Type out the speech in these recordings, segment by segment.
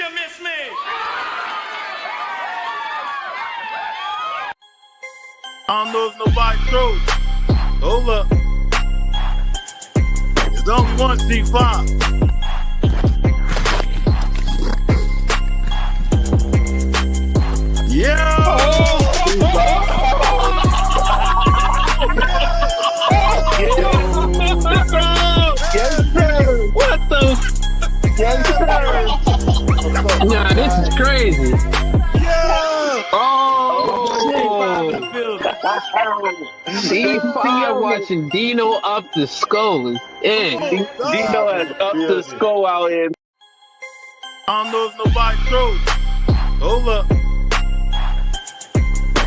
you miss me? I don't know if nobody knows. Hold up. It's only one C5. Yeah! Yes, sir. What the? Yes, sir. Nah, this is crazy. Yeah! C5 watching Dino up the skull. And Dino has up the skull out here. I don't know if nobody knows. Hold up.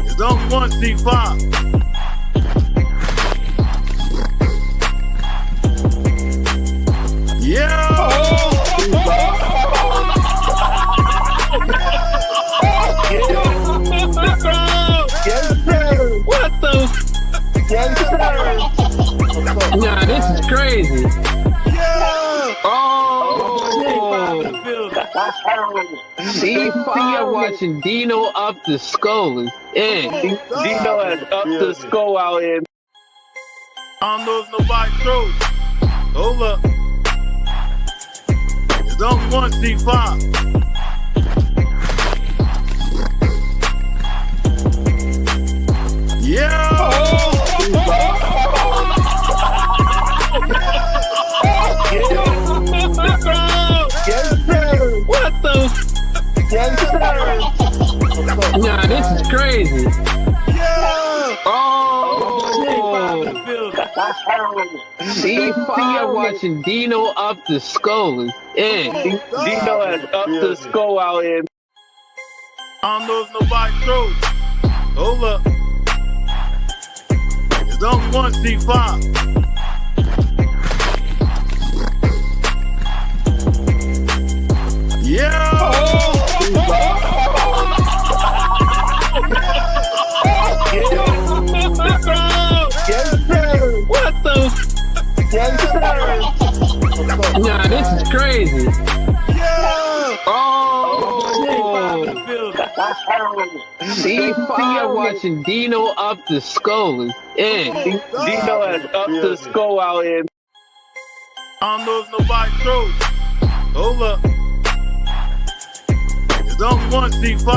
It's only one C5. Yeah! Yes, sir. What the? Yes, sir. Nah, this is crazy. Yeah! C5 watching Dino up the skull. And Dino has up the skull out here. I don't know if nobody knows. Hold up. It's only one C5. Yeah! Yes, sir. What the? Yes, sir. Nah, this is crazy. Yeah! C5 watching Dino up the skull. And Dino has up the skull out here. I don't know if nobody knows. Hold up. It's only one C5. Yeah! Yes, sir. What the? Yes, sir. Nah, this is crazy. Yeah! C5 watching Dino up the skull. And Dino has up the skull out here. I don't know if nobody knows. Hold up. It's only one C5.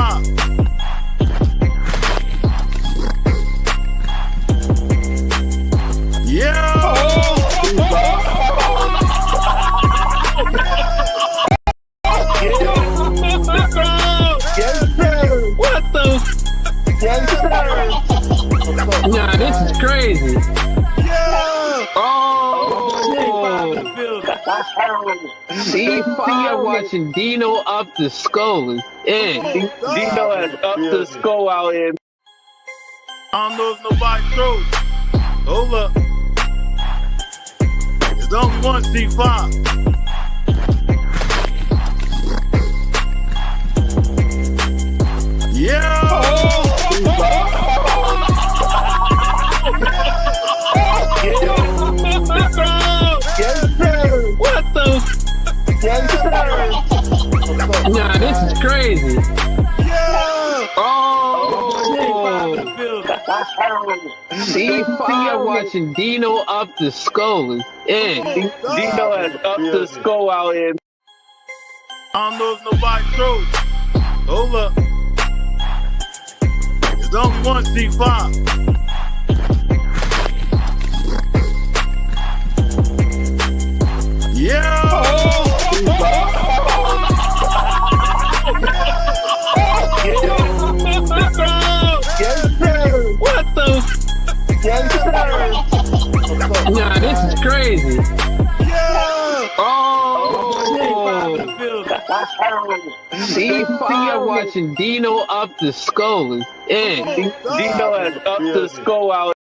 Yeah! Yes, sir. What the? Yes, sir. Nah, this is crazy. Yeah! C5 watching Dino up the skull. And Dino has up the skull out here. I don't know if nobody knows. Hold up. It's only one C5. Yeah! Yes, sir. What the? Yes, sir. Nah, this is crazy. Yeah! C5 watching Dino up the skull. And Dino has up the skull out here. I don't know if nobody knows. Hold up. It's only one C5. Yeah! Yes, sir. What the? Yes, sir. Nah, this is crazy. Yeah! C5 watching Dino up the skull. And Dino has up the skull out.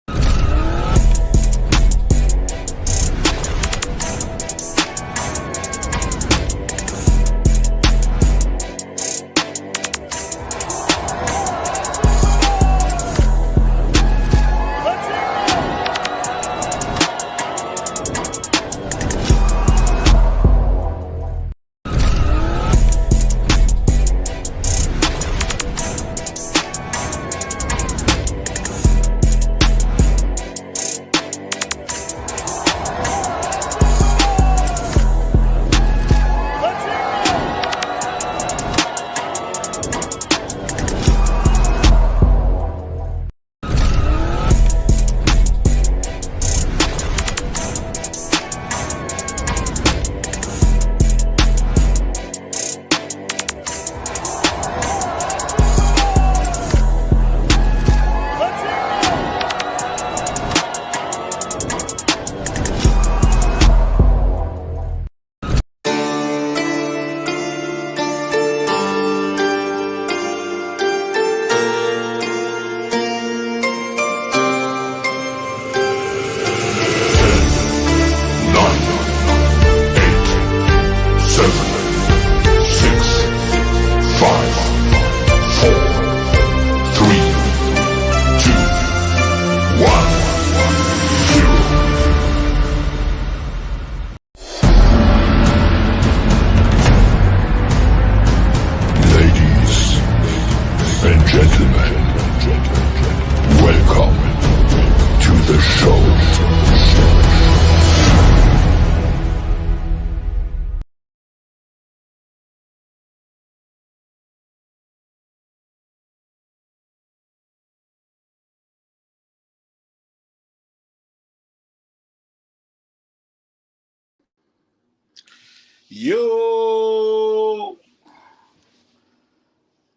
Yo,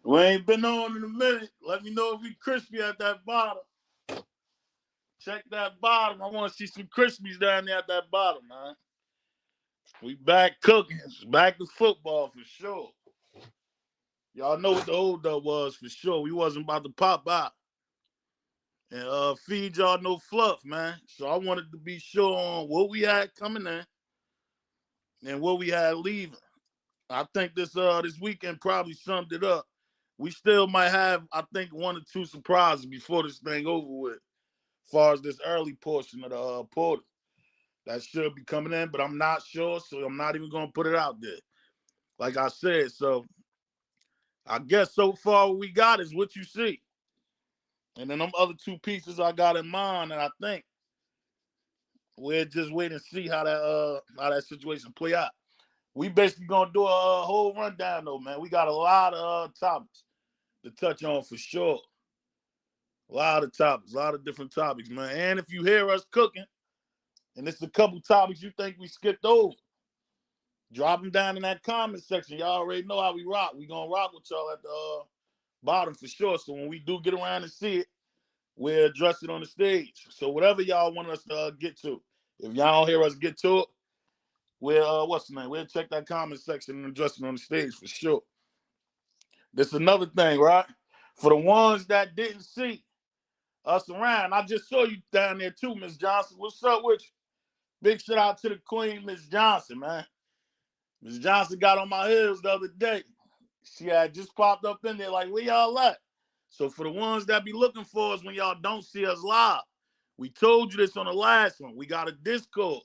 we ain't been on in a minute. Let me know if we crispy at that bottom. Check that bottom. I want to see some crispies down there at that bottom, man. We back cooking. It's back to football for sure. Y'all know what the hold up was for sure. We wasn't about to pop out and feed y'all no fluff, man. So I wanted to be sure on what we had coming in and what we had leaving. I think this weekend probably summed it up. We still might have, I think, 1 or 2 surprises before this thing over with, as far as this early portion of the portal. That should be coming in, but I'm not sure, so I'm not even going to put it out there. Like I said, so I guess so far what we got is what you see. And then them other 2 pieces I got in mind, and I think we'll just wait and see how that situation play out. We basically gonna do a whole rundown though, man. We got a lot of topics to touch on for sure. A lot of topics, a lot of different topics, man. And if you hear us cooking, and it's a couple topics you think we skipped over, drop them down in that comment section. Y'all already know how we rock. We gonna rock with y'all at the bottom for sure. So when we do get around and see it, we'll address it on the stage. So whatever y'all want us to get to, if y'all don't hear us get to it, we'll we'll check that comment section and address it on the stage for sure. This is another thing, right? For the ones that didn't see us around, I just saw you down there too, Miss Johnson. What's up with you? Big shout out to the queen, Miss Johnson, man. Miss Johnson got on my heels the other day. She had just popped up in there like, where y'all at? So for the ones that be looking for us when y'all don't see us live, we told you this on the last one. We got a Discord.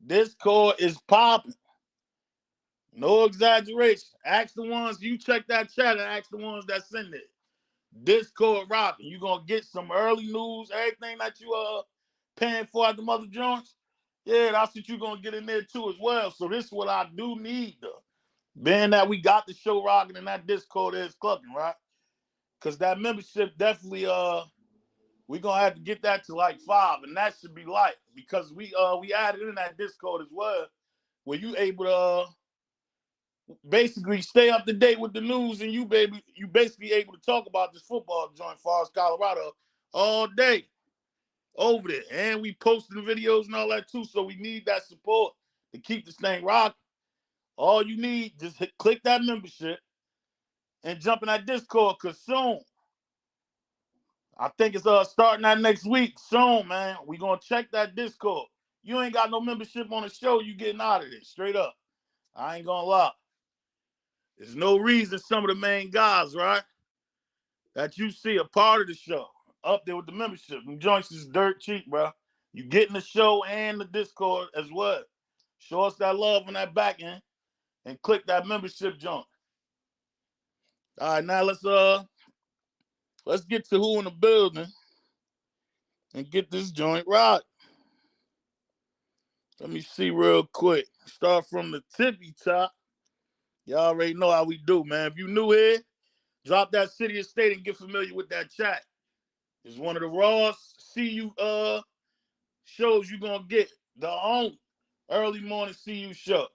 Discord is popping. No exaggeration. Ask the ones, you check that chat and ask the ones that send it. Discord rocking. You're going to get some early news, everything that you paying for at the mother joints. Yeah, that's what you're going to get in there too as well. So this is what I do need though. Being that we got the show rocking and that Discord is clucking, right? Because that membership definitely, we're going to have to get that to like 5, and that should be light because we added in that Discord as well where you able to basically stay up to date with the news, and you basically able to talk about this football joint far as Colorado all day over there. And we posting videos and all that too, so we need that support to keep this thing rocking. All you need, just click that membership and jump in that Discord, because soon, I think it's starting that next week. Soon, man, we gonna check that Discord. You ain't got no membership on the show, you getting out of this, straight up. I ain't gonna lie. There's no reason some of the main guys, right, that you see a part of the show up there with the membership. Them joints is dirt cheap, bro. You getting the show and the Discord as well. Show us that love on that back end and click that membership joint. All right, now let's get to who in the building and get this joint right. Let me see real quick. Start from the tippy top. Y'all already know how we do, man. If you new here, drop that city or state and get familiar with that chat. It's one of the rawest CU shows you're going to get. The only early morning CU show.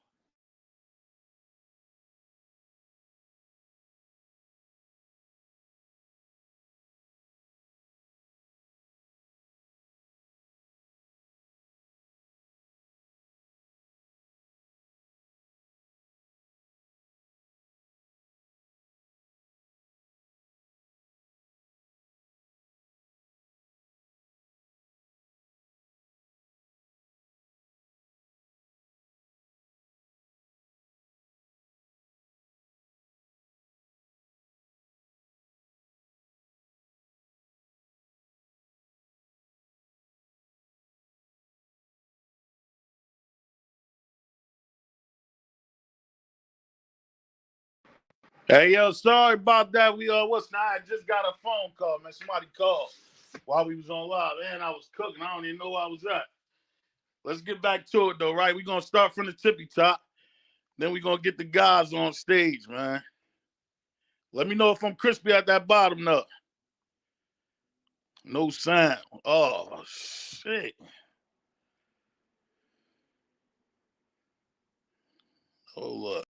Hey, yo, sorry about that. I just got a phone call, man. Somebody called while we was on live. Man, I was cooking. I don't even know where I was at. Let's get back to it, though, right? We're going to start from the tippy top. Then we're going to get the guys on stage, man. Let me know if I'm crispy at that bottom, though. No sound. Oh, shit. Hold up.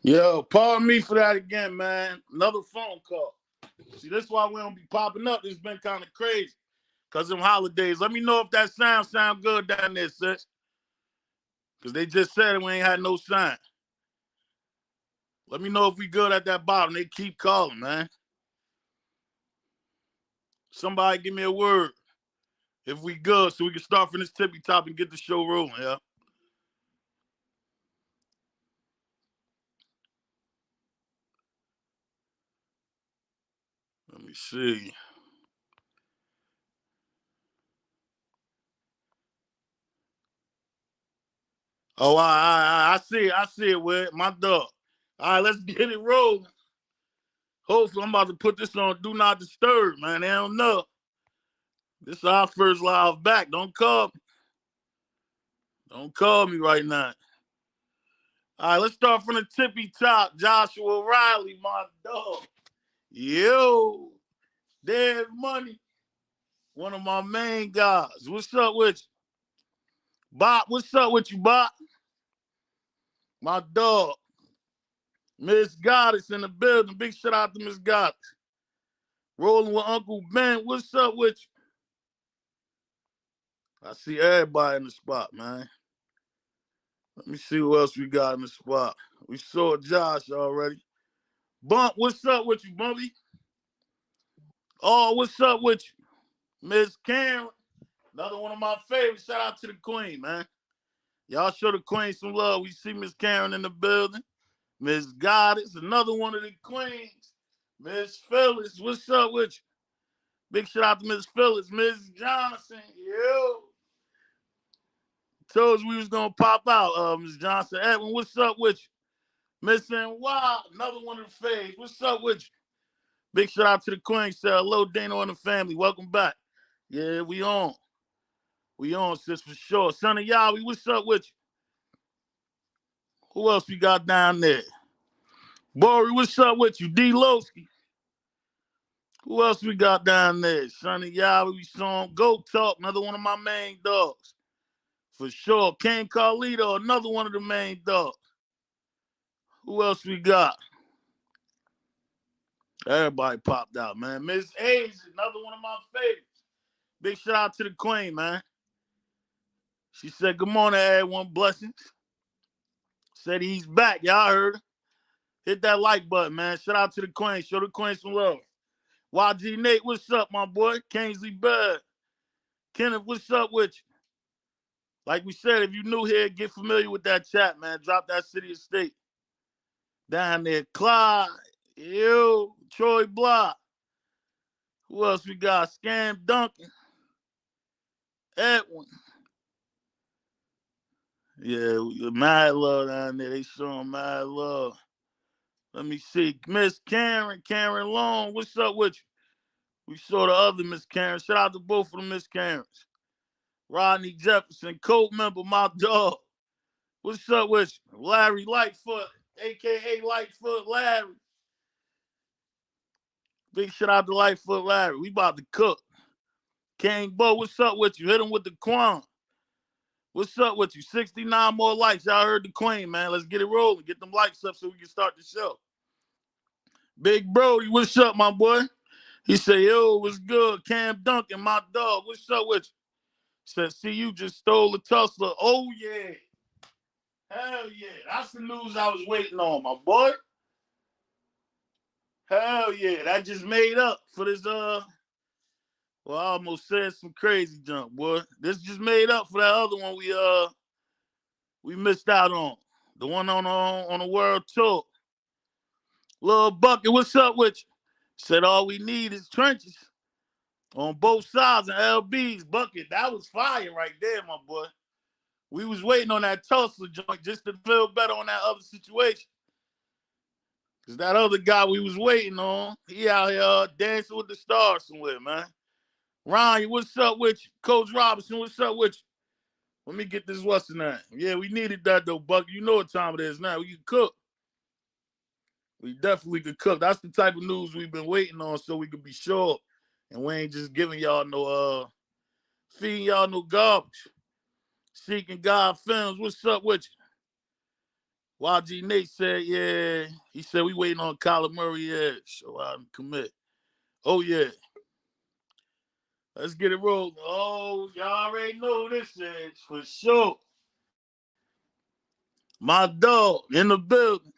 Yo, pardon me for that again, man. Another phone call. See, that's why we don't be popping up. It's been kind of crazy. Because of them holidays. Let me know if that sound good down there, sis. Because they just said we ain't had no sign. Let me know if we good at that bottom. They keep calling, man. Somebody give me a word if we good so we can start from this tippy top and get the show rolling, yeah? Let me see. Oh, I see it, with my dog. All right, let's get it rolling. Hopefully, I'm about to put this on Do Not Disturb, man. They don't know. This is our first live back. Don't call me. Don't call me right now. All right, let's start from the tippy top. Joshua Riley, my dog. Yo, Dead Money. One of my main guys. What's up with you? Bob, what's up with you, Bob? My dog. Miss Goddess in the building. Big shout out to Miss Goddess. Rolling with Uncle Ben. What's up with you? I see everybody in the spot, man. Let me see who else we got in the spot. We saw Josh already. Bump, what's up with you, Bumpy? Oh, what's up with you? Miss Karen. Another one of my favorites. Shout out to the Queen, man. Y'all show the Queen some love. We see Miss Karen in the building. Miss Goddess, another one of the Queens. Miss Phyllis, what's up with you? Big shout out to Miss Phyllis. Miss Johnson, yo. Told you we was gonna pop out. Miss Johnson. Edwin, what's up with you? Miss NY, another one of the faves. What's up with you? Big shout out to the Queen. Say hello, Dano and the family. Welcome back. Yeah, we on. We on, sis, for sure. Son of Yahweh, what's up with you? Who else we got down there? Bori, what's up with you? D. Lowski. Who else we got down there? Son of Yahweh, we saw him. Go Talk, another one of my main dogs. For sure. Kane Carlito, another one of the main dogs. Who else we got? Everybody popped out, man. Miss Hayes, another one of my favorites. Big shout out to the Queen, man. She said, good morning, everyone. Blessings. Said he's back. Y'all heard her. Hit that like button, man. Shout out to the Queen. Show the Queen some love. YG Nate, what's up, my boy? Kingsley Bird. Kenneth, what's up with you? Like we said, if you're new here, get familiar with that chat, man. Drop that city or state. Down there, Clyde, yo, Troy Block. Who else we got? Scam Duncan. Edwin. Yeah, mad love down there. They showing mad love. Let me see. Miss Karen Long, what's up with you? We saw the other Miss Karen. Shout out to both of the Miss Karens. Rodney Jefferson, Colt member, my dog. What's up with you? Larry Lightfoot, a.k.a. Lightfoot Larry. Big shout out to Lightfoot Larry. We about to cook. King Bo, what's up with you? Hit him with the Quan. What's up with you? 69 more likes. Y'all heard the Queen, man. Let's get it rolling. Get them likes up so we can start the show. Big Brody, what's up, my boy? He said, yo, what's good? Cam Duncan, my dog. What's up with you? Said, see, you just stole the Tesla. Oh, yeah. Hell yeah. That's the news I was waiting on, my boy. Hell yeah. That just made up for this, well, I almost said some crazy junk, boy. This just made up for that other one we missed out on. The one on the world tour. Little Bucket, what's up with you? Said all we need is trenches on both sides and LB's. Bucket, that was fire right there, my boy. We was waiting on that Tulsa joint just to feel better on that other situation. Because that other guy we was waiting on, he out here dancing with the stars somewhere, man. Ryan, what's up with you? Coach Robinson, what's up with you? Let me get this what's the name. Yeah, we needed that though, Buck. You know what time it is now. We can cook. We definitely could cook. That's the type of news we've been waiting on so we could be sure. And we ain't just giving y'all no feeding y'all no garbage. Seeking God Films, what's up with you? YG Nate said, yeah. He said we waiting on Kyler Murray, yeah. Show out and commit. Oh yeah. Let's get it rolling. Oh, y'all already know who this is for sure. My dog in the building.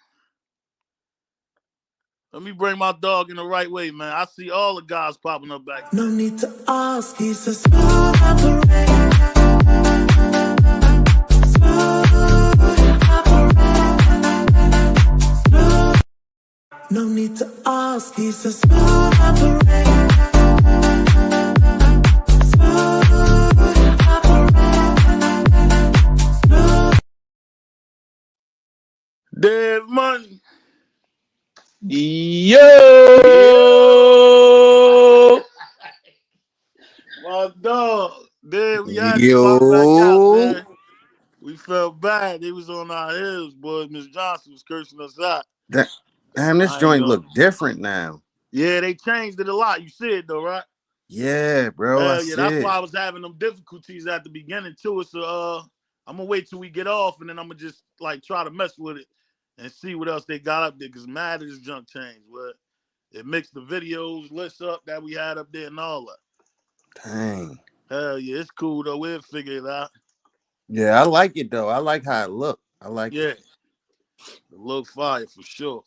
Let me bring my dog in the right way, man. I see all the guys popping up back there. No need to ask, he's a smooth operator. No need to ask, he's a smooth operator. Dev Money. Yo! My dog. Dev, we had to pop back out, man. We felt bad. They was on our heels, boy. Miss Johnson was cursing us out. Damn, this joint look different now. Yeah, they changed it a lot. You see it though, right? Yeah, bro. I see that's it. why I was having them difficulties at the beginning too. So I'm gonna wait till we get off and then I'm gonna just like try to mess with it and see what else they got up there. Cause mad at this junk changed. But it mixed the videos lists up that we had up there and all that. Dang. Hell yeah, it's cool though. We'll figure it out. Yeah, I like it though. I like how it look. I like it. It look fire for sure.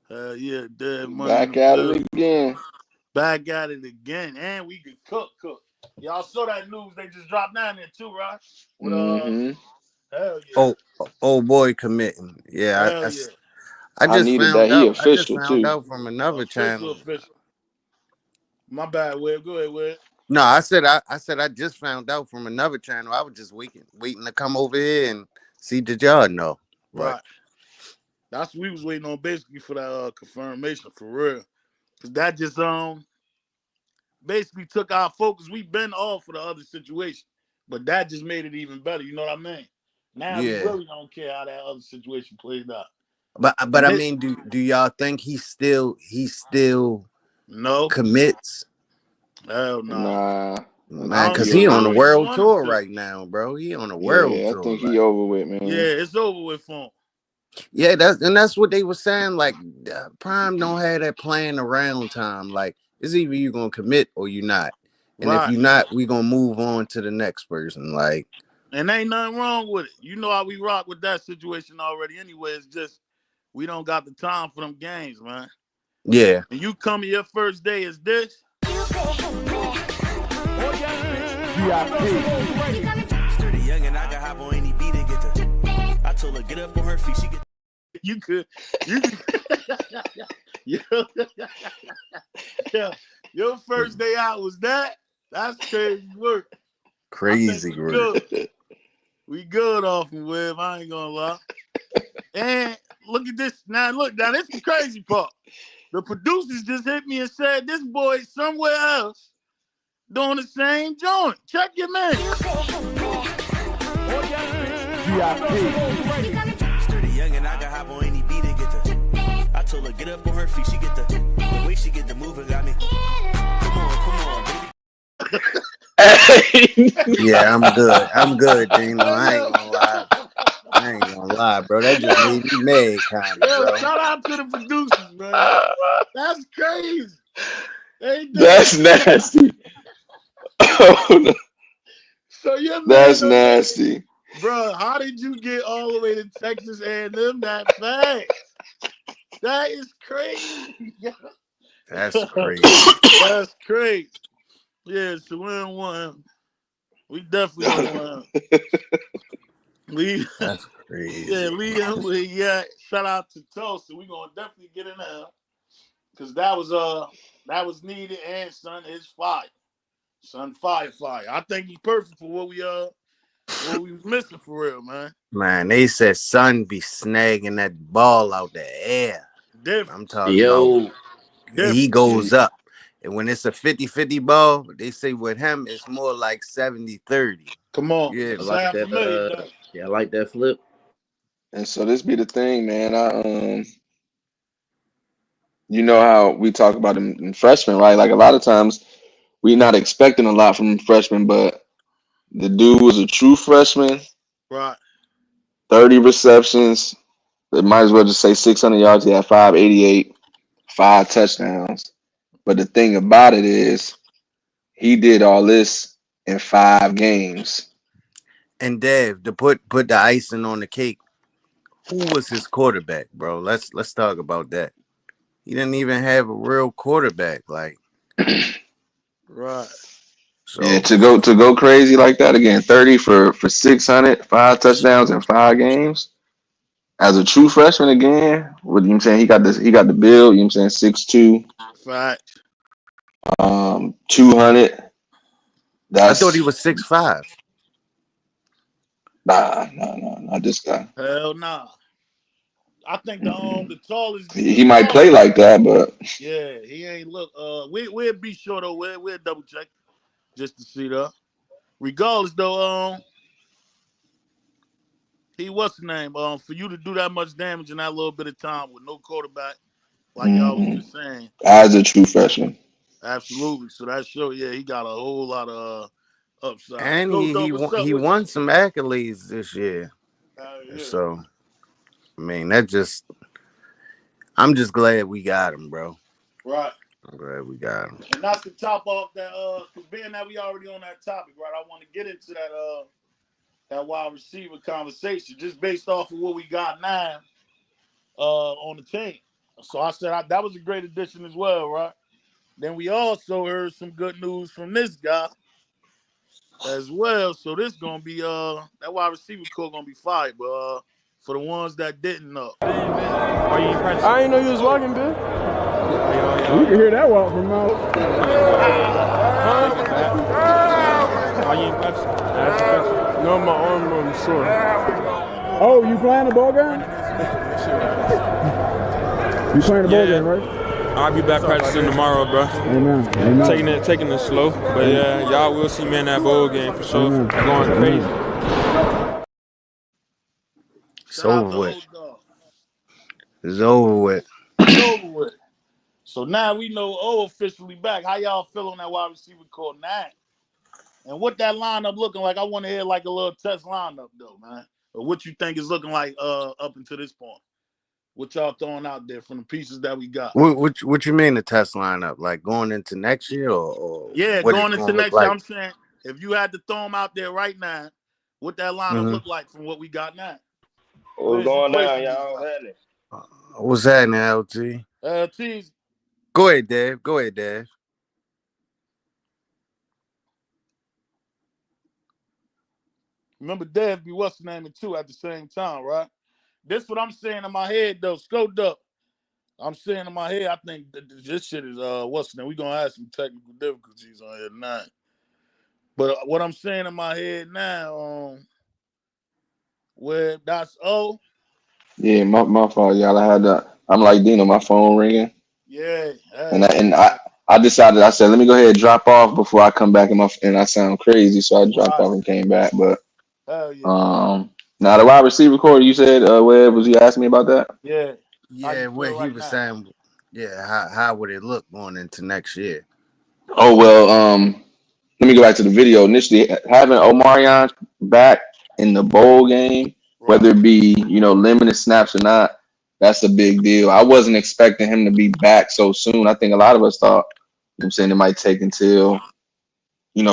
Hell yeah, Dead Money. Back at it again. Back at it again. And we can cook. Y'all saw that news they just dropped down there too, right? With, hell yeah. Oh boy committing. Yeah, I just found out. I just found out from another channel. Official. My bad, Webb. Go ahead, Webb. No, I said I just found out from another channel. I was just waiting to come over here and see did y'all know. Right. That's what we was waiting on basically for that confirmation for real. Cause that just basically took our focus. We've been off for the other situation, but that just made it even better. You know what I mean? Now we really don't care how that other situation played out. But I mean, do y'all think he still commits? Hell no. Nah. Man, because he on the world tour right now, bro. He on the world tour. I think he over with, man. Yeah, it's over with for him. Yeah, that's what they were saying. Like, Prime don't have that playing around time. Like, it's either you gonna commit or you not. And if you're not, we gonna move on to the next person. Like, and ain't nothing wrong with it. You know how we rock with that situation already. Anyway, it's just we don't got the time for them games, man. Yeah. And you come your first day is this. Sturdy young and I can hop on any beat and get to. I told her get up on her feet. She get. You could. Your first day out was that. That's crazy work. Crazy work. We good off and Web. I ain't gonna lie. And look at this. Now this is the crazy part. The producers just hit me and said this boy somewhere else doing the same joint. Check your man. Sturdy young and I can hop on any beat and get to. I told her get up on her feet. She get the way she get the moving got me. Come on, baby. Yeah, I'm good, Dino. I ain't gonna lie, bro. That just made me mad, kind of. Yo, shout out to the producers, man. That's crazy. That's nasty. Oh, no. So your that's nasty, bro. How did you get all the way to Texas A&M that fast? That is crazy. That's crazy. That's crazy. Yeah, so we don't want him. We definitely don't want him. Lee, That's crazy. yeah, Lee, yeah. Shout out to Tulsa. We're gonna definitely get in there because that was needed, and son is fire. Son, fire. I think he's perfect for what we was missing for real, man. Man, they said Son be snagging that ball out the air. Different. I'm talking about he goes Yeah. up. And when it's a 50-50 ball, they say with him it's more like 70-30. Come on. Yeah, I like Sound that. familiar, though. Yeah, I like that flip. And so this be the thing, man. You know how we talk about them in freshmen, right? Like a lot of times we not expecting a lot from freshmen, but the dude was a true freshman. Right. 30 receptions. They might as well just say 600 yards. He had 588, 5 touchdowns. But the thing about it is, he did all this in 5 games. And Dev, to put the icing on the cake, who was his quarterback, bro? Let's talk about that. He didn't even have a real quarterback, like. Right. So Yeah, to go crazy like that again, 30 for 600, 5 touchdowns in 5 games. As a true freshman again, what you know what I'm saying? He got the build, you know what I'm saying, 6'2", Fact. 200. I thought That's he was 6'5". nah, not this guy. Hell nah. I think the tallest dude. He might play like that, but yeah, he ain't look. We'll be sure though. We'll double check just to see that. Regardless though, what's the name? For you to do that much damage in that little bit of time with no quarterback, like y'all was just saying, as a true freshman. absolutely. So that show, yeah, he got a whole lot of upside. And he won some accolades this year. Yeah. So I mean, I'm just glad we got him, bro. Right. I'm glad we got him. And not to top off that, because being that we already on that topic, right? I want to get into that wide receiver conversation just based off of what we got now on the team. So I said that was a great addition as well, right? Then we also heard some good news from this guy as well. So this gonna be that wide receiver core gonna be fire, but for the ones that didn't know. Are you impressed? I didn't know you was walking, dude. You can hear that walk from out. Are you impressed? No, my arm is sore. Oh, you playing the ball game? You playing the ball game, right? I'll be back practicing tomorrow, bro. Amen. Taking it slow, but yeah, y'all will see me in that bowl game for sure. Amen. Going crazy. It's over with. It's over with. So now we know O officially back. How y'all feel on that wide receiver core now? And what that lineup looking like? I want to hear like a little test lineup though, man. Or what you think is looking like up until this point. What y'all throwing out there from the pieces that we got? What you mean the test lineup? Like going into next year or yeah, going into next year. I'm saying if you had to throw them out there right now, what that lineup look like from what we got now? What's going on, y'all? What's happening, LT? LT's. Go ahead, Dave. Remember, Dave be what's the name too at the same time, right? This what I'm saying in my head though. Scoped up. I'm saying in my head, I think this shit is what's the name? We're gonna have some technical difficulties on here tonight. But what I'm saying in my head now, where that's O. Yeah, my fault, y'all. I'm like Dino, my phone ringing. Yeah. And I decided, I said, let me go ahead and drop off before I come back and I sound crazy. So I dropped off and came back. But now the wide receiver core, you said, where was you asking me about that? Yeah. Yeah, where he was saying, how would it look going into next year? Oh well, let me go back to the video. Initially, having Omarion back in the bowl game, whether it be limited snaps or not, that's a big deal. I wasn't expecting him to be back so soon. I think a lot of us thought, I'm saying, it might take until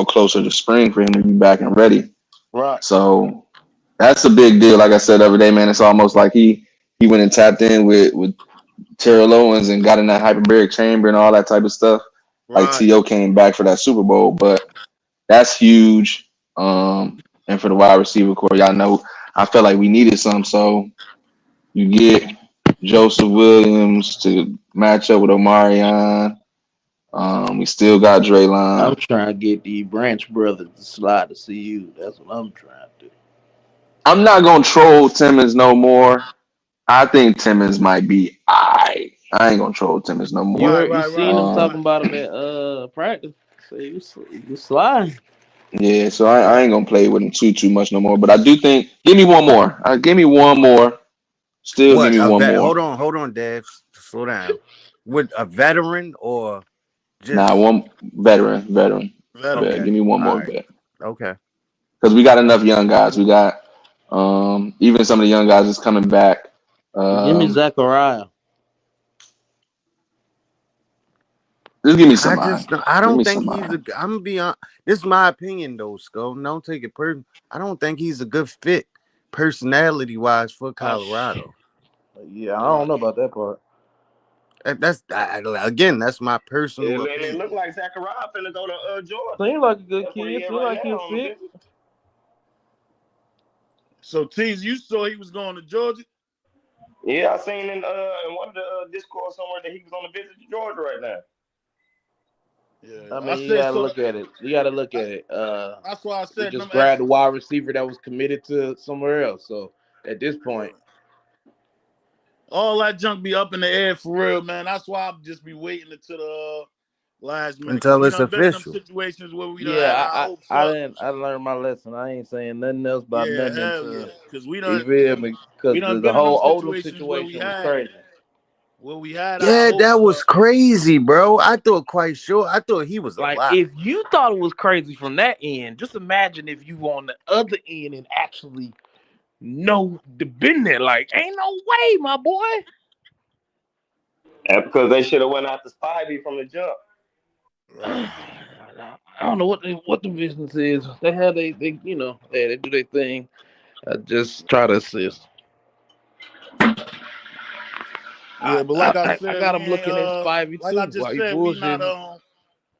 closer to spring for him to be back and ready. Right. So that's a big deal. Like I said the other day, man, it's almost like he went and tapped in with Terrell Owens and got in that hyperbaric chamber and all that type of stuff. Right. Like T.O. came back for that Super Bowl, but that's huge. And for the wide receiver core, y'all know I felt like we needed some. So you get Joseph Williams to match up with Omarion. We still got Draylon. I'm trying to get the Branch brothers to slide to CU. That's what I'm trying to do. I'm not gonna troll Timmons no more. I think Timmons might be I ain't gonna troll Timmons no more. You seen him talking about him at practice. So you slide. Yeah, so I ain't gonna play with him too much no more. But I do think give me one more. Give me one more. Still What give me one more. Hold on, Dave. Slow down. With a veteran or just one veteran. Okay. Give me one more Right. vet. Okay. Because we got enough young guys. We got even some of the young guys that's coming back. Give me Zachariah. Just give me somebody. I don't think he's a. I'm gonna be honest. This is my opinion, though, Skull. Don't take it personal. I don't think he's a good fit, personality-wise, for Colorado. Yeah, I don't know about that part. That's my personal Man, it opinion. look like Zachariah finna go to Georgia. Seems like a good kid. Seems like he's fit. So, Tease, you saw he was going to Georgia? Yeah, I seen in one of the Discord somewhere that he was on a visit to Georgia right now. Yeah, I mean, you gotta look at it. That's why I said we just grabbed a wide receiver that was committed to somewhere else. So at this point, all that junk be up in the air for real, man. That's why I'll just be waiting until the last minute. Until it's official. Situations where we I learned my lesson. I ain't saying nothing else about nothing until because we done. Because the whole Odom situation was crazy. Well, we had that was crazy, bro. I thought he was like alive. If you thought it was crazy from that end, just imagine if you were on the other end and actually been there. Like, ain't no way, my boy. Yeah, because they should have went after Spivey from the jump. I don't know what the business is. They have they do their thing. I just try to assist. Yeah, but like I said, I got him looking at Spivey like too. I just said,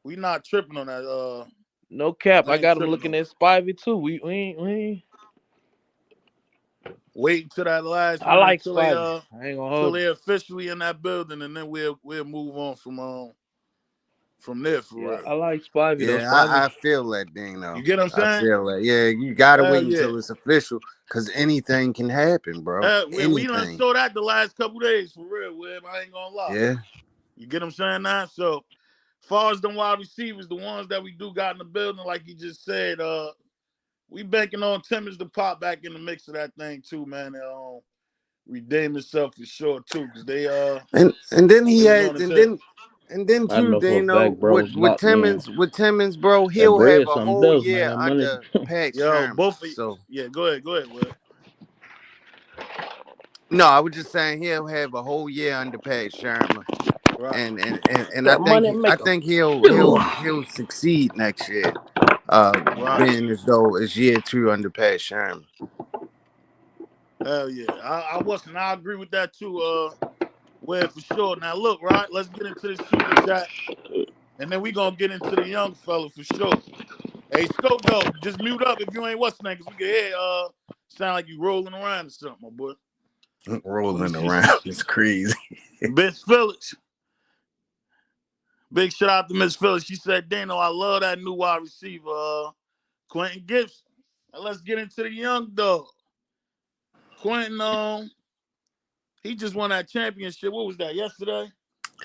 we not tripping on that. No cap. I got him looking at Spivey too. We ain't wait until that last. I like Spivey. I ain't gonna hold until they're officially in that building, and then we'll move on from there for real. I like Spivey. Yeah, I feel that thing though. You get what I'm saying? I feel that. Yeah, you gotta wait until it's official because anything can happen, bro. We done saw that the last couple days for real, Web. I ain't gonna lie. Yeah. You get what I'm saying now? So as far as them wide receivers, the ones that we do got in the building, like you just said, we banking on Timmons to pop back in the mix of that thing too, man. Redeem himself for sure too, because they and then he had and then too, they know with Timmons, bro, he'll have a whole year under Pat Shermer. Both of you. Go ahead, Will. No, I was just saying he'll have a whole year under Pat Shermer. Right. And I think he'll succeed next year. Being as though it's year 2 under Pat Shermer. Hell yeah. I agree with that too, Webb, for sure. Now look, right, let's get into this super chat. And then we gonna get into the young fella for sure. Hey, Scope though, just mute up if you ain't what's name, because we can hear sound like you rolling around or something, my boy. Rolling around is crazy. Miss Phillips. Big shout out to Miss Phillips. She said, Dano, I love that new wide receiver, Quinton Gibson. Now let's get into the young dog. Quinton, he just won that championship. What was that, yesterday?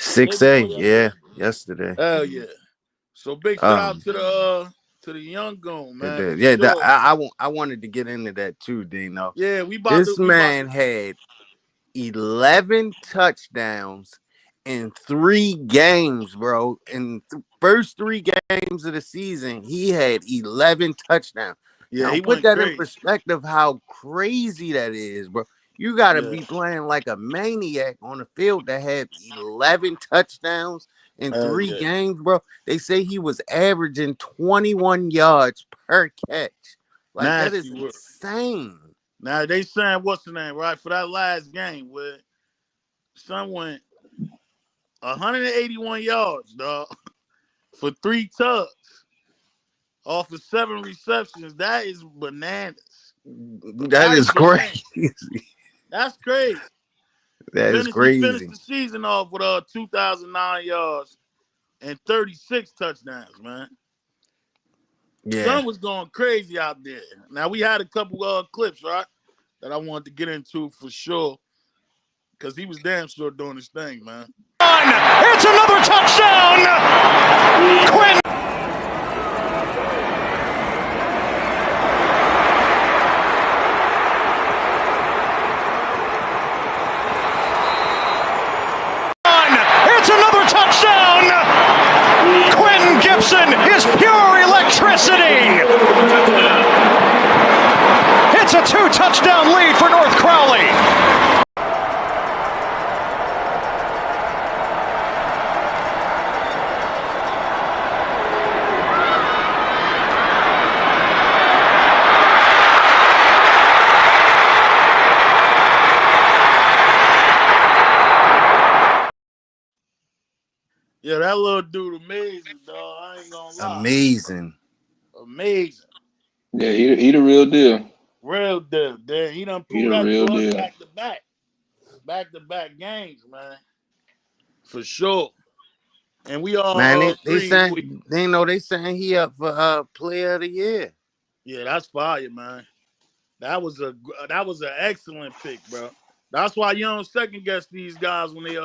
6A, yeah, yesterday. Hell yeah. So big shout out to the young goon, man. Yeah, I wanted to get into that too, Dino. Yeah, this man had 11 touchdowns in 3 games, bro. In the first 3 games of the season, he had 11 touchdowns. Yeah, now, put that in perspective how crazy that is, bro. You got to be playing like a maniac on the field to have 11 touchdowns in 3 games, bro. They say he was averaging 21 yards per catch. Like, that is insane. Now, they saying, what's the name, right? For that last game, where son went 181 yards, dog, for 3 tugs off of 7 receptions. That is bananas. That is crazy. That's crazy. That is He crazy. finished the season off with 2,009 yards and 36 touchdowns, man. Yeah. Son was going crazy out there. Now, we had a couple clips, right, that I wanted to get into for sure, because he was damn sure doing his thing, man. It's another touchdown! Quinton! It's another touchdown! Quinton Gibson is pure electricity! It's a 2-touchdown lead for North Crowley. Yeah, that little dude amazing, dog. I ain't gonna lie. Amazing. Yeah, he the real deal. Real deal. Damn, he done proved that to us back-to-back games, man. For sure. And we all man, they saying he up for player of the year. Yeah, that's fire, man. That was an excellent pick, bro. That's why you don't second guess these guys when they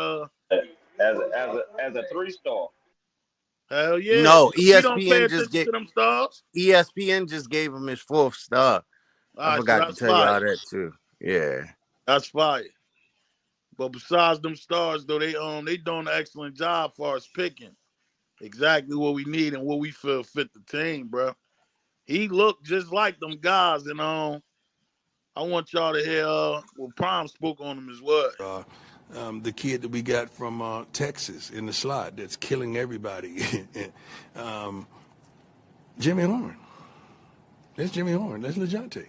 as a 3-star. Hell yeah. No, ESPN don't pay attention to them stars. ESPN just gave him his 4th star. I forgot to tell y'all that too. Yeah. That's fire. But besides them stars, though, they doing an excellent job for us picking exactly what we need and what we feel fit the team, bro. He looked just like them guys, and I want y'all to hear what Prime spoke on him as well. The kid that we got from Texas in the slot that's killing everybody. Jimmy Horn. That's Jimmy Horn. That's LeJounte.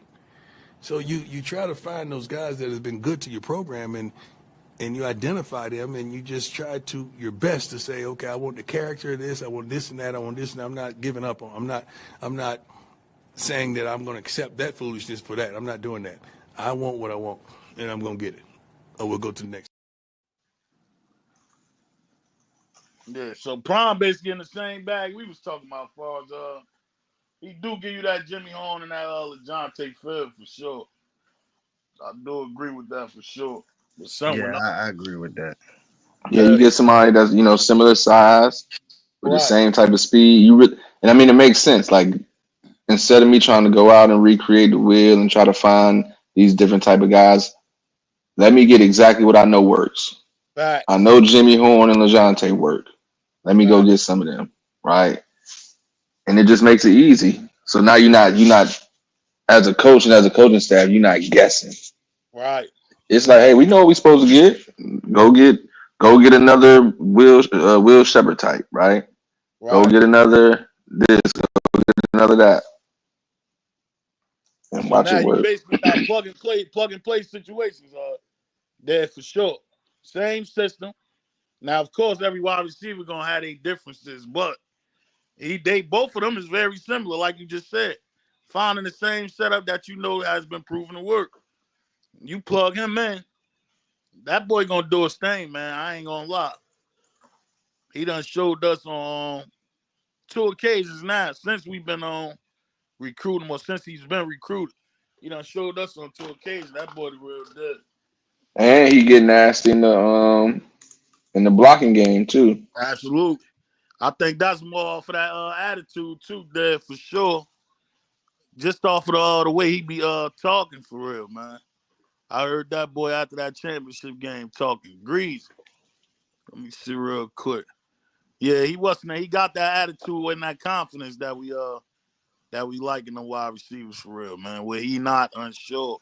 So you try to find those guys that have been good to your program and you identify them and you just try to your best to say, okay, I want the character of this, I want this and that, I want this, and I'm not giving up on. I'm not saying that I'm going to accept that foolishness for that. I'm not doing that. I want what I want, and I'm going to get it. Or we'll go to the next. Yeah, so Prime basically in the same bag we was talking about as far as he do give you that Jimmy Horn and that LeJounte feel for sure. I do agree with that for sure. Yeah, I agree with that. Yeah, you get somebody that's similar size with the same type of speed. And I mean it makes sense. Like instead of me trying to go out and recreate the wheel and try to find these different type of guys, let me get exactly what I know works. Right. I know Jimmy Horn and LeJounte work. Let me go get some of them, right? And it just makes it easy. So now you're not as a coach and as a coaching staff, you're not guessing. Right. It's like, hey, we know what we're supposed to get. Go get another Will Shepherd type, right? Go get another this. Go get another that. And so watch now it work. You basically got plug and play situations there for sure. Same system. Now, of course, every wide receiver gonna have their differences, but both of them is very similar, like you just said. Finding the same setup that you know has been proven to work. You plug him in, that boy gonna do his thing, man. I ain't gonna lie. He done showed us on 2 occasions now since we've been on recruiting, or since he's been recruited. He done showed us on 2 occasions. That boy the real deal. And he get nasty in the blocking game too. Absolutely. I think that's more for that attitude too, there for sure. Just off of the way he be talking for real, man. I heard that boy after that championship game talking greasy. Let me see real quick. Yeah, he wasn't. He got that attitude and that confidence that we like in the wide receivers for real, man. Where he not unsure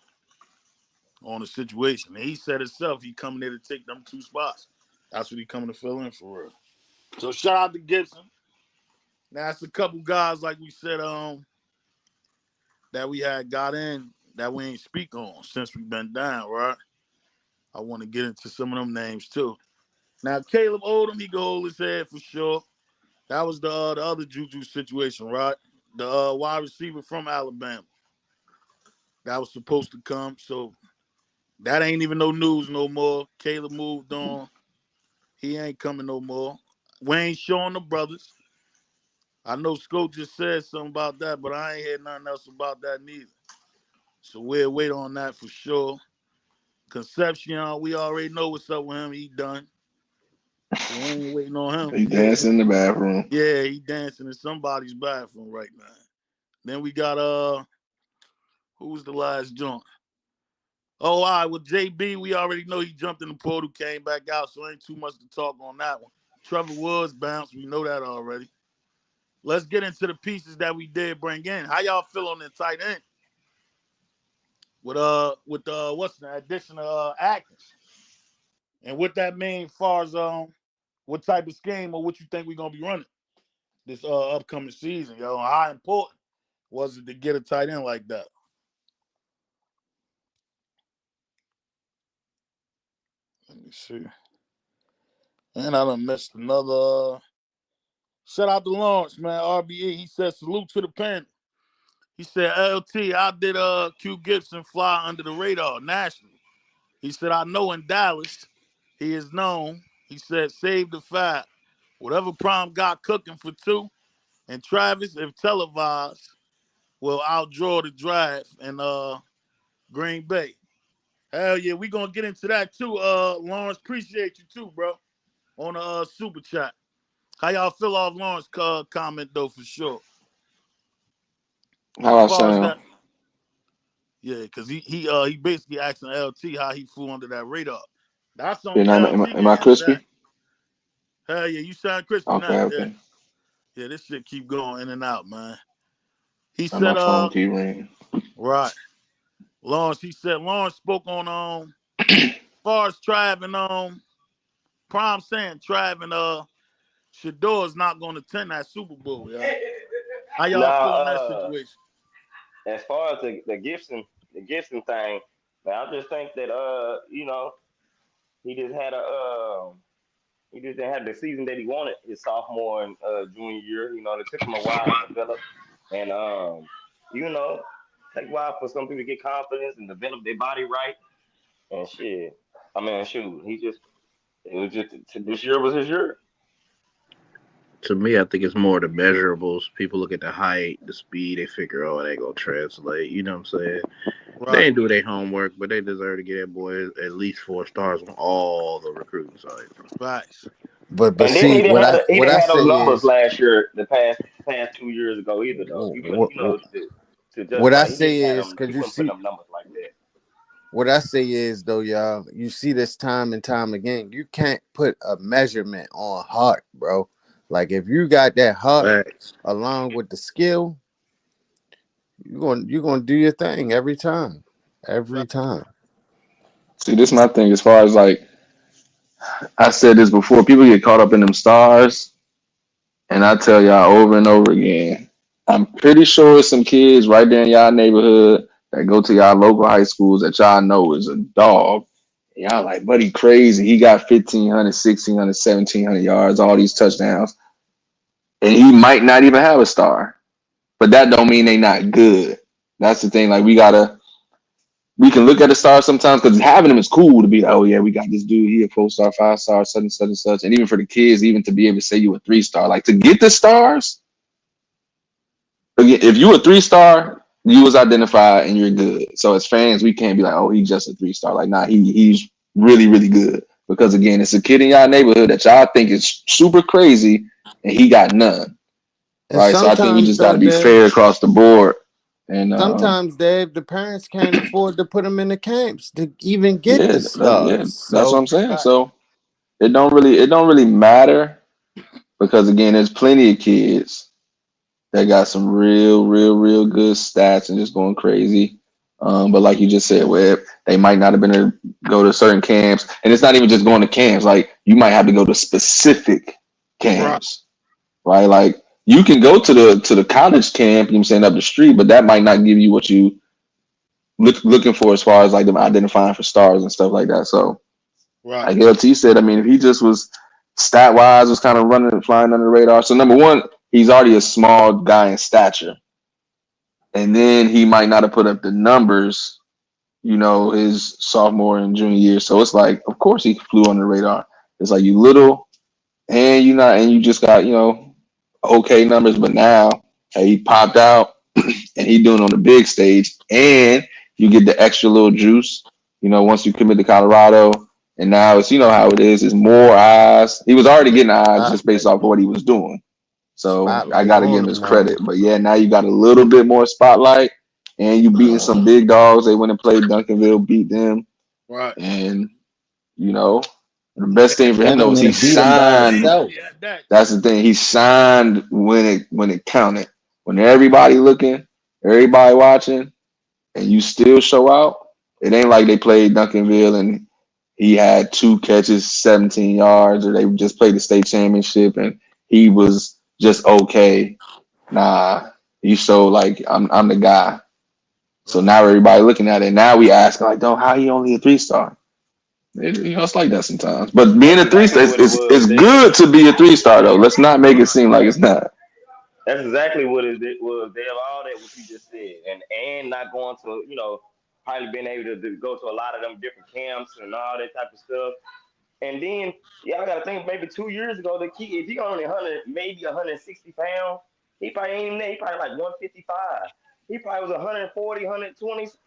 on the situation. And he said himself, he coming there to take them 2 spots. That's what he coming to fill in for real. So shout out to Gibson. Now it's a couple guys like we said that we had got in that we ain't speak on since we've been down, right? I want to get into some of them names too. Now Caleb Odom, he can hold his head for sure. That was the other Juju situation, right? The wide receiver from Alabama. that was supposed to come. So that ain't even no news no more. Caleb moved on. He ain't coming no more. We ain't showing the brothers. I know Scope just said something about that, but I ain't heard nothing else about that neither. So we'll wait on that for sure. Concepcion, we already know what's up with him. He done. So we ain't waiting on him. He dancing in the bathroom. Yeah, he dancing in somebody's bathroom right now. Then we got who's the last joint? Oh, all right, with JB, we already know he jumped in the portal, came back out, so ain't too much to talk on that one. Trevor Woods bounced, we know that already. Let's get into the pieces that we did bring in. How y'all feel on the tight end? With what's the addition of Atkins? And what that mean as far as what type of scheme or what you think we're gonna be running this upcoming season, yo? How important was it to get a tight end like that? Let me see. And I done missed another. Shout out to Lawrence, man. RBE. He said salute to the panel. He said LT, I did Q Gibson fly under the radar nationally. He said I know in Dallas he is known. He said save the five. Whatever Prime got cooking for two, and Travis, if televised, will outdraw the draft in Green Bay. Hell yeah, we gonna get into that too. Lawrence, appreciate you too, bro. On the super chat. How y'all feel off Lawrence comment though for sure? How I sound? That, yeah, because he basically asking LT how he flew under that radar. That's on am I crispy? Hell yeah, you sound crispy okay, now. Okay. Yeah, this shit keep going in and out, man. He and said my phone keep ringing. Right. Lawrence spoke on as far as Trav and Prime saying Trav and Shador is not gonna attend that Super Bowl, y'all. How y'all feel in that situation? As far as the Gibson thing, man, I just think that he just had he just didn't have the season that he wanted his sophomore and junior year. It took him a while to develop, and take a while for some people to get confidence and develop their body right. And shit, I mean, shoot, this year was his year. To me, I think it's more the measurables. People look at the height, the speed, they figure, oh, it ain't gonna translate. You know what I'm saying? Right. They ain't do their homework, but they deserve to get that boy at least 4 stars on all the recruiting sites. Right. But and see, then he didn't have those numbers last year, the past 2 years ago either though. What I say is because you see them numbers like that. What I say is though, y'all, you see this time and time again. You can't put a measurement on heart, bro. Like if you got that heart along with the skill, you're gonna do your thing every time. Every time. See, this is my thing as far as like I said this before, people get caught up in them stars, and I tell y'all over and over again, I'm pretty sure some kids right there in y'all neighborhood that go to y'all local high schools that y'all know is a dog. Y'all like, buddy, crazy. He got 1,500, 1,600, 1,700 yards, all these touchdowns. And he might not even have a star. But that don't mean they not good. That's the thing. Like, we can look at the stars sometimes because having them is cool to be like, oh, yeah, we got this dude here, 4-star, 5-star, such and such and such. And even for the kids, even to be able to say you a 3-star. Like, to get the stars, again, if you a 3-star, you was identified and you're good. So as fans, we can't be like, oh, he's just a 3-star. Like, nah, he's really, really good. Because, again, it's a kid in y'all neighborhood that y'all think is super crazy, and he got none. Right? So I think we just got to be fair across the board. And sometimes, Dave, the parents can't afford to put them in the camps to even get the stars. That's what I'm saying. So it don't really matter because, again, there's plenty of kids that got some real good stats and just going crazy. But like you just said, Webb, they might not have been able to go to certain camps. And it's not even just going to camps. Like, you might have to go to specific camps, right? Like, you can go to the college camp, you know what I'm saying, up the street, but that might not give you what you looking for as far as like them identifying for stars and stuff like that. So, like LT said, I mean, if he just was stat wise, was kind of flying under the radar. So number one, he's already a small guy in stature. and then he might not have put up the numbers, his sophomore and junior year. So it's like, of course he flew under the radar. It's like you little and you just got, okay numbers, but now hey, he popped out and he doing it on the big stage, and you get the extra little juice, once you commit to Colorado, and now it's how it is. It's more eyes. He was already getting eyes just based off of what he was doing. So I Spotlight got to give on him him his now. credit. But yeah, now you got a little bit more spotlight, and you beating some big dogs. They went and played Duncanville, beat them, Right. and the best thing for him Damn though is he near beat him by signed. himself. That's the thing. He signed when it counted. When everybody looking, everybody watching, and you still show out. It ain't like they played Duncanville and he had 2 catches, 17 yards, or they just played the state championship and he was just okay. Nah, you show like I'm the guy. So now everybody looking at it. Now we asking like, how he only a 3-star? It's like that sometimes. But being a That's 3-star, exactly what it was, it's Dale. good to be a 3-star though. Let's not make it seem like it's not. That's exactly what it was, Dale. All that what you just said, and not going to, probably being able to go to a lot of them different camps and all that type of stuff. And then, I got to think maybe 2 years ago, the kid, if he only 100, maybe 160 pounds, he probably ain't even there. He probably like 155. He probably was 140,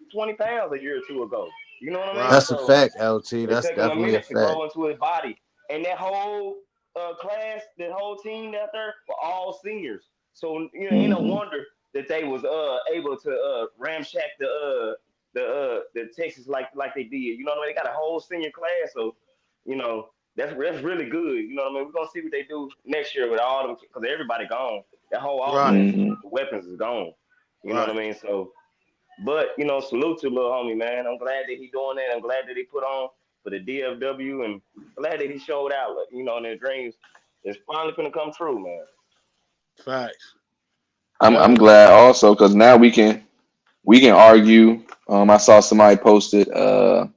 20 pounds a year or two ago. You know what I mean? Right. That's a So fact, LT. it That's took him a definitely a minute to fact. grow into his body. And that whole class, that whole team out there were all seniors. So ain't no Mm-hmm. wonder that they was able to ramshack the Texas like they did. You know what I mean? They got a whole senior class, so that's really good. You know what I mean? We're gonna see what they do next year with all them because everybody gone. That whole Right. offense, the weapons is gone. You know what I Right. mean? So, but salute to little homie, man. I'm glad that he doing that. I'm glad that he put on for the DFW, and glad that he showed out. And their dreams is finally gonna come true, man. Facts. I'm glad also because now we can argue. I saw somebody posted on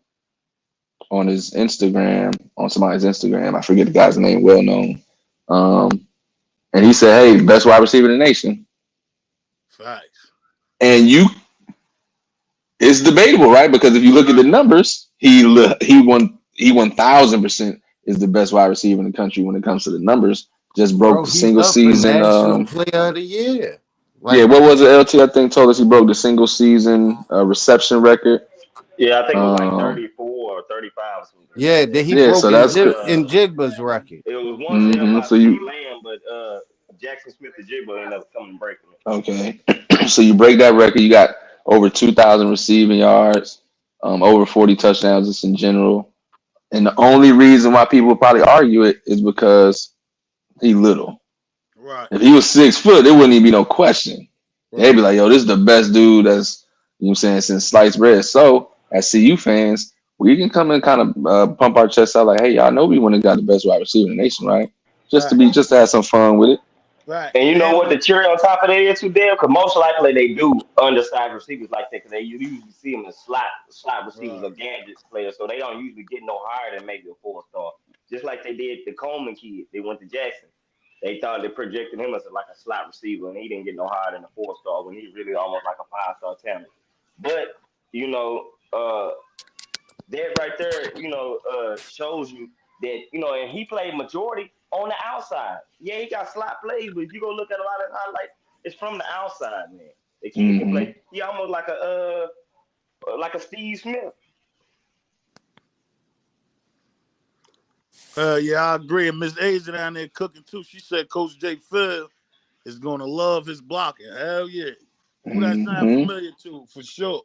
his Instagram, on somebody's Instagram. I forget the guy's name, well known. And he said, "Hey, best wide receiver in the nation." Facts. And it's debatable, right? Because if you look at the numbers, he 1,000% is the best wide receiver in the country when it comes to the numbers. Just broke Bro, the he's single up for season. National Player of the Year. Yeah, Like, what was it? LT, I think, told us he broke the single season reception record. Yeah, I think it was like Um, 34 or 35 or something like yeah, that. that he yeah, broke so in, that's But good. Jigba's record. it was once held Mm-hmm. by So C. you Lamb, but Jackson Smith the Jigba ended up coming and breaking it. okay? So you break that record. You got over 2,000 receiving yards, over 40 touchdowns just in general. And the only reason why people would probably argue it is because he little. Right. If he was 6 foot, there wouldn't even be no question. They'd Right. be like, yo, this is the best dude that's, saying, since sliced bread. So, as CU fans, we can come and kind of pump our chests out like, hey, y'all know we want to got the best wide receiver in the nation, right? Facts. Just to have some fun with it. Right. And you know And what the cherry on top of that is too, Dale? Because most likely they do undersized receivers like that because they usually see them as slot receivers right. or gadget players, so they don't usually get no higher than maybe a 4-star. Just like they did the Coleman kid, they went to Jackson. They thought they projected him as like a slot receiver, and he didn't get no higher than a 4-star when he's really almost like a 5-star talent. But that right there, shows you that, and he played majority on the outside. Yeah, he got slot plays, but if you go look at a lot of highlights, it's from the outside, man. The kid can Mm-hmm. play. He almost like a Steve Smith. Yeah, I agree. And Miss Asia down there cooking too. She said Coach J. Phil is gonna love his blocking. Hell yeah. Who that sound Mm-hmm. familiar to for sure.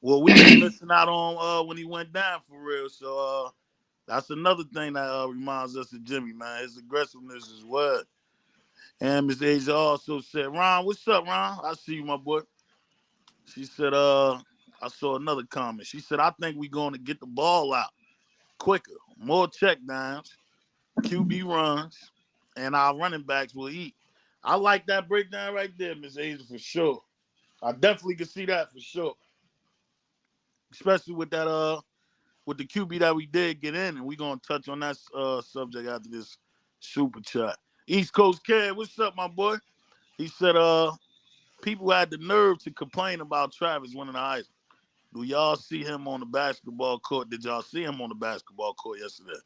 Well, we was missing out on when he went down for real. So that's another thing that reminds us of Jimmy, man. His aggressiveness as well. And Miss Asia also said, Ron, what's up, Ron? I see you, my boy. She said, I saw another comment. She said, I think we're going to get the ball out quicker, more check downs, QB runs, and our running backs will eat. I like that breakdown right there, Miss Asia, for sure. I definitely can see that for sure. Especially with that with the QB that we did get in, and we're gonna touch on that subject after this super chat. East Coast Kid, what's up, my boy? He said, people had the nerve to complain about Travis winning the Heisman. Do y'all see him on the basketball court? Did y'all see him on the basketball court yesterday?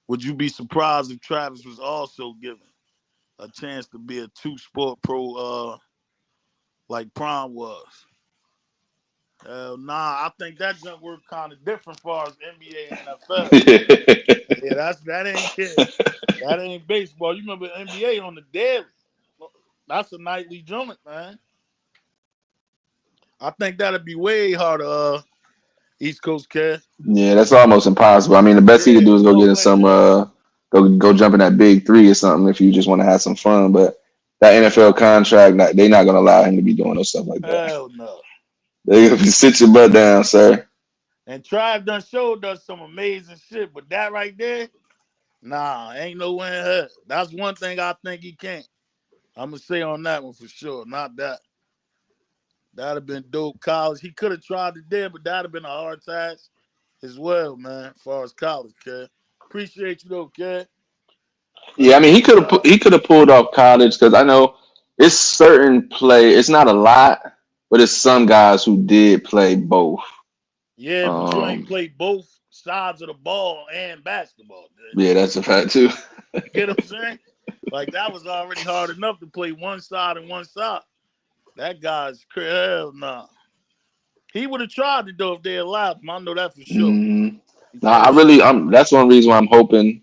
Would you be surprised if Travis was also given a chance to be a two-sport pro like Prime was? Nah, I think that jump work kind of different as far as NBA and NFL. Yeah, that ain't it. That ain't baseball. You remember NBA on the daily. That's a nightly joint, man. I think that'd be way harder, East Coast kid. Yeah, that's almost impossible. I mean, the best he could do is go get in some go jump in that big three or something if you just want to have some fun. But that NFL contract, they're not gonna allow him to be doing no stuff like that. Hell no. They gonna sit your butt down, sir. And Tribe done showed us some amazing shit, but that right there, nah, ain't no way in hell. That's one thing I think he can't. I'm gonna say on that one for sure. Not that. That'd have been dope. College, he could have tried it there, but that'd have been a hard task as well, man. As far as college, kid. Appreciate you though, kid. Yeah, I mean, he could have pulled off college because I know it's certain play. It's not a lot, but it's some guys who did play both. Yeah, but you ain't played both sides of the ball and basketball, dude. Yeah, that's a fact too. You get what I'm saying? Like that was already hard enough to play one side and one side. That guy's crazy. Hell nah. He would have tried to do if they allowed him. I know that for sure. Mm-hmm. No, that's one reason why I'm hoping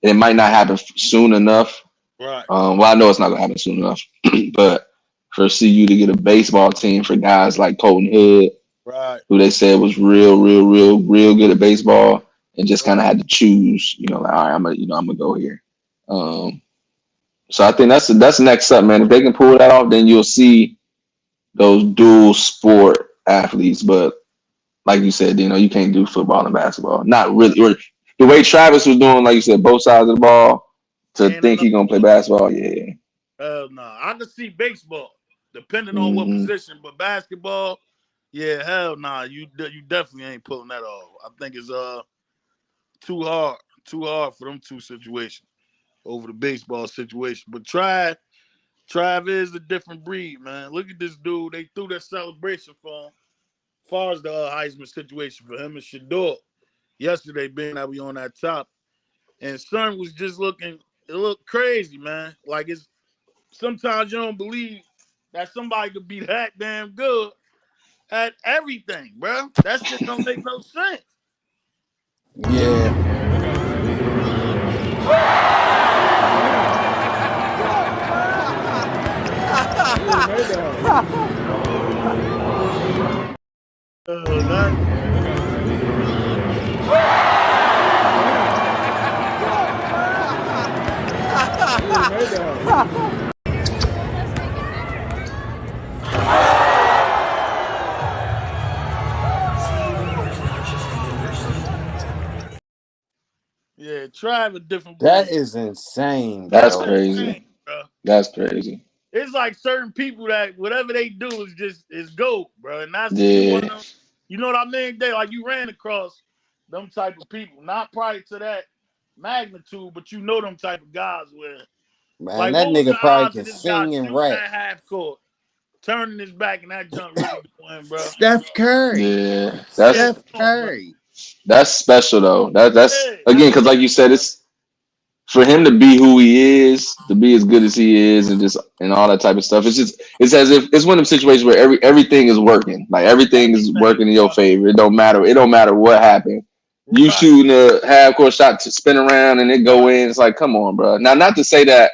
it might not happen soon enough. Right. Well, I know it's not gonna happen soon enough, but for CU to get a baseball team for guys like Colton Hood, right, who they said was real good at baseball, and just kind of had to choose, like, all right, I'm gonna go here. So I think that's the next up, man. If they can pull that off, then you'll see those dual sport athletes. But like you said, you can't do football and basketball. Not really. Or the way Travis was doing, like you said, both sides of the ball, to think he's gonna play basketball, yeah. Nah. I can see baseball, depending on what position, but basketball, yeah, hell nah. You definitely ain't pulling that off. I think it's too hard for them two situations over the baseball situation. But Trav is a different breed, man. Look at this dude. They threw that celebration for him. As far as the Heisman situation for him and Shador yesterday, being that we on that top, and Son was just it looked crazy, man. Like it's sometimes you don't believe that somebody could be that damn good at everything, bro. That shit don't make no sense. Yeah. Yeah, try a different. That is insane. That's bro. crazy. That's crazy. It's like certain people that whatever they do is gold, bro. And that's yeah. You know what I mean? They like you ran across them type of people, not probably to that magnitude, but you know them type of guys where man, like that nigga probably can sing and rap. At half court, turning his back and that jump really going, bro. Steph Curry. Yeah, Steph Curry. That's special though. That's again because like you said, it's for him to be who he is, to be as good as he is, and all that type of stuff. It's as if it's one of them situations where everything is working. Like everything is working in your favor. It don't matter what happened. You shooting a half court shot to spin around and it go in. It's like, come on, bro. Now, not to say that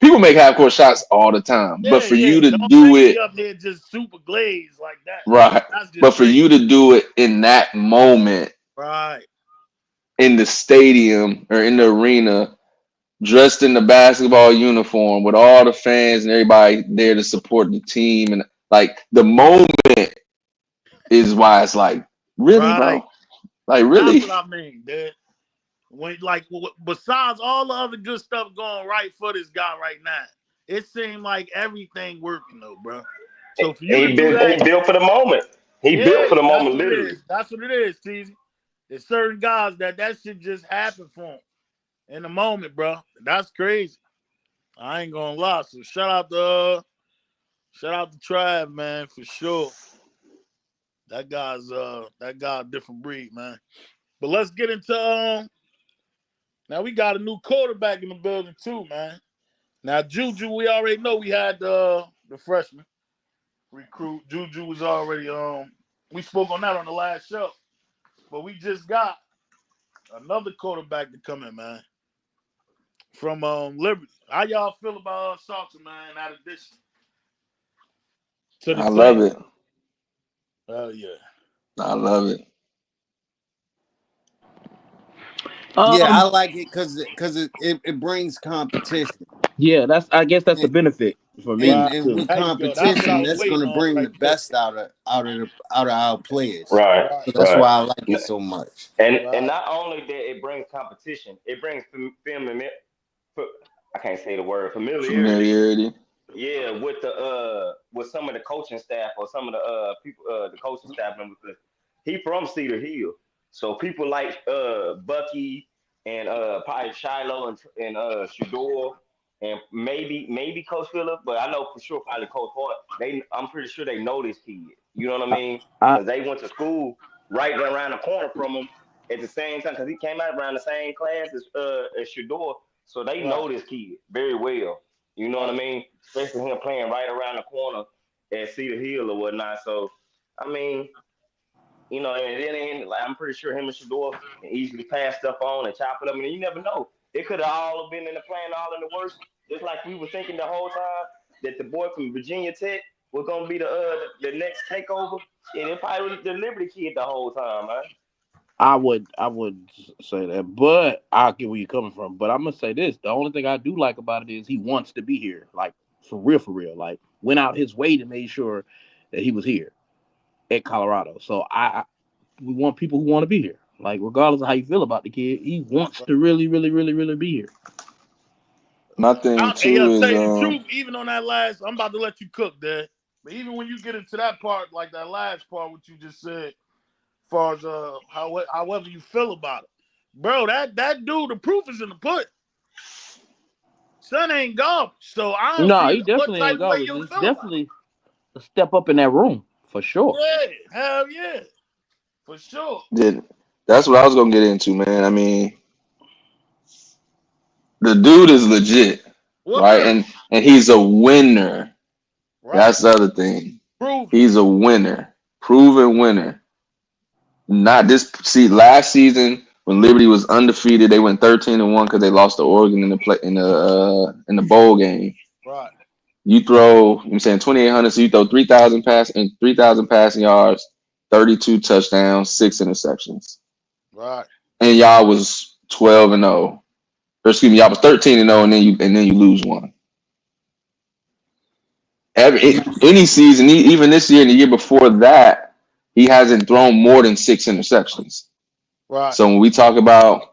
people make half court shots all the time, but for you to do it up there just super glazed like that, right? But for you to do it in that moment, right? In the stadium or in the arena, dressed in the basketball uniform with all the fans and everybody there to support the team, and like the moment is why it's like, really, bro? Like, really? That's what I mean, dude. When besides all the other good stuff going right for this guy right now, it seemed like everything working though, bro. So for you he built for the moment. He built for the moment, literally. That's what it is, Teasy. There's certain guys that shit just happened for them in the moment, bro. That's crazy. I ain't gonna lie. So shout out to Shout out to Trav, man, for sure. That guy's a different breed, man. But let's get into now we got a new quarterback in the building too, man. Now Juju, we already know we had the freshman recruit. Juju was already we spoke on that on the last show. But we just got another quarterback to come in, man. From Liberty. How y'all feel about Salter, man, that addition to the I team? love it. Oh yeah. I love it. Yeah, I like it because it brings competition. Yeah, I guess that's the benefit for me And too. with There you go. That's what I competition, was that's waiting going to on bring right the there. best out of our players. Right, So that's right. why I like it so much. And not only that, it brings competition. It brings I can't say the word familiarity. Familiarity. Yeah, with some of the coaching staff or some of the people the coaching staff members. Because he from Cedar Hill, so people like Bucky and probably Shiloh and Shador and maybe Coach Phillip, but I know for sure probably Coach Hart. I'm pretty sure they know this kid. You know what I mean? Because they went to school right there around the corner from him at the same time. Because he came out around the same class as Shador, so they know this kid very well. You know what I mean? Especially him playing right around the corner at Cedar Hill or whatnot. So, I mean, and then like, I'm pretty sure him and Shador can easily pass stuff on and chop it up. And you never know. It could have all been in the plan, all in the works, just like we were thinking the whole time that the boy from Virginia Tech was gonna be the next takeover. And it probably was the Liberty kid the whole time, man. I would say that, but I get where you're coming from. But I'm gonna say this: the only thing I do like about it is he wants to be here, like for real. Like went out his way to make sure that he was here at Colorado. So we want people who want to be here. Like regardless of how you feel about the kid, he wants to really be here. My thing Hey, too I'll tell you the is truth, even on that last, I'm about to let you cook, Dad. But even when you get into that part, like that last part, what you just said, as far as however you feel about it, bro, that dude, the proof is in the pudding. Son ain't garbage, so I don't No, see he what definitely type ain't of way garbage. you It's feel about definitely a step up in that room for sure. it. Yeah, hell yeah, for sure. that's what I was gonna get into, man. I mean, the dude is legit, right? Word. And he's a winner. Right. That's the other thing. Prove it. He's a winner, proven winner. Not this. See, last season when Liberty was undefeated, they went 13-1 because they lost to Oregon in the bowl game. Right. You throw, I'm saying 2,800, so you throw 3,000 passing yards, 32 touchdowns, 6 interceptions. Right. And y'all was 12-0. Or excuse me, y'all was 13-0, and then you lose one. Any season, even this year and the year before that, he hasn't thrown more than 6 interceptions. Right. So when we talk about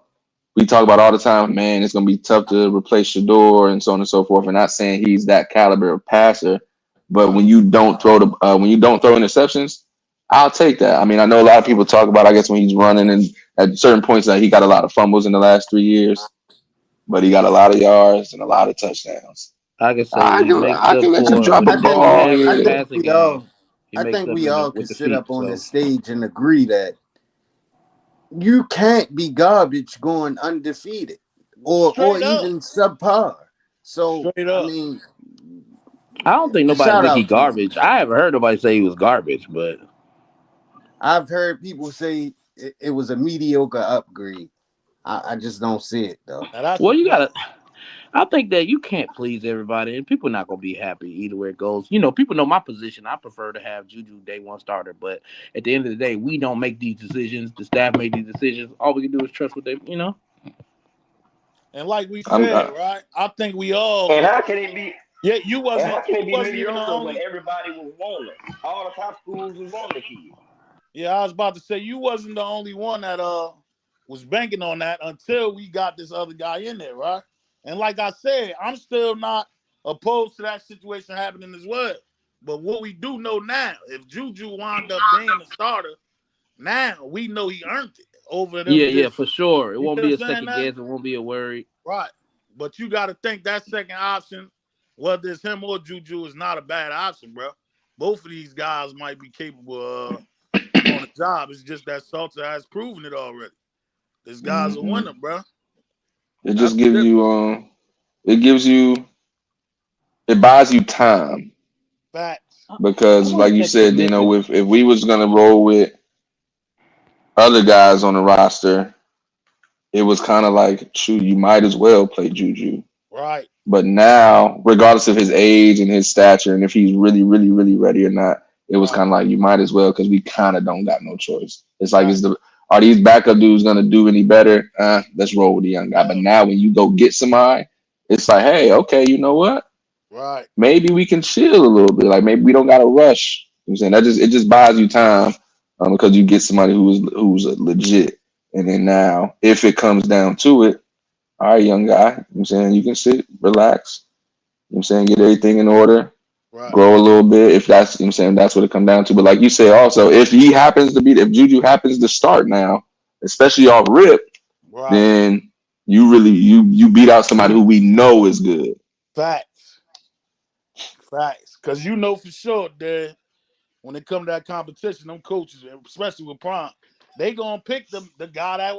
all the time, man, it's gonna be tough to replace Shador and so on and so forth. And not saying he's that caliber of passer, but when you don't throw interceptions, I'll take that. I mean, I know a lot of people talk about, I guess, when he's running and at certain points that he got a lot of fumbles in the last 3 years, but he got a lot of yards and a lot of touchdowns. I can say I he can makes up let you for drop with a the ball. passing game. He I makes think up we all can with the sit feet. up on So this stage and agree that you can't be garbage going undefeated or Straight up. even subpar. So Straight I up. mean, I don't think nobody shout think he out to you. garbage. I haven't heard nobody say he was garbage, but I've heard people say it was a mediocre upgrade. I just don't see it though. well, you gotta. I think that you can't please everybody, and people are not gonna be happy either way it goes. You know, people know my position. I prefer to have Juju day one starter, but at the end of the day, we don't make these decisions. The staff make these decisions. All we can do is trust what they, And like we said, right? I think we all. And how can it be? Yeah, you And wasn't how can it be even the mediocre when only. everybody was wanting them? All the top schools was wanting the kid. Yeah, I was about to say you wasn't the only one that was banking on that until we got this other guy in there, right? And like I said, I'm still not opposed to that situation happening as well. But what we do know now, if Juju wound up being the starter, now we know he earned it over them. Yeah, for sure. It You won't know be what a I'm saying second now? guess. It won't be a worry. Right. But you got to think that second option whether it's him or Juju is not a bad option, bro. Both of these guys might be capable of doing the job. It's just that Salter has proven it already. This guy's a winner, bro. It just gives you it buys you time. Facts. Because like you said, if we was gonna roll with other guys on the roster, it was kind of like, shoot, you might as well play Juju. Right. But now, regardless of his age and his stature, and if he's really, really, really ready or not, it was kind of like you might as well because we kind of don't got no choice. It's like, are these backup dudes gonna do any better? Let's roll with the young guy. But now, when you go get somebody, it's like, hey, okay, you know what? Right. Maybe we can chill a little bit. Like maybe we don't gotta rush. You know what I'm saying it just buys you time because you get somebody who's legit. And then now, if it comes down to it, all right, young guy, you know what I'm saying you can sit, relax, you know what I'm saying, get everything in order, grow a little bit. If that's, you know what I'm saying, that's what it comes down to. But like you say also, if Juju happens to start now, especially off rip, then you really you beat out somebody who we know is good. Facts. Because you know for sure that when it comes to that competition, them coaches, especially with Prime, they gonna pick the guy that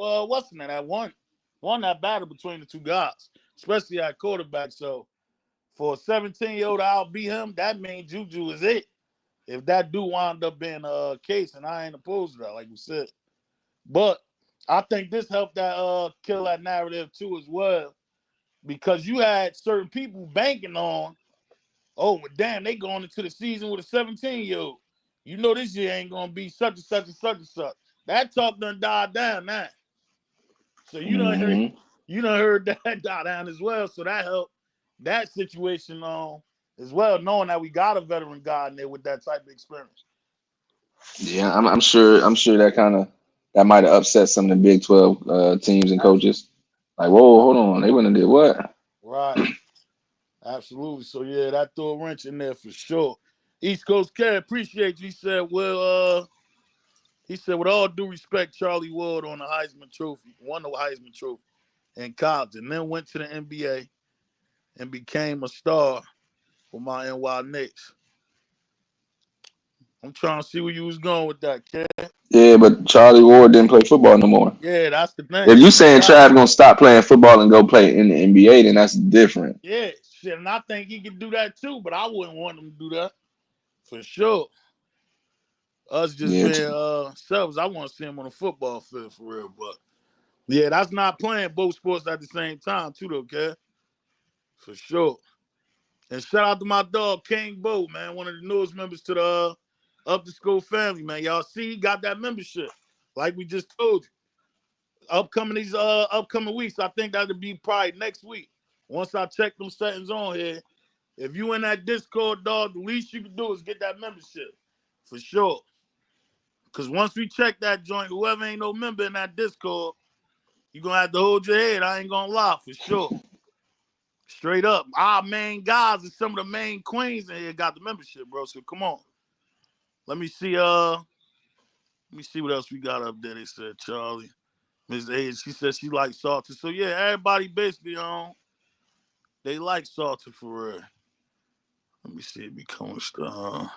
that won that battle between the two guys, especially at quarterback. So for a 17-year-old to outbeat him, that means Juju is it. If that do wind up being a case, and I ain't opposed to that, like we said. But I think this helped that kill that narrative too as well, because you had certain people banking on, oh, well, damn, they going into the season with a 17-year-old. You know this year ain't gonna be such and such and such and such. That talk done died down now. So you done heard that die down as well. So that helped that situation as well, knowing that we got a veteran guy in there with that type of experience. Yeah, I'm sure that might have upset some of the Big 12 teams and coaches. Like, whoa, hold on, they wouldn't have did what? Right. Absolutely. So yeah, that threw a wrench in there for sure. East Coast Cat, appreciate you. He said, with all due respect, Charlie Ward won the Heisman Trophy in college, and then went to the NBA and became a star for my NY Knicks. I'm trying to see where you was going with that, kid. Yeah, but Charlie Ward didn't play football no more. Yeah, that's the thing. If you saying Trav gonna stop playing football and go play in the NBA, then that's different. Yeah, shit, and I think he could do that too, but I wouldn't want him to do that for sure. Us just being selves, I want to see him on a football field for real, but yeah, that's not playing both sports at the same time too, though, kid. For sure. And shout out to my dog King Bo, man, one of the newest members to the Up the School family, man. Y'all see, he got that membership, like we just told you. Upcoming weeks, I think that'll be probably next week. Once I check them settings on here, if you in that Discord, dog, the least you can do is get that membership, for sure. Because once we check that joint, whoever ain't no member in that Discord, you're going to have to hold your head. I ain't going to lie, for sure. Straight up. Our main guys and some of the main queens in here got the membership, bro. So come on. Let me see what else we got up there. They said, Charlie. Ms. A, she said she likes Salter. So yeah, everybody basically they like Salter for real. Let me see it becoming star.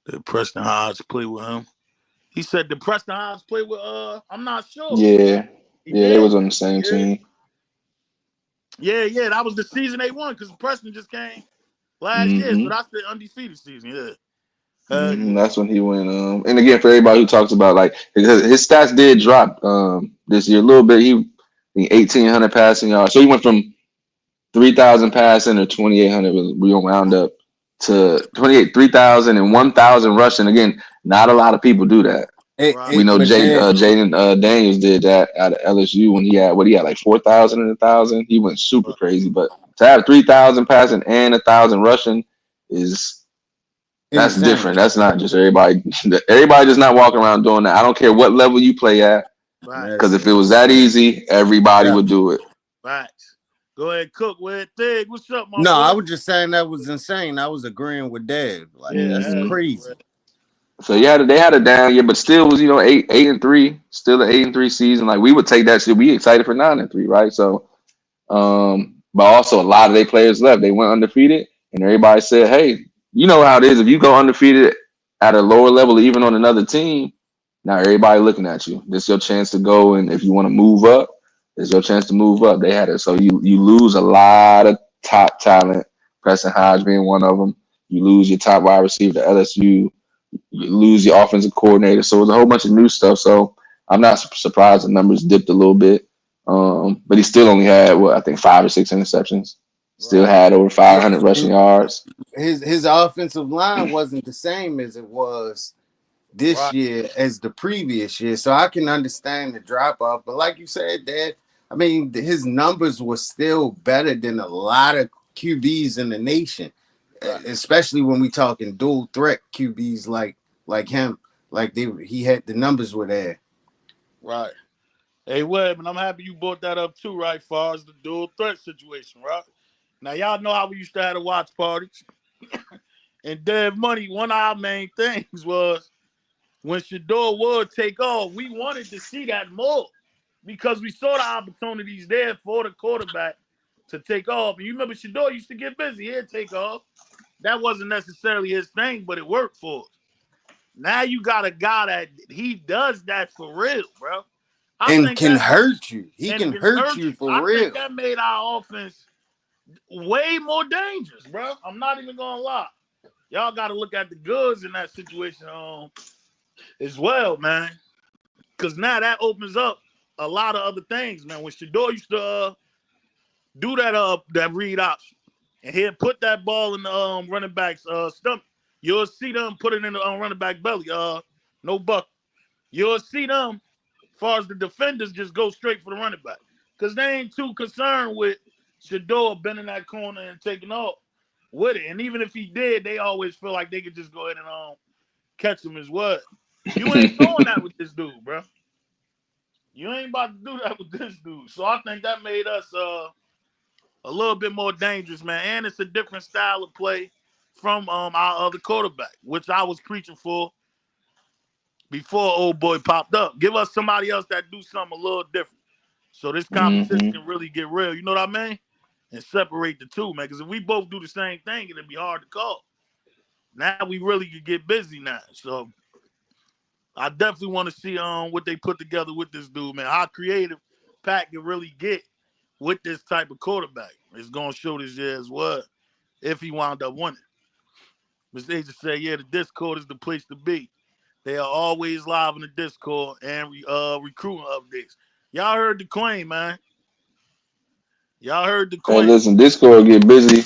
Did Preston Hodge play with him? He said did Preston Hodge play with I'm not sure. Yeah. They was on the same team. Yeah, that was the season they won because Preston just came last year. So that's the undefeated season, yeah. That's when he went. And again, for everybody who talks about like his stats did drop this year a little bit. He 1,800 passing yards, so he went from 3,000 passing or 2,800. We gonna round up to 3,000 and 1,000 rushing. Again, not a lot of people do that. We know Jaden Daniels did that out of LSU when he had like 4,000 and 1,000. He went super crazy, but to have 3,000 passing and 1,000 rushing that's different. That's not just everybody. Everybody does not walk around doing that. I don't care what level you play at. Because if it was that easy, everybody would do it. Facts. Go ahead, Cook. Thig. What's up, my No, boy? I was just saying that was insane. I was agreeing with Dave. Like that's crazy. So yeah, they had a down year, but still was 8-3, still an 8-3 season. Like we would take that shit. We excited for 9-3, right? So, but also a lot of their players left. They went undefeated, and everybody said, "Hey, you know how it is. If you go undefeated at a lower level, even on another team, now everybody looking at you. This is your chance to go, and if you want to move up, it's your chance to move up." They had it, so you lose a lot of top talent. Preston Hodge being one of them. You lose your top wide receiver to LSU. You lose your offensive coordinator. So it's a whole bunch of new stuff. So I'm not surprised the numbers dipped a little bit. But he still only had I think 5 or 6 interceptions. Still had over 500 rushing yards. His offensive line wasn't the same as it was this year as the previous year. So I can understand the drop off. But like you said, Dad, I mean, his numbers were still better than a lot of QBs in the nation, especially when we talking dual threat QBs like him. Like he had the numbers were there. Right. Hey, Webb, and I'm happy you brought that up too, right, far as the dual threat situation, right? Now, y'all know how we used to have the watch parties. And Dev Money, one of our main things was when Shador would take off, we wanted to see that more because we saw the opportunities there for the quarterback to take off. And you remember Shador used to get busy. He'd take off. That wasn't necessarily his thing, but it worked for us. Now you got a guy that he does that for real, bro. And can hurt you. He can hurt you for real. I think that made our offense way more dangerous, bro. I'm not even gonna lie. Y'all got to look at the goods in that situation as well, man. Because now that opens up a lot of other things, man. When Shador used to do that read option, and he'd put that ball in the running back's stomach, you'll see them put it in the running back belly. No buck. You'll see them, as far as the defenders, just go straight for the running back. Because they ain't too concerned with Shador bending that corner and taking off with it. And even if he did, they always feel like they could just go ahead and catch him as well. You ain't doing that with this dude, bro. You ain't about to do that with this dude. So I think that made us a little bit more dangerous, man. And it's a different style of play from our other quarterback, which I was preaching for before old boy popped up. Give us somebody else that do something a little different. So this competition can really get real. You know what I mean? And separate the two, man. Because if we both do the same thing, it'd be hard to call. Now we really could get busy now. So I definitely want to see what they put together with this dude, man. How creative Pat can really get with this type of quarterback. It's going to show this year as well if he wound up winning. Mr. Agent said, yeah, the Discord is the place to be. They are always live in the Discord and recruiting updates. Y'all heard the claim, man. Y'all heard the claim. Hey, listen, Discord get busy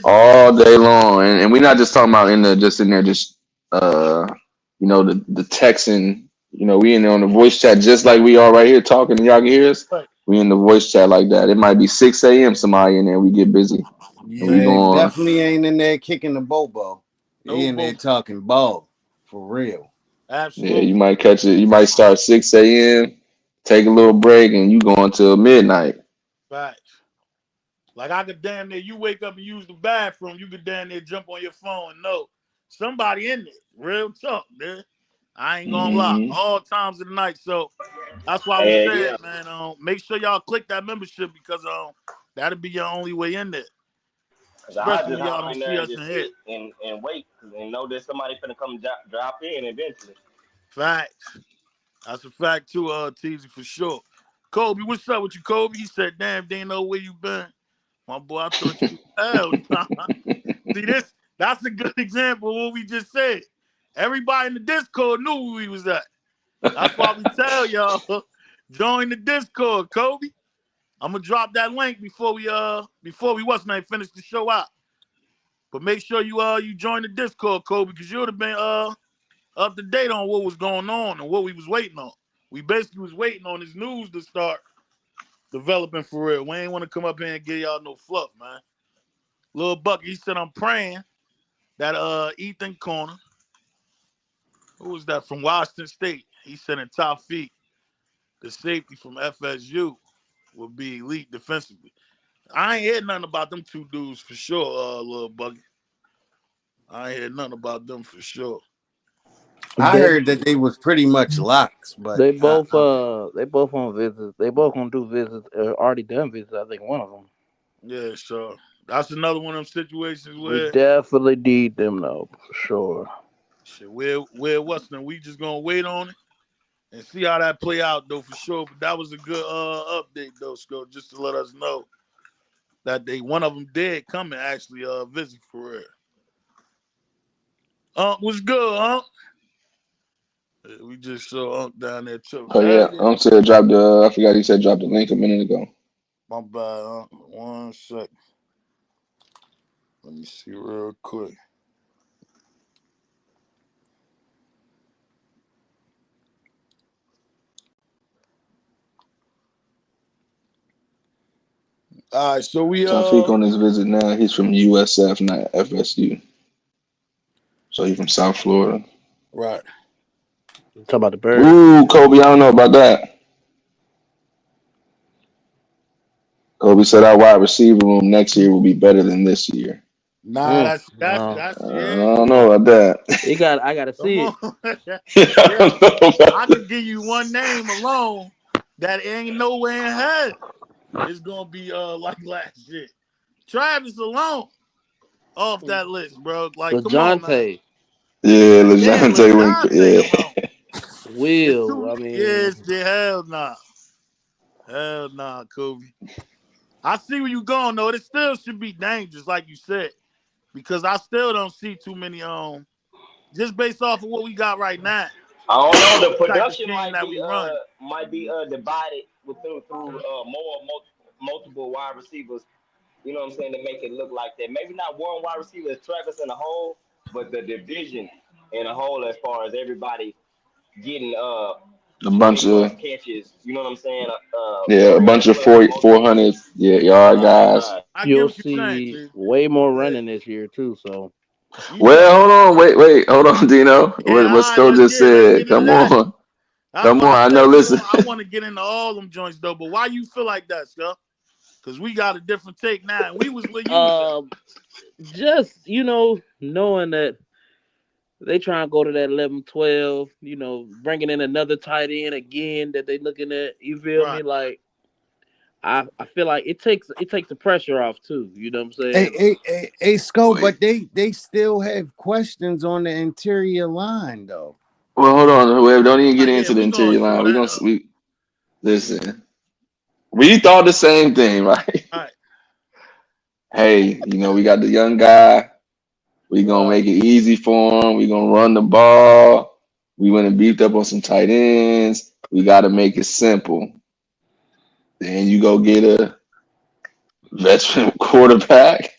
all day long, and we're not just talking about in there just the texting. We in there on the voice chat just like we are right here talking, and y'all can hear us. Right. We in the voice chat like that. It might be 6 a.m. somebody in there. We get busy. Yeah, we definitely ain't in there kicking the bobo. They in there talking ball for real. Absolutely. Yeah, you might catch it. You might start 6 a.m., take a little break, and you go until midnight. Facts. Like I could damn near, you wake up and use the bathroom, you could damn near jump on your phone and know somebody in there. Real talk, man. I ain't gonna lie. All times of the night. So that's why we said, man, make sure y'all click that membership because that'll be your only way in there. Especially when y'all don't see us in here. And wait, and know that somebody finna come drop in eventually. Facts. That's a fact too, Teasy, for sure. Kobe, what's up with you, Kobe? He said, damn, they know where you been. My boy, I thought you hell. See, that's a good example of what we just said. Everybody in the Discord knew who we was at. That's why we tell y'all, join the Discord, Kobe. I'm gonna drop that link before we finish the show out. But make sure you join the Discord, Kobe, because you would have been up to date on what was going on and what we was waiting on. We basically was waiting on this news to start developing for real. We ain't want to come up here and give y'all no fluff, man. Lil Buck, he said, I'm praying that Ethan Corner, who was that from Washington State? He said in top feet, the safety from FSU will be elite defensively. I ain't heard nothing about them two dudes for sure, Lil Buck. I ain't heard nothing about them for sure. I heard that they was pretty much locks, but they both on visits. They both gonna do visits. Already done visits. I think one of them. Yeah, so that's another one of them situations We where definitely need them though, for sure. shit, where what's then we just gonna wait on it and see how that play out though for sure. But that was a good update though, Sco, just to let us know that one of them did come and actually visit for real. Was good, Yeah, we just saw down there too. Oh yeah, said drop the. I forgot he said drop the link a minute ago. My bad, 1 second. Let me see real quick. All right, so we Taufik on his visit now. He's from USF, not FSU. So he's from South Florida. Right. Talk about the bird. Ooh, Kobe, I don't know about that. Kobe said our wide receiver room next year will be better than this year. Nah, that's I don't know about that. I gotta see it. I can give you one name alone that ain't nowhere in head. It's gonna be like last year. Travis alone off that list, bro. Like, come on, man. Yeah, LeJohntay went. Yeah. Will, I mean, yes, hell nah. Hell nah, Kobe. I see where you going though. It still should be dangerous, like you said, because I still don't see too many just based off of what we got right now. I don't know. The production might be divided through multiple wide receivers. You know what I'm saying, to make it look like that. Maybe not one wide receiver as Travis in a whole, but the division in a whole, as far as everybody getting a bunch of catches. You know what I'm saying? A bunch of 400 yard guys. You'll see way more running this year too. So, well, hold on, wait, hold on, Dino. What Sco just said? Come on. I know. Listen, I want to get into all them joints though, but why you feel like that, Sco? Because we got a different take now, and we was where you was at. Just knowing that they try and go to that 11-12, bringing in another tight end again that they looking at. You feel me? Like, I feel like it takes the pressure off too. You know what I'm saying? Hey, Sco, but they still have questions on the interior line though. Well, hold on. Don't even get into the interior line. Listen. We thought the same thing, right? All right. Hey, we got the young guy. We gonna make it easy for him. We gonna run the ball. We went and beefed up on some tight ends. We got to make it simple. Then you go get a veteran quarterback,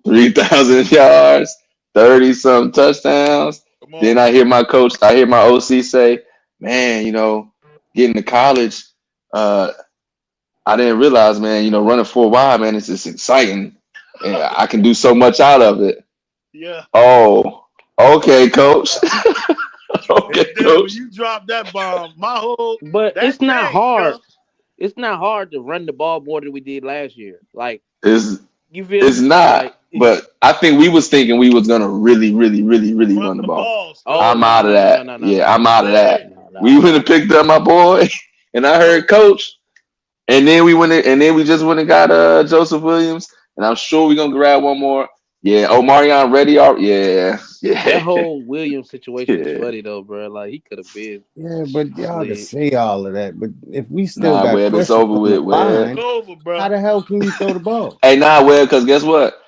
3,000 yards, 30-something touchdowns. Then I hear my OC say, man, getting to college, I didn't realize, man, running 4 wide, man, it's just exciting. And I can do so much out of it. Yeah. Oh, okay, coach. Okay, coach. When you drop that bomb, but it's not hard. Yo. It's not hard to run the ball more than we did last year. Like, you feel it's me? not. Like, but I think we was thinking we was gonna really run the ball. I'm out of that. I'm out of that. We went and picked up my boy, and I heard coach. And then we just went and got Joseph Williams, and I'm sure we're gonna grab one more. Yeah, Omarion ready? Yeah. That whole Williams situation was funny though, bro. Like, he could have been. Yeah, but y'all can say all of that. But if we still got it's over with. Line, how the hell can you throw the ball? Hey, because guess what?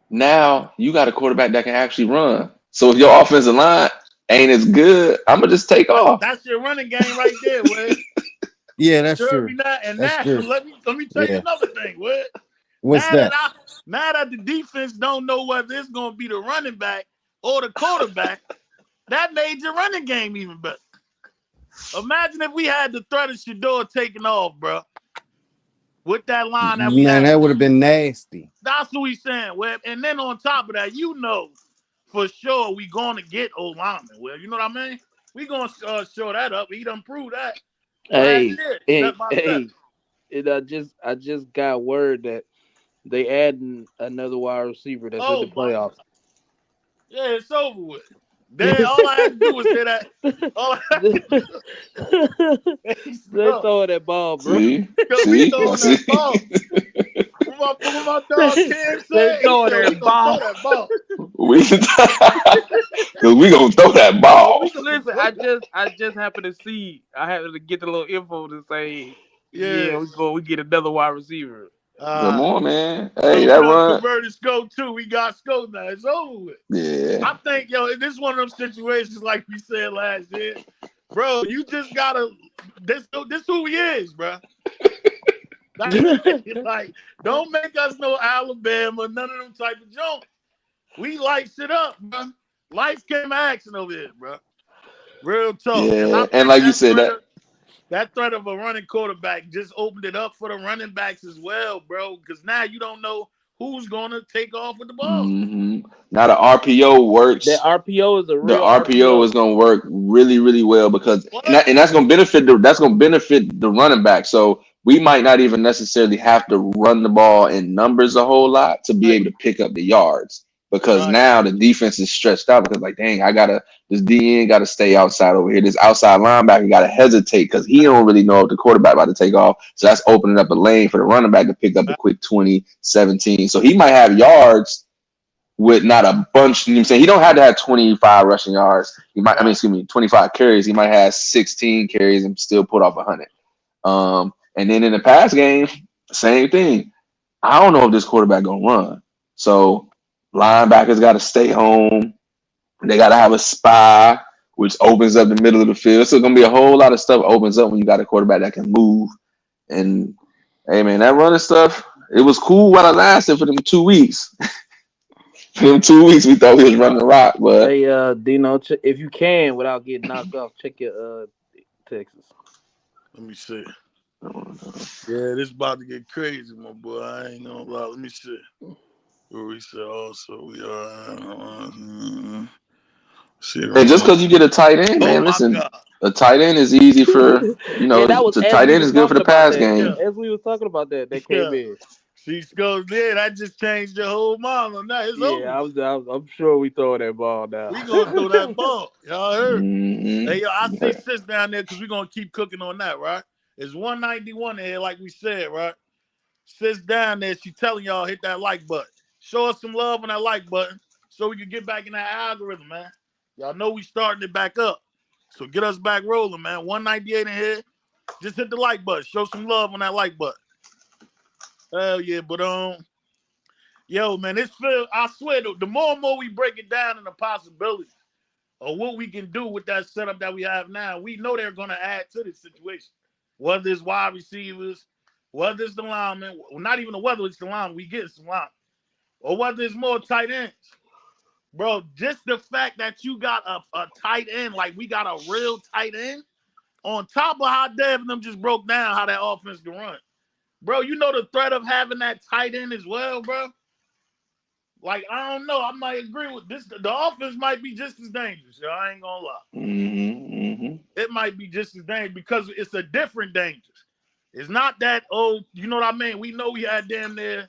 Now you got a quarterback that can actually run. So if your offensive line ain't as good, I'm gonna just take off. That's your running game right there, Wes. Yeah, that's true. That's true. Let me tell you another thing, Wes. What's that? Now that the defense don't know whether it's going to be the running back or the quarterback, that made your running game even better. Imagine if we had the threat of Shador taking off, bro. With that line that we had. That would have been nasty. That's what we saying, Webb. And then on top of that, for sure we going to get O-lineman, Webb. You know what I mean? We going to show that up. He done proved that. Hey. And I just got word that they adding another wide receiver that's in the playoffs. Yeah, it's over with. All I had to do was say that. They're throwing that ball, bro. See? That ball. Come what my dog Cam said? Throw He said, that we gonna ball. throw that ball. Because we gonna throw that ball. Listen, I just happened to see. I happened to get the little info to say, yeah, we get another wide receiver. Come on, man. So Hey, that run. Converted Scope 2. We got Scope now. It's over with. Yeah. I think, this is one of them situations like we said last year. Bro, you just gotta. This who he is, bro. Like, don't make us no Alabama, none of them type of junk. We light shit up, bro. Lights came action over here, bro. Real talk. Yeah, and like you said, that threat of a running quarterback just opened it up for the running backs as well, bro. Because now you don't know who's gonna take off with the ball. Mm-hmm. Now the RPO works. The RPO is a real. The RPO is going to work really, really well because and that's going to benefit the running back. So we might not even necessarily have to run the ball in numbers a whole lot to be able to pick up the yards because now the defense is stretched out because dang, this DN got to stay outside over here. This outside linebacker got to hesitate because he don't really know if the quarterback about to take off. So that's opening up a lane for the running back to pick up a quick 20, 17. So he might have yards with not a bunch. You know what I'm saying? He don't have to have 25 rushing yards. He might, 25 carries. He might have 16 carries and still put off 100. And then in the pass game, same thing. I don't know if this quarterback gonna run. So linebackers got to stay home. They got to have a spy, which opens up the middle of the field. So it's gonna be a whole lot of stuff opens up when you got a quarterback that can move. And hey, man, that running stuff, it was cool while it lasted for them 2 weeks. In 2 weeks, we thought we was running the rock, but hey, Dino, if you can, without getting knocked off, check your Texas. Let me see. Yeah, this about to get crazy, my boy. I ain't gonna lie. Let me see. Where we said also we are. And just because you get a tight end, man, listen, a tight end is easy for the tight end is good for the pass game. As we were talking about that came in. See, that just changed your whole mind on that. It's over. I'm sure we throw that ball now. We gonna throw that ball. Y'all heard? Mm-hmm. Hey, yo, I see Sis down there because we gonna keep cooking on that, right? It's 191 here, like we said, right? Sis down there, she telling y'all hit that like button. Show us some love on that like button so we can get back in that algorithm, man. Y'all know we starting it back up. So get us back rolling, man. 198 in here. Just hit the like button. Show some love on that like button. Hell yeah, but yo, man, this feel. I swear, the more and more we break it down in the possibilities of what we can do with that setup that we have now, we know they're gonna add to this situation. Whether it's wide receivers, whether it's the linemen, not even whether it's the linemen, we get some linemen, or whether it's more tight ends. Bro, just the fact that you got a tight end, like we got a real tight end, on top of how Dev and them just broke down how that offense can run. Bro, you know the threat of having that tight end as well, bro? Like, I don't know. I might agree with this. The offense might be just as dangerous, yo. I ain't gonna lie. Mm-hmm. It might be just as dangerous because it's a different danger. It's not that, you know what I mean? We know we had damn near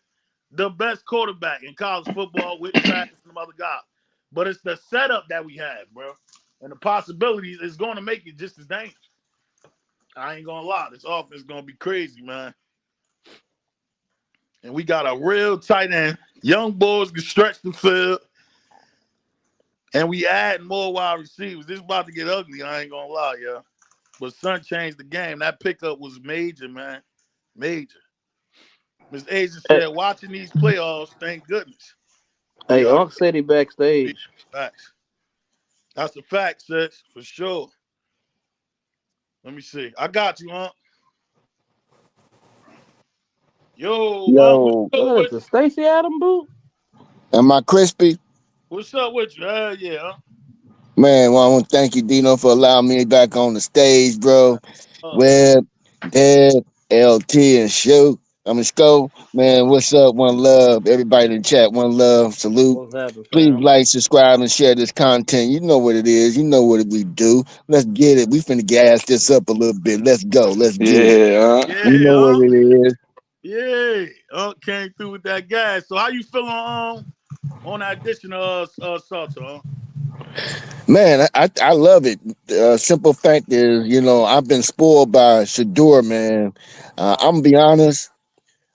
the best quarterback in college football with Travis and some other guys. But it's the setup that we have, bro. And the possibilities is going to make it just as dangerous. I ain't gonna lie. This offense is going to be crazy, man. And we got a real tight end. Young boys can stretch the field. And we add more wide receivers. This is about to get ugly. I ain't going to lie, yo. But Son changed the game. That pickup was major, man. Major. Ms. Asia said, watching these playoffs, thank goodness. Hey, Unc said he backstage. Facts. That's a fact, sis, for sure. Let me see. I got you, Unc. Yo, what is it, Stacey Adam boot? Am I crispy? What's up with you? Yeah, huh? Man, well, I want to thank you, Dino, for allowing me back on the stage, bro. Webb, Deb, LT, and Sco. Man, what's up? One love. Everybody in the chat, one love. Salute. Please like, subscribe, and share this content. You know what it is. You know what we do. Let's get it. We finna gas this up a little bit. Let's go. Let's get it. You know what it is. Yeah, came through with that gas. So how you feeling on that addition of Salter, huh? Man, I love it. Simple fact is, I've been spoiled by Shador, man. I'm gonna be honest.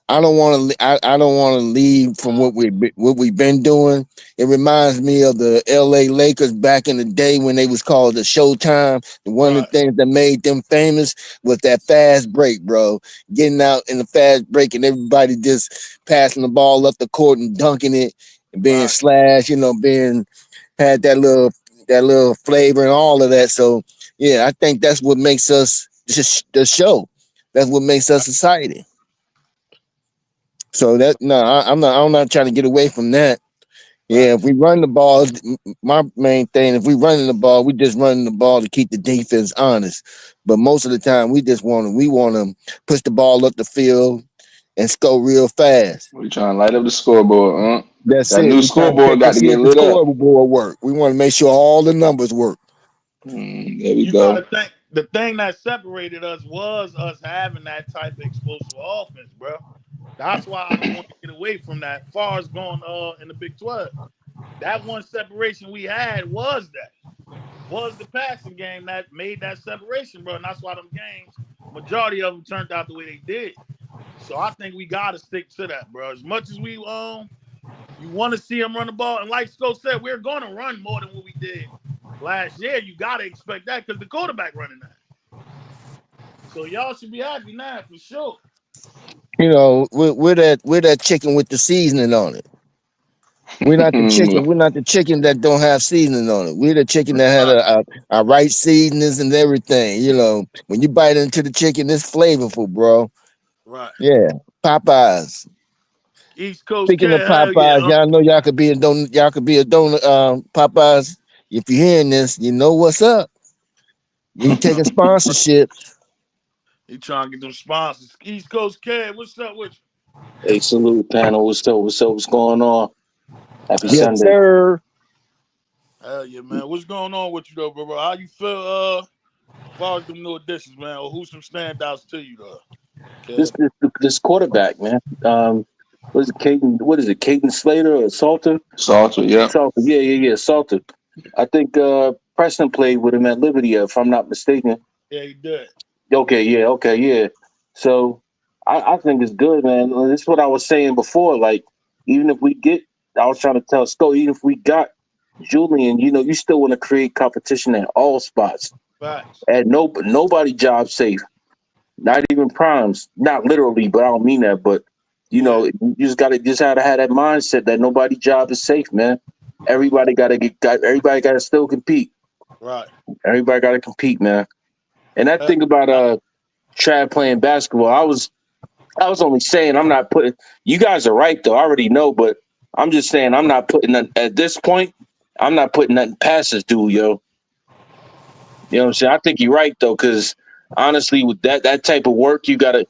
I don't want to. I don't want to leave from what we've been doing. It reminds me of the L.A. Lakers back in the day when they was called the Showtime. And one of the things that made them famous was that fast break, bro. Getting out in the fast break and everybody just passing the ball up the court and dunking it and being slashed. Being had that little flavor and all of that. So yeah, I think that's what makes us just the show. That's what makes us exciting. So I'm not trying to get away from that. Yeah, if we run the ball, my main thing, if we running the ball, we just running the ball to keep the defense honest. But most of the time, we want to push the ball up the field and score real fast. We trying to light up the scoreboard, huh? That's That it. new We trying to scoreboard check to got to see get if the lit up. scoreboard work. We want to make sure all the numbers work. There we Got go. to think the thing that separated us was us having that type of explosive offense, bro. That's why I don't want to get away from that. Far as going in the Big 12, that one separation we had was the passing game that made that separation, bro. And that's why them games, majority of them turned out the way they did. So I think we got to stick to that, bro. As much as we you want to see them run the ball, and like Sco said, we're going to run more than what we did last year. You got to expect that because the quarterback running that. So y'all should be happy now for sure. We're that chicken with the seasoning on it. We're not the chicken. We're not the chicken that don't have seasoning on it. We're the chicken that had a right seasonings and everything. When you bite into the chicken, it's flavorful, bro. Right. Yeah. Popeyes. East Coast Speaking of hell Popeyes, yeah. y'all know y'all could be a donut. Y'all could be a donut. Popeyes. If you're hearing this, you know what's up. You taking sponsorships. He trying to get them sponsors. East Coast Kid, what's up with you? Hey, salute panel. What's up? What's going on? Happy Yes, Sunday. sir. Hell yeah, man. What's going on with you though, bro? How you feel as far as them new additions, man? Or who's some standouts to you though? This quarterback, man. What is it, Caden? What is it, Caden Slater or Salter? Salter, yeah. Salter, yeah, Salter. I think Preston played with him at Liberty, if I'm not mistaken. Yeah, he did. Okay, yeah. So I think it's good, man. This is what I was saying before. Like, even if we get, I was trying to tell Sco, even if we got Julian, you still want to create competition at all spots. Facts. And nobody job safe. Not even primes. Not literally, but I don't mean that. But you just gotta have that mindset that nobody job is safe, man. Everybody everybody gotta still compete. Right. Everybody gotta compete, man. And that thing about Trav playing basketball, I was only saying I'm not putting. You guys are right though. I already know, but I'm just saying I'm not putting at this point. I'm not putting nothing past this dude, yo. You know what I'm saying? I think you're right though, because honestly, with that type of work, you gotta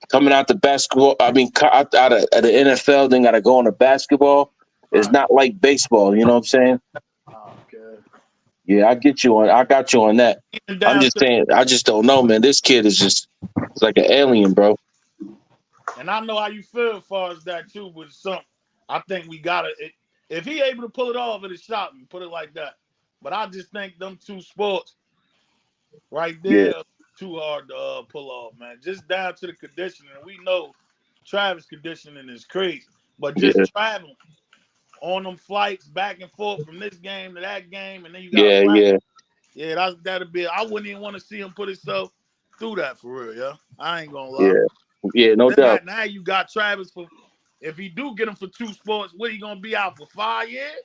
coming out the basketball. I mean, out of the NFL, then gotta go on to basketball. Right. It's not like baseball. You know what I'm saying? Okay. Yeah, I got you on that. I'm just saying, I just don't know, man. This kid is it's like an alien, bro. And I know how you feel as far as that too, but something I think we gotta. If he able to pull it off, it is shocking. Put it like that. But I just think them two sports right there too hard to pull off, man. Just down to the conditioning. We know Travis conditioning is crazy, but just traveling on them flights back and forth from this game to that game, and then you got that'll be. I wouldn't even want to see him put himself through that for real, yeah. I ain't gonna lie. Yeah, no doubt. Now you got Travis for. If he do get him for two sports, what he gonna be out for 5 years?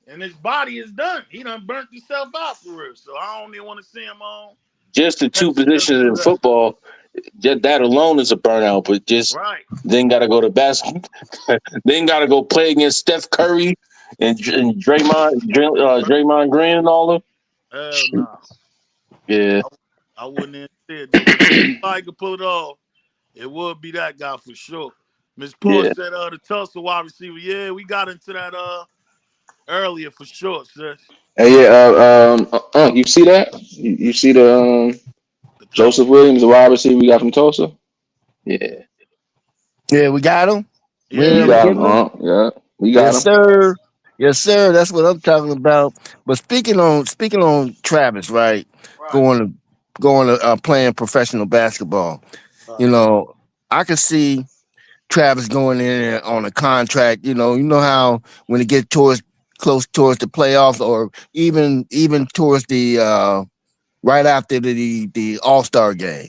And his body is done. He done burnt himself out for real. So I don't even want to see him on. Just the two positions in football, that alone is a burnout. But just then got to go to basketball. Then got to go play against Steph Curry and Draymond Green and all of them. Hell no. Yeah. I wouldn't even say it though. But if I could pull it off, it would be that guy for sure. Miss Paul said the Tulsa wide receiver. Yeah, we got into that earlier for sure, sis. Hey, you see that? You see the Joseph Williams, the wide receiver we got from Tulsa? Yeah. Yeah, we got him. Yeah, we got him. Yeah, we got him. Sir. Yes, sir. That's what I'm talking about. But speaking on Travis, right? Going to playing professional basketball. I can see Travis going in on a contract. You know how when it gets close towards the playoffs, or even towards the right after the All-Star game,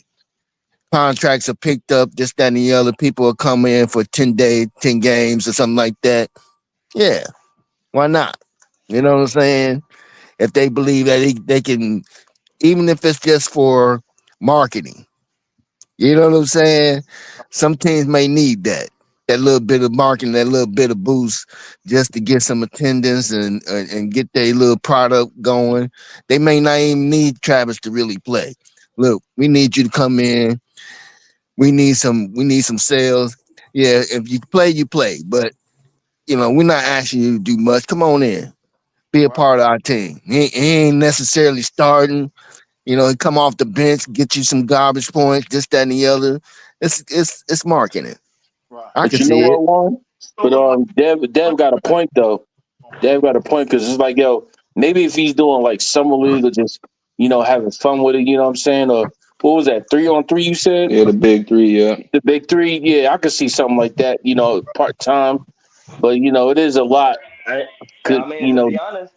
contracts are picked up. This, that, and the other. People will come in for 10 days, 10 games, or something like that. Yeah, why not? You know what I'm saying? If they believe that they can, even if it's just for marketing. You know what I'm saying? Some teams may need that little bit of marketing, that little bit of boost, just to get some attendance and get their little product going. They may not even need Travis to really play. Look, we need you to come in. We need some sales. Yeah, if you play, you play. But we're not asking you to do much. Come on in. Be a part of our team. He ain't necessarily starting. He come off the bench, get you some garbage points, this, that, and the other. It's marketing. Right. I But can you know see it. what, Juan? But Dev got a point though. Dev got a point because it's like, yo, maybe if he's doing like summer league or just having fun with it, you know what I'm saying? Or what was that, 3-on-3 you said? Yeah, the big three, yeah. The big three, yeah, I could see something like that, part time. But it is a lot. I mean, to be honest,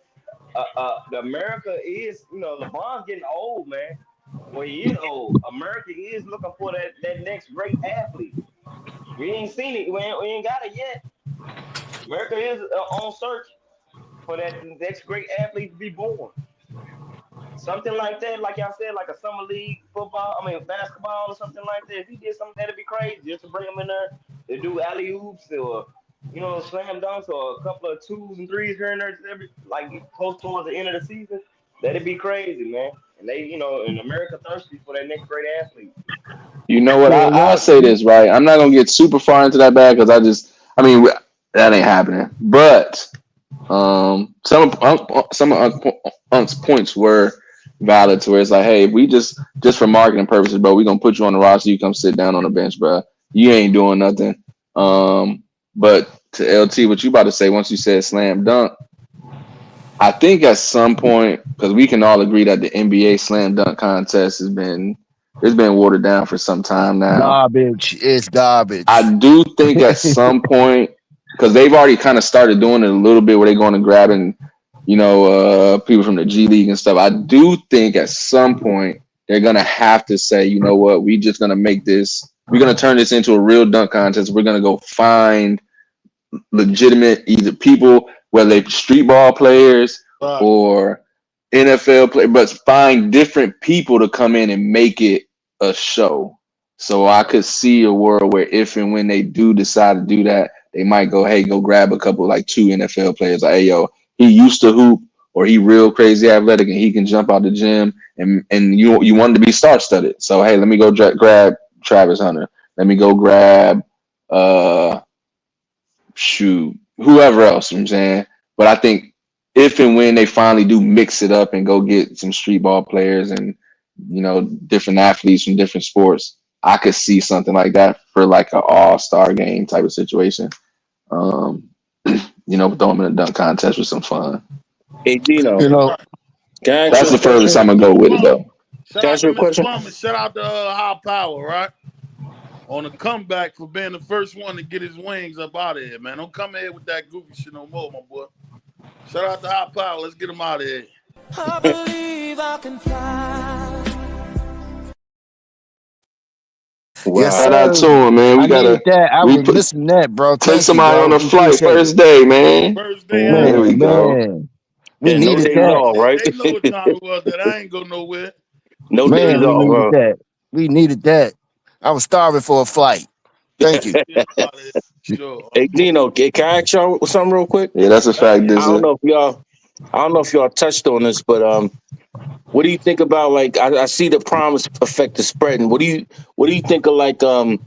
the America is, LeBron's getting old, man. Well, he is old. America is looking for that next great athlete. We ain't seen it. We ain't got it yet. America is on search for that next great athlete to be born. Something like that, like y'all said, like a summer league basketball or something like that. If he did something, that'd be crazy. Just to bring him in there to do alley oops or slam dunks or a couple of 2s and 3s here and there, like close towards the end of the season. That'd be crazy, man. And they, in America, thirsty for that next great athlete. You know what? I say this, right? I'm not gonna get super far into that bag because that ain't happening. But some of Unc's points were valid to where it's like, hey, if we just for marketing purposes, bro, we gonna put you on the roster. You come sit down on the bench, bro. You ain't doing nothing. But to LT, what you about to say once you said slam dunk, I think at some point, because we can all agree that the NBA slam dunk contest it's been watered down for some time now. Garbage. It's garbage. I do think at some point, because they've already kind of started doing it a little bit where they're going and grabbing, people from the G League and stuff. I do think at some point they're going to have to say, you know what, we're just going to make this, we're going to turn this into a real dunk contest. We're going to go find legitimate either people, whether they street ball players or NFL players, but find different people to come in and make it a show. So I could see a world where if and when they do decide to do that, they might go, hey, go grab a couple, like 2 NFL players. Like, hey, yo, he used to hoop or he real crazy athletic and he can jump out the gym and you want to be star-studded. So, hey, let me go grab Travis Hunter. Let me go grab whoever else, you know what I'm saying? But I think if and when they finally do mix it up and go get some street ball players and, different athletes from different sports, I could see something like that for like an all-star game type of situation. Throw them in a dunk contest with some fun. Hey, Dino. That's the furthest I'm going to go with it, though. Shout out to Miss Mama. Shout out to High Power, right? On a comeback for being the first one to get his wings up out of here, man. Don't come here with that goofy shit no more, my boy. Shout out to High Power. Let's get him out of here. I believe I can fly. Wow. Yes, shout out to him, man. We needed that. I was missing that, bro. Take somebody on a flight first day, man. First day, there we go. We needed that. Off, right? They know what time it was. That I ain't go nowhere. No days we off. Needed that. We needed that. I was starving for a flight. Thank you. Sure. Hey, Dino, can I ask y'all something real quick? Yeah, that's a fact. I don't know if y'all touched on this, but what do you think about I see the promise affect the spreading. What do you think of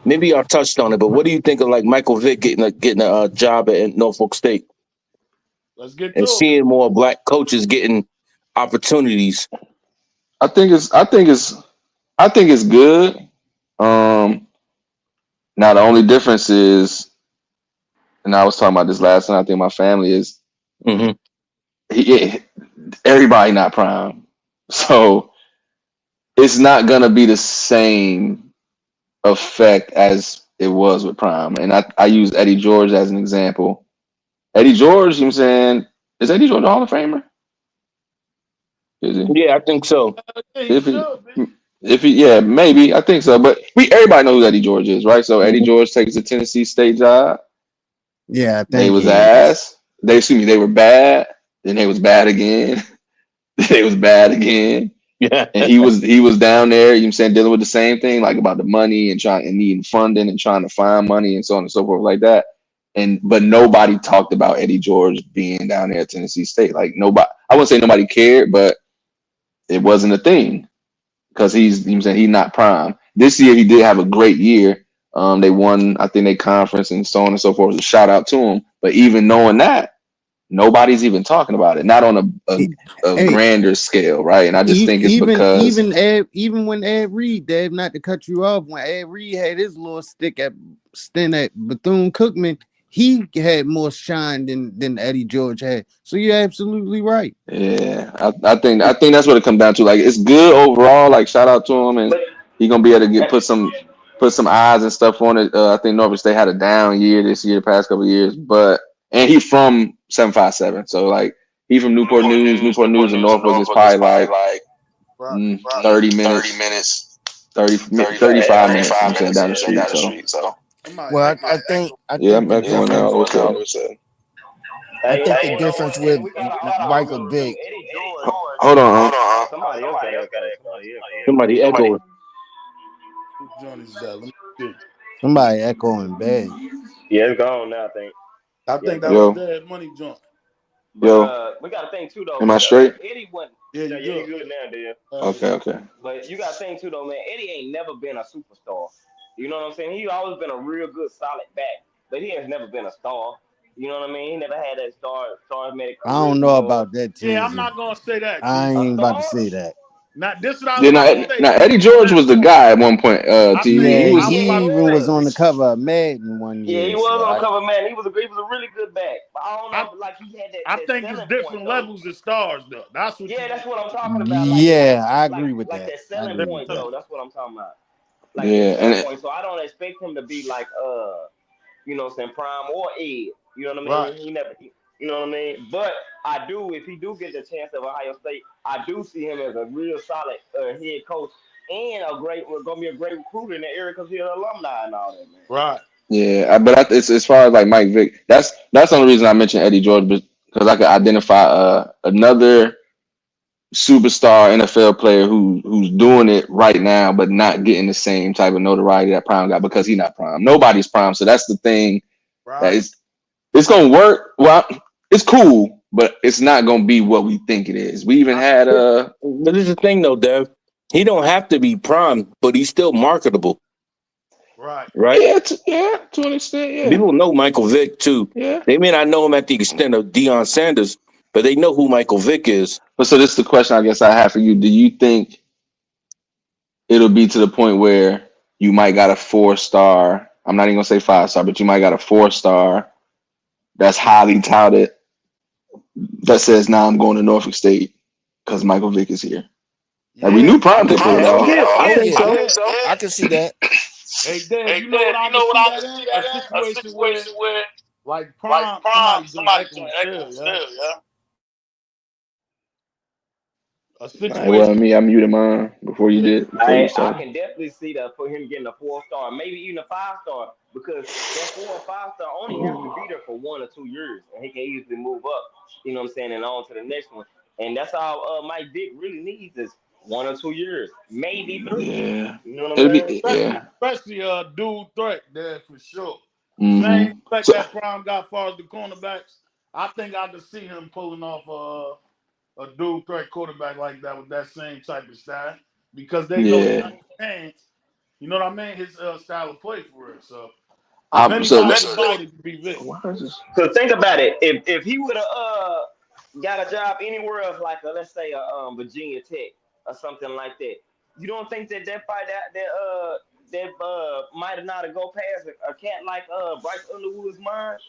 maybe y'all touched on it, but what do you think of Michael Vick getting a job at Norfolk State? Let's get and seeing more black coaches getting opportunities. I think it's good. Now the only difference is, and I was talking about this last night, I think my family is everybody not prime. So it's not gonna be the same effect as it was with Prime. And I use Eddie George as an example. Eddie George, you know what I'm saying, is Eddie George a Hall of Famer? Is he? Yeah, I think so. If he, yeah, maybe I think so. But everybody knows who Eddie George is, right? So Eddie George takes the Tennessee State job. Yeah, I They think was he ass. They were bad. Then they was bad again. They was bad again. Yeah. And he was down there, you know what I'm saying, dealing with the same thing, like about the money and needing funding and trying to find money and so on and so forth like that. But nobody talked about Eddie George being down there at Tennessee State. Like nobody, I wouldn't say nobody cared, but it wasn't a thing because he's, you know what I'm saying, he's not Prime. This year he did have a great year. They won, I think, they conference and so on and so forth. So shout out to him. But even knowing that, nobody's even talking about it, not on a grander scale, right? And I just think it's because even when Ed Reed, Dave, not to cut you off, when Ed Reed had his little stint at Bethune-Cookman, he had more shine than Eddie George had. So you're absolutely right. Yeah, I think that's what it comes down to. Like, it's good overall. Like, shout out to him, and he's gonna be able to put some eyes and stuff on it. I think Norfolk State had a down year this year, the past couple of years, and he's from 757, so like he's from Newport News. Newport News and Norfolk is probably like 30 minutes, 35 minutes. I'm saying down the street. So well, I think yeah, the I'm going difference. now. I think the difference with Michael Vick. Eddie George. Hold on. Somebody else got Somebody echoing. Who joint is that? Let me see. Somebody echoing bad. Yeah, it's gone now, I think. I think that was Dead Money joint. But we got to think too, though. Am I straight? Eddie went. Yeah, you good now, dude. Okay. But you got to think too, though, man. Eddie ain't never been a superstar. You know what I'm saying? He always been a real good, solid back, but he has never been a star. You know what I mean? He never had that star-matic. I don't know about that, too. Yeah, I'm not gonna say that. I ain't about to say that. Not this is what I was about to say. Now Eddie George was the guy at one point. He was on the cover of Madden one year. Yeah, he was on the cover of Madden. He was a really good back. But I don't know, like he had that. I think it's different levels of stars, though. That's what. Yeah, that's what I'm talking about. I agree with that. Like that selling point, though. That's what I'm talking about. Like point. So I don't expect him to be like you know, saying Prime or Ed. You know what I mean? Right. He never. You know what I mean? But I do, if he do get the chance of Ohio State, I do see him as a real solid head coach and gonna be a great recruiter in the area because he's an alumni and all that, man. Right. Yeah, but it's as far as like Mike Vick, that's the only reason I mentioned Eddie George, because I could identify another superstar NFL player who's doing it right now, but not getting the same type of notoriety that Prime got because he's not Prime. Nobody's Prime, so that's the thing. Right. That it's gonna work. Well, it's cool, but it's not gonna be what we think it is. We even had But there's the thing though, Dev. He don't have to be Prime, but he's still marketable. Right. Yeah, to an extent, yeah. People know Michael Vick too. Yeah. They may not know him at the extent of Deion Sanders, but they know who Michael Vick is. But so this is the question I guess I have for you. Do you think it'll be to the point where you might got a 4-star? I'm not even gonna say 5-star, but you might got a 4-star that's highly touted that says, "Now I'm going to Norfolk State because Michael Vick is here." Yeah. Like we knew Prime could pull it off. I think so. I can see that. Hey, Dad, you know what I can see that in? A situation where, like Prime, somebody doing still, yeah. A situation. Well, me, I muted mine before you did. I can definitely see that for him getting a 4-star, maybe even a 5-star, because that 4 or 5-star only has to be there for 1 or 2 years, and he can easily move up. You know what I'm saying, and on to the next one. And that's all Mike Vick really needs is 1 or 2 years, maybe 3. Yeah. You know what I'm saying? Especially dual threat there for sure. Mm-hmm. Same threat that Prime got as far as the cornerbacks. I think I could see him pulling off a dual threat quarterback like that with that same type of style because they know he understands, you know what I mean, his style of play for real. So think about it. If he would have got a job anywhere else, like let's say Virginia Tech or something like that, you don't think that fight that might have not go past a cat like Bryce Underwood's mind?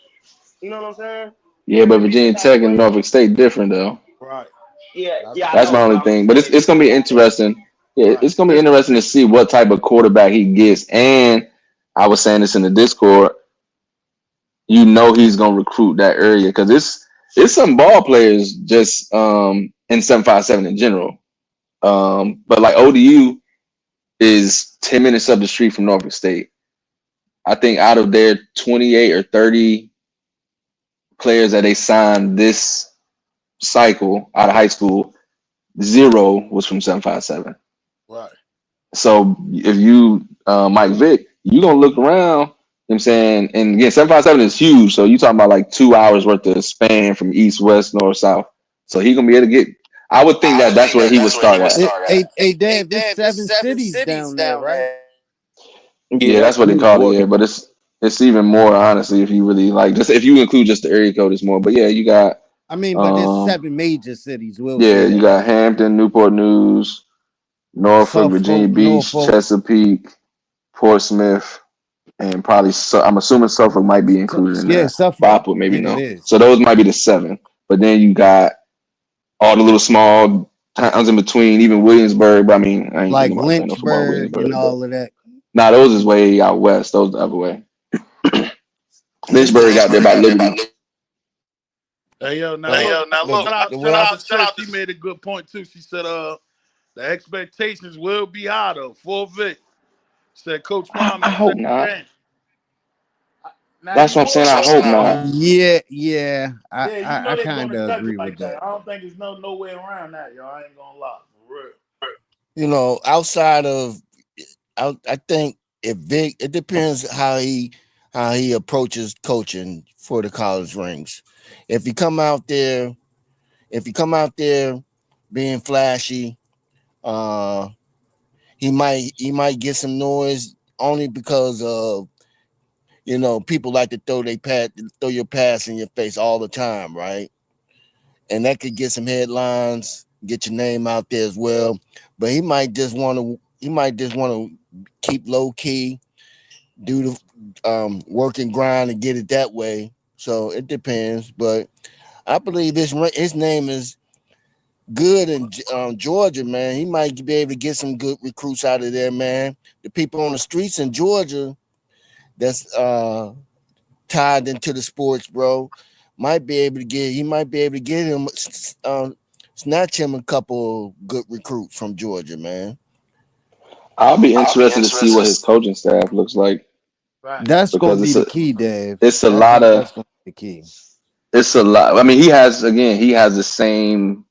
You know what I'm saying? Yeah, but Virginia Tech and Norfolk State different though. Right. Yeah. That's my only thing. But it's gonna be interesting. Yeah, it's gonna be interesting to see what type of quarterback he gets, and I was saying this in the Discord. You know he's gonna recruit that area because it's some ball players just in 757 in general. But like ODU is 10 minutes up the street from Norfolk State. I think out of their 28 or 30 players that they signed this cycle out of high school, 0 was from 757. Right. So if you Mike Vick, you gonna look around, you know what I'm saying, and again, 757 is huge. So you talking about like 2 hours worth of span from east, west, north, south. So he gonna be able to get. I would think that's where he would start at. Hey, Dave, there's 7 cities down there, right? Yeah, that's what they call it. Yeah, but it's even more honestly if you really like just if you include just the area code, it's more. But yeah, you got. I mean, but there's 7 major cities. We'll yeah, say that. You got Hampton, Newport News, Norfolk, Virginia Beach, Chesapeake, Portsmouth, and probably I'm assuming Suffolk might be included in that. Yeah, Suffolk. Bop, maybe no. So those might be the 7. But then you got all the little small towns in between, even Williamsburg. But I mean, I ain't like about Lynchburg and all of that. Nah, those is way out west. Those the other way. Lynchburg out there by Liberty. Hey yo, now look, shout out to Church. She made a good point too. She said, the expectations will be high though. For Vic, said Coach Prime. I hope not. That's what I'm saying. I hope not. Yeah. I kind of agree with that. I don't think there's no way around that, y'all. I ain't gonna lie, for real. You know, outside of, I think if Vic, it depends how he approaches coaching for the college ranks. If you come out there being flashy, he might get some noise only because of, you know, people like to throw your pass in your face all the time, right? And that could get some headlines, get your name out there as well. But he might just want to keep low key, do the work and grind and get it that way. So it depends. But I believe his name is good in Georgia, man. He might be able to get some good recruits out of there, man. The people on the streets in Georgia that's tied into the sports, bro, might be able to get him snatch him a couple good recruits from Georgia, man. I'll be interested to see what his coaching staff looks like. Right. That's going to be the key, Dave. It's a lot of the key. It's a lot. I mean, he has the same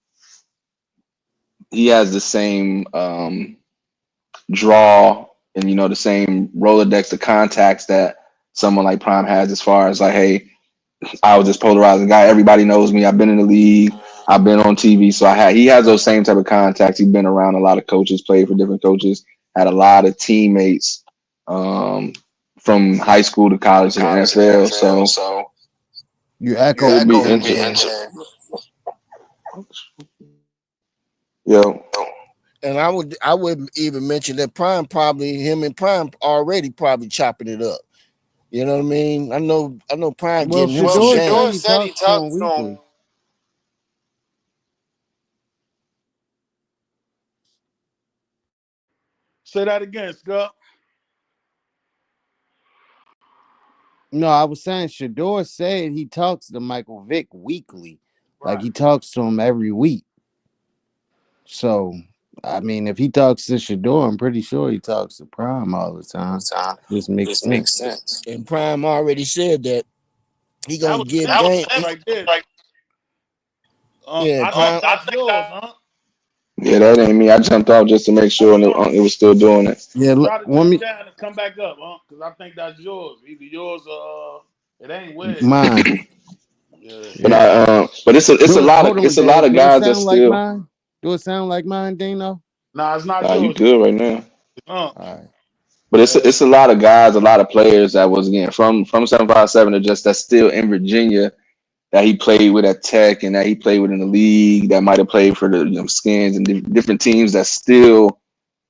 draw and, you know, the same Rolodex of contacts that someone like Prime has, as far as like, hey, I was this polarizing guy. Everybody knows me. I've been in the league. I've been on TV. So he has those same type of contacts. He's been around a lot of coaches, played for different coaches, had a lot of teammates from high school to college to the NFL. So you echo it'd be interesting. Yo. And I would even mention that Prime him and Prime already probably chopping it up. You know what I mean? I know Prime getting him some games. Said he talks weekly. Say that again, Scott. No, I was saying Shador said he talks to Michael Vick weekly. Right. Like he talks to him every week. So, I mean, if he talks to Shador, I'm pretty sure he talks to Prime all the time. This makes sense. And Prime already said that he gonna give game. Right there. Yeah, I think that's yours, huh? Yeah, that ain't me. I jumped off just to make sure it was still doing it. Yeah, let me down and come back up, huh? Because I think that's yours. Either yours or it ain't weird. Mine. Yeah. But it's a lot of guys that still. Mine? Do it sound like mine, Dino? Nah, it's not yours. yours. You good right now? All right. But it's a lot of guys, a lot of players that was again from 757 to just that's still in Virginia that he played with at Tech and that he played with in the league that might have played for the Skins and different teams that's still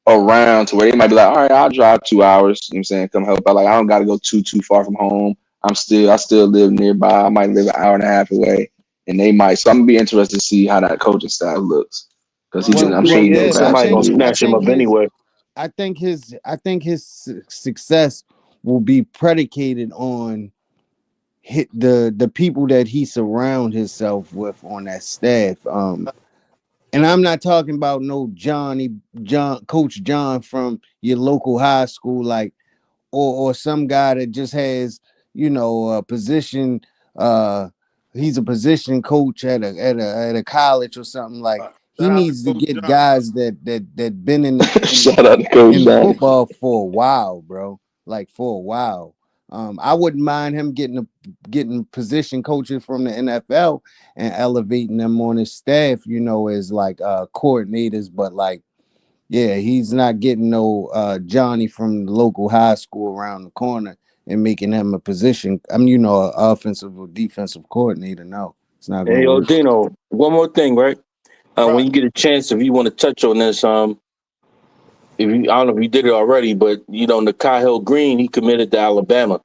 around to where they might be like, all right, I'll drive 2 hours. You know what I'm saying? Come help out. Like, I don't got to go too far from home. I still live nearby. I might live an hour and a half away. And they might. So I'm going to be interested to see how that coaching staff looks. Because I'm sure somebody going to snatch him up anyway. I think his success will be predicated on the people that he surround himself with on that staff. And I'm not talking about no Coach John from your local high school, like, or some guy that just has, a position. He's a position coach at a college or something. Like, he needs to get guys that been Shout out to Coach in John. football for a while, bro. Like, for a while. I wouldn't mind him getting position coaches from the NFL and elevating them on his staff, as like coordinators. But like, yeah, he's not getting no Johnny from the local high school around the corner and making him a position. An offensive or defensive coordinator. No, it's not gonna Hey, yo, work. Dino, one more thing, right? When you get a chance, if you want to touch on this, if you, I don't know if you did it already, but Nakai Hill Green, he committed to Alabama.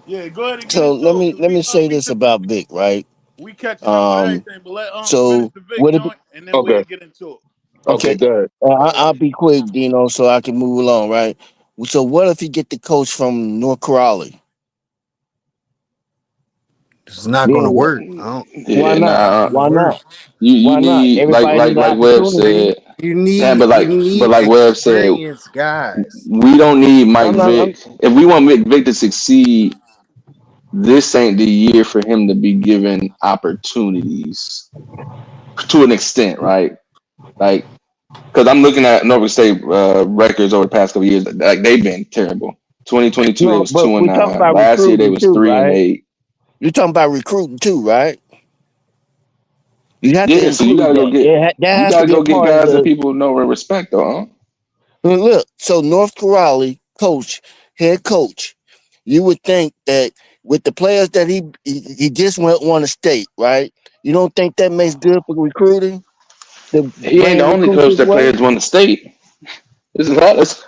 Yeah, go ahead and get So into let me say this about Vic, right? We catching up with everything, but let So finish the Vic what if, joint, and then we'll get into it. Okay, good. I'll be quick, Dino, so I can move along, right? So what if he get the coach from North Carolina? It's not gonna work. Why not? Why not? You Why not? need Everybody need the like Webb opportunity. said. You Yeah, need but like Webb said, experienced guys. we don't need Mike Vick. If we want Vick to succeed, this ain't the year for him to be given opportunities to an extent, right? Like, because I'm looking at Norfolk State records over the past couple of years, like they've been terrible. 2022 they No, was but we talk 2-9. about Last year they recruiting was too, right? 3-8. You're talking about recruiting too, right? You have to Yeah, so you include gotta go that. get That you has to gotta be a go get part of guys that the. people know and respect, though. Huh? Look, so North Carolina head coach, you would think that with the players that he just won a state, right? You don't think that makes good for recruiting? To He ain't the bring only recruits coach his that way? players won the state. This is honest.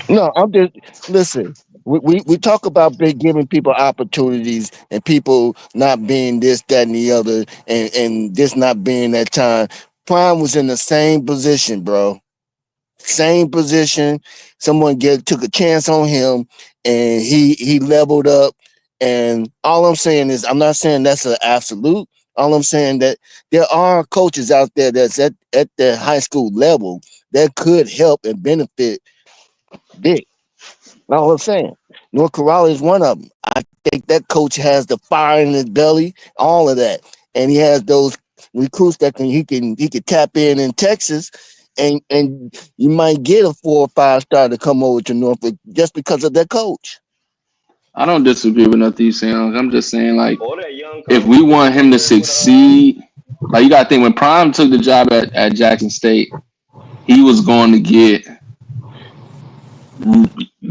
No, I'm just listen. We talk about giving people opportunities and people not being this, that, and the other, and this not being that time. Prime was in the same position, bro. Same position. Someone took a chance on him, and he leveled up. And all I'm saying is, I'm not saying that's an absolute. All I'm saying that there are coaches out there that's at the high school level that could help and benefit Vic. That's all I'm saying. North Carolina is one of them. I think that coach has the fire in his belly, all of that, and he has those recruits that he can tap in Texas, and you might get a 4 or 5 star to come over to Norfolk just because of that coach. I don't disagree with nothing you're saying. I'm just saying, like, Or that young if coach we that want come him over to there with a succeed, like you gotta think when Prime took the job at Jackson State, he was going to get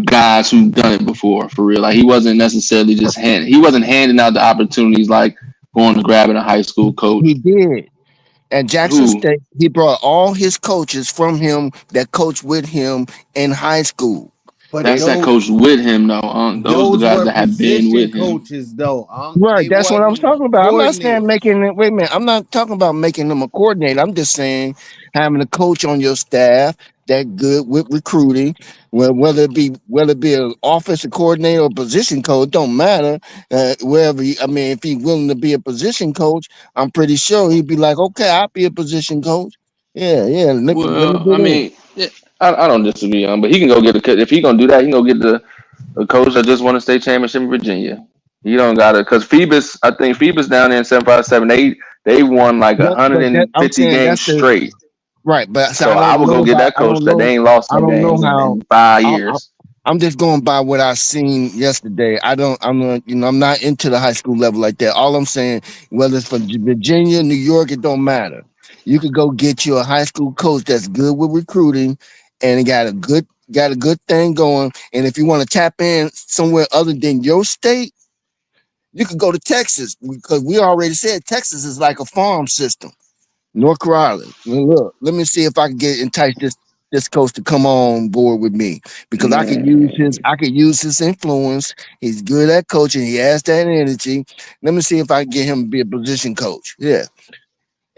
guys who've done it before for real. Like he wasn't necessarily he wasn't handing out the opportunities like going to grabbing a high school He coach. did. At Jackson Who? State, he brought all his coaches from him that coached with him in high school. But That's that coach with him though. Those the those guys were that have been position with him. coaches, though. Right, They that's what I was wasn't talking about. I'm not saying coordinators. making it. Wait a minute, I'm not talking about making them a coordinator. I'm just saying having a coach on your staff that good with recruiting, whether it be an offensive coordinator or position coach, don't matter. Wherever if he's willing to be a position coach, I'm pretty sure he'd be like, okay, I'll be a position coach. Yeah, let me Well, I get in. mean, yeah, I don't disagree on, but he can go get if he gonna do that, he can go get the coach that just won a state championship in Virginia. He don't got to because Phoebus, I think Phoebus down there in 757, they won like But that I'm 150 saying games that's the straight. right. But so So I would go get that I coach don't that they know. ain't lost I no don't know games how. in 5 I, years. I'm just going by what I seen yesterday. I'm not, I'm not into the high school level like that. All I'm saying, whether it's from Virginia, New York, it don't matter. You could go get you a high school coach that's good with recruiting and got a good thing going. And if you want to tap in somewhere other than your state, you could go to Texas because we already said Texas is like a farm system. North Carolina. Look, let me see if I can entice this coach to come on board with me because Man, I could use his influence. He's good at coaching. He has that energy. Let me see if I can get him to be a position coach. Yeah.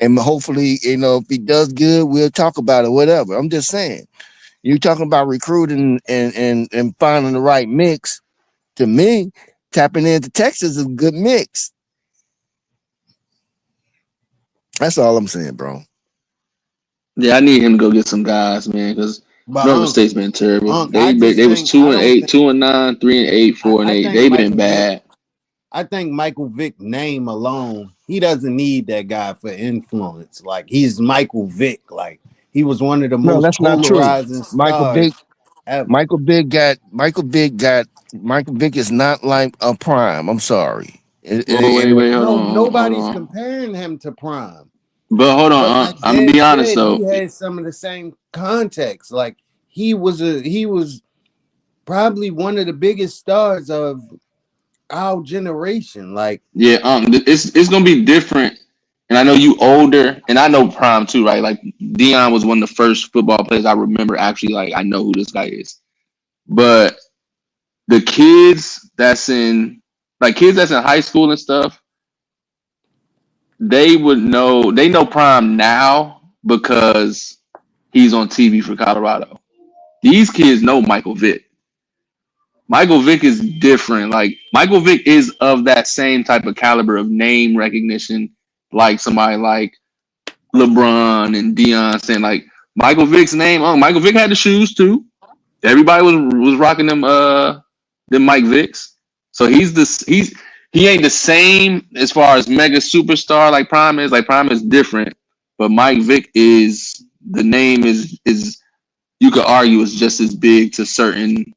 And hopefully, if he does good, we'll talk about it, whatever. I'm just saying. You talking about recruiting and finding the right mix. To me, tapping into Texas is a good mix. That's all I'm saying, bro. Yeah, I need him to go get some guys, man, because Norfolk State's been terrible. I just They was think I don't 2-8, think 2-9, 3-8, 4-8. think They've been Michael Vick. bad. I think Michael Vick name alone, he doesn't need that guy for influence. Like he's Michael Vick. Like he was one of the No, most that's not true. polarizing Michael Vick, stars ever. Michael Vick is not like a prime. I'm sorry. Well, wait, hold No, nobody's on. comparing him to Prime. But hold But on, like I'm gonna Dad be honest said, though. he had some of the same context. Like he was probably one of the biggest stars of our generation. Like it's gonna be different. And I know you older, and I know Prime too, right? Like Dion was one of the first football players I remember actually. Like I know who this guy is. But the kids that's in high school and stuff, they know Prime now because he's on TV for Colorado. These kids know Michael Vick. Michael Vick is different. Like Michael Vick is of that same type of caliber of name recognition, like somebody like LeBron and Deion saying like Michael Vick's name. Oh, Michael Vick had the shoes too. Everybody was rocking them Mike Vicks. So he ain't the same as far as mega superstar like Prime is. Like Prime is different, but Mike Vick is the name is you could argue is just as big to certain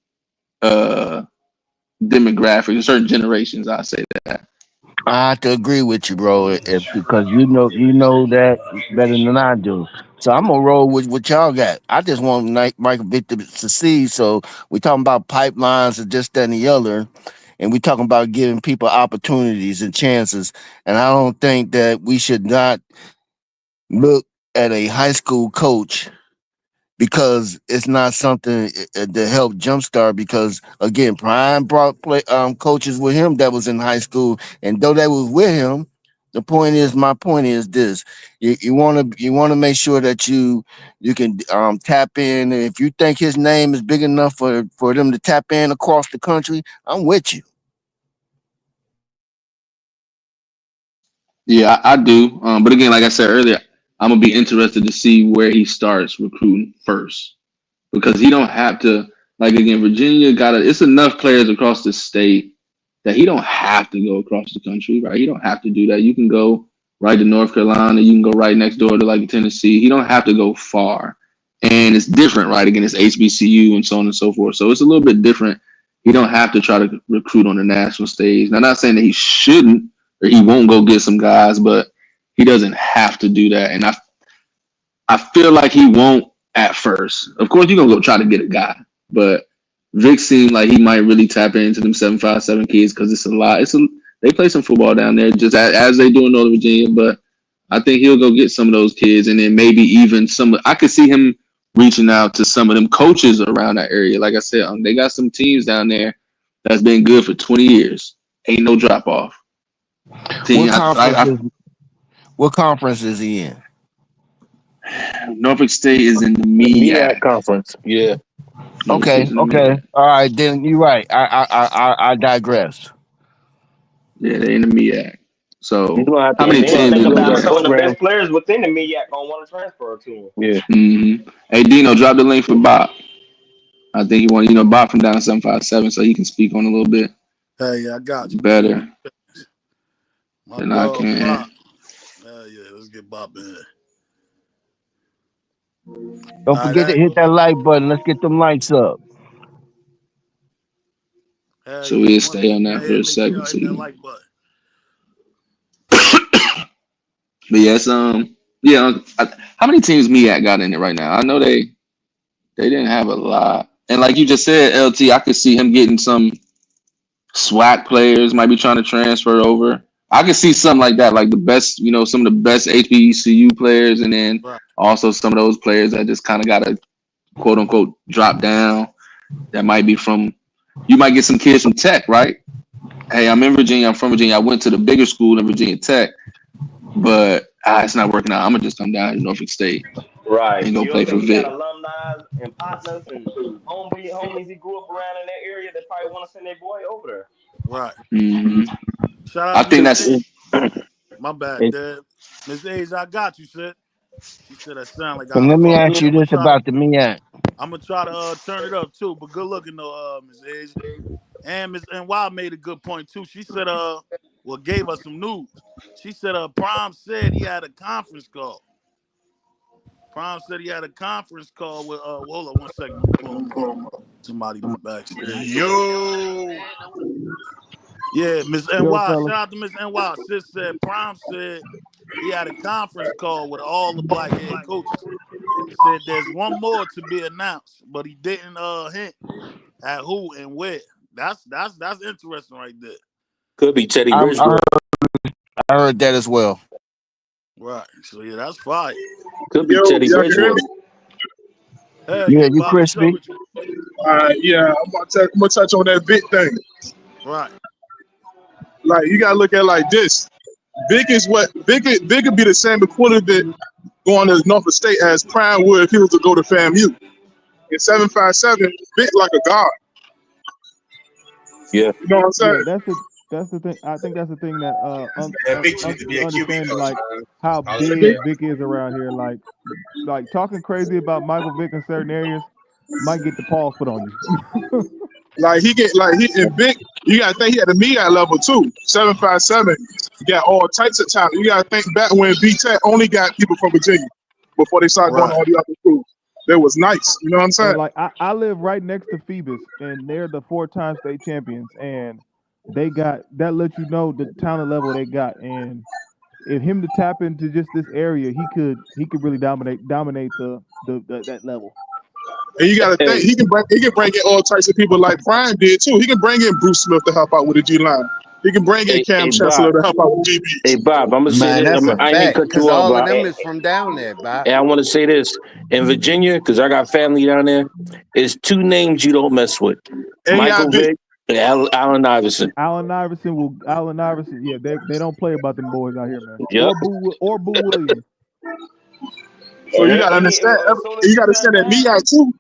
demographics, certain generations. I say that. I have to agree with you, bro, because you know that better than I do. So I'm gonna roll with what y'all got. I just want Michael Vick to succeed. So we talking about pipelines and just that and the other, and we talking about giving people opportunities and chances. And I don't think that we should not look at a high school coach because it's not something to help jumpstart. Because again, Prime brought coaches with him that was in high school, and though they was with him, my point is this: you want to make sure that you can tap in. And if you think his name is big enough for them to tap in across the country, I'm with you. Yeah, I do. But again, like I said earlier, I'm gonna be interested to see where he starts recruiting first because he don't have to. Like again, Virginia it's enough players across the state that he don't have to go across the country, right? He don't have to do that. You can go right to North Carolina. You can go right next door to like Tennessee. He don't have to go far, and it's different, right? Again, it's HBCU and so on and so forth. So it's a little bit different. He don't have to try to recruit on the national stage. Now, I'm not saying that he shouldn't or he won't go get some guys, but he doesn't have to do that. And I feel like he won't at first. Of course, you're gonna go try to get a guy, but Vic seemed like he might really tap into them 757 kids because it's a lot. They play some football down there just as they do in Northern Virginia, but I think he'll go get some of those kids, and then maybe even I could see him reaching out to some of them coaches around that area. Like I said, they got some teams down there that's been good for 20 years. Ain't no drop off. What conference is he in? Norfolk State is in the MEAC conference. Yeah. Okay. All right, then you're right. I digress. Yeah, they're in the MEAC. So how many teams? Think about some of the best players within the MEAC gonna want to transfer to him. Yeah. Mm-hmm. Hey Dino, drop the link for Bob. I think he want Bob from down 757, so he can speak on a little bit. Hey, I got you. Better than I can. Bob. Yeah, let's get Bob in here. Don't forget to hit that like button. Let's get them likes up. So we'll stay on that for a second. But yes, how many teams MEAC got in it right now? I know they didn't have a lot. And like you just said, LT, I could see him getting some SWAC players might be trying to transfer over. I could see something like that, like the best, some of the best HBCU players, and then also some of those players that just kind of got to quote unquote drop down. That might be you might get some kids from Tech, right? Hey, I'm in Virginia. I'm from Virginia. I went to the bigger school in Virginia Tech, but it's not working out. I'm gonna just come down to Norfolk State. Right. and go You don't play for think he got Vic. alumni and partners and homies he grew up around in that area that probably want to send their boy over there? Right. Mm-hmm. Shout I out to think Miss that's A. My bad, Dad. Miss A's, I got you, sis. She said that sound like So I let me fucked ask up. you this about the MEAC. I'm gonna try to turn it up too, but good looking though, Miss A's. And Miss NY made a good point too. She said, gave us some news. She said, Prime said he had a conference call. Prime said he had a conference call with hold on one second. Let me pull him up. Somebody backstage. Yo. Yeah, Miss Yo, NY. fella. Shout out to Miss NY. Sis said Prime said he had a conference call with all the black head coaches. Said there's one more to be announced, but he didn't hint at who and where. That's interesting right there. Could be Teddy I Bridgewater. heard that as well. Right. So yeah, that's fire. Could be Yo, Teddy y'all can hear Bridgewater. me? Hell Yeah, yeah, you Bob. What's up crispy. with you? Yeah, I'm gonna touch on that Vic thing. Right. Like you gotta look at it like this. Vic is what Vic could be the same equivalent going to Norfolk State as Prime would if he was to go to FAMU. In 757, Vic like a god. Yeah. You know what I'm saying? Yeah, that's the thing. I think that's the thing that That Vic needs to be a QB understand, coach, like man. how I'll say big that. Vic is around here. Like talking crazy about Michael Vick in certain areas might get the paws put on you. Like and Vic, you gotta think he had a MEAC level too. 757. You got all types of talent. You gotta think back when B-Tech only got people from Virginia before they started going to Right. all the other schools. That was nice. You know what I'm saying? And like I live right next to Phoebus, and they're the 4-time state champions, and they got that lets you know the talent level they got. And if him to tap into just this area, he could really dominate the that level. And you got to think he can bring in all types of people like Prime did too. He can bring in Bruce Smith to help out with the G line. He can bring in Cam Chancellor Bob. to help out with DBs. Hey Bob, I'm gonna say Man, this. that's a I ain't mean to fact. cut you Cause off, all of Bob. them is from down there, Bob. And I want to say this in Virginia because I got family down there. It's two names you don't mess with: Michael Vick and Allen Iverson. Allen Iverson, yeah, they don't play about them boys out here, man. Yep. Or Boo Williams. So you gotta understand. You gotta understand that MEAC too.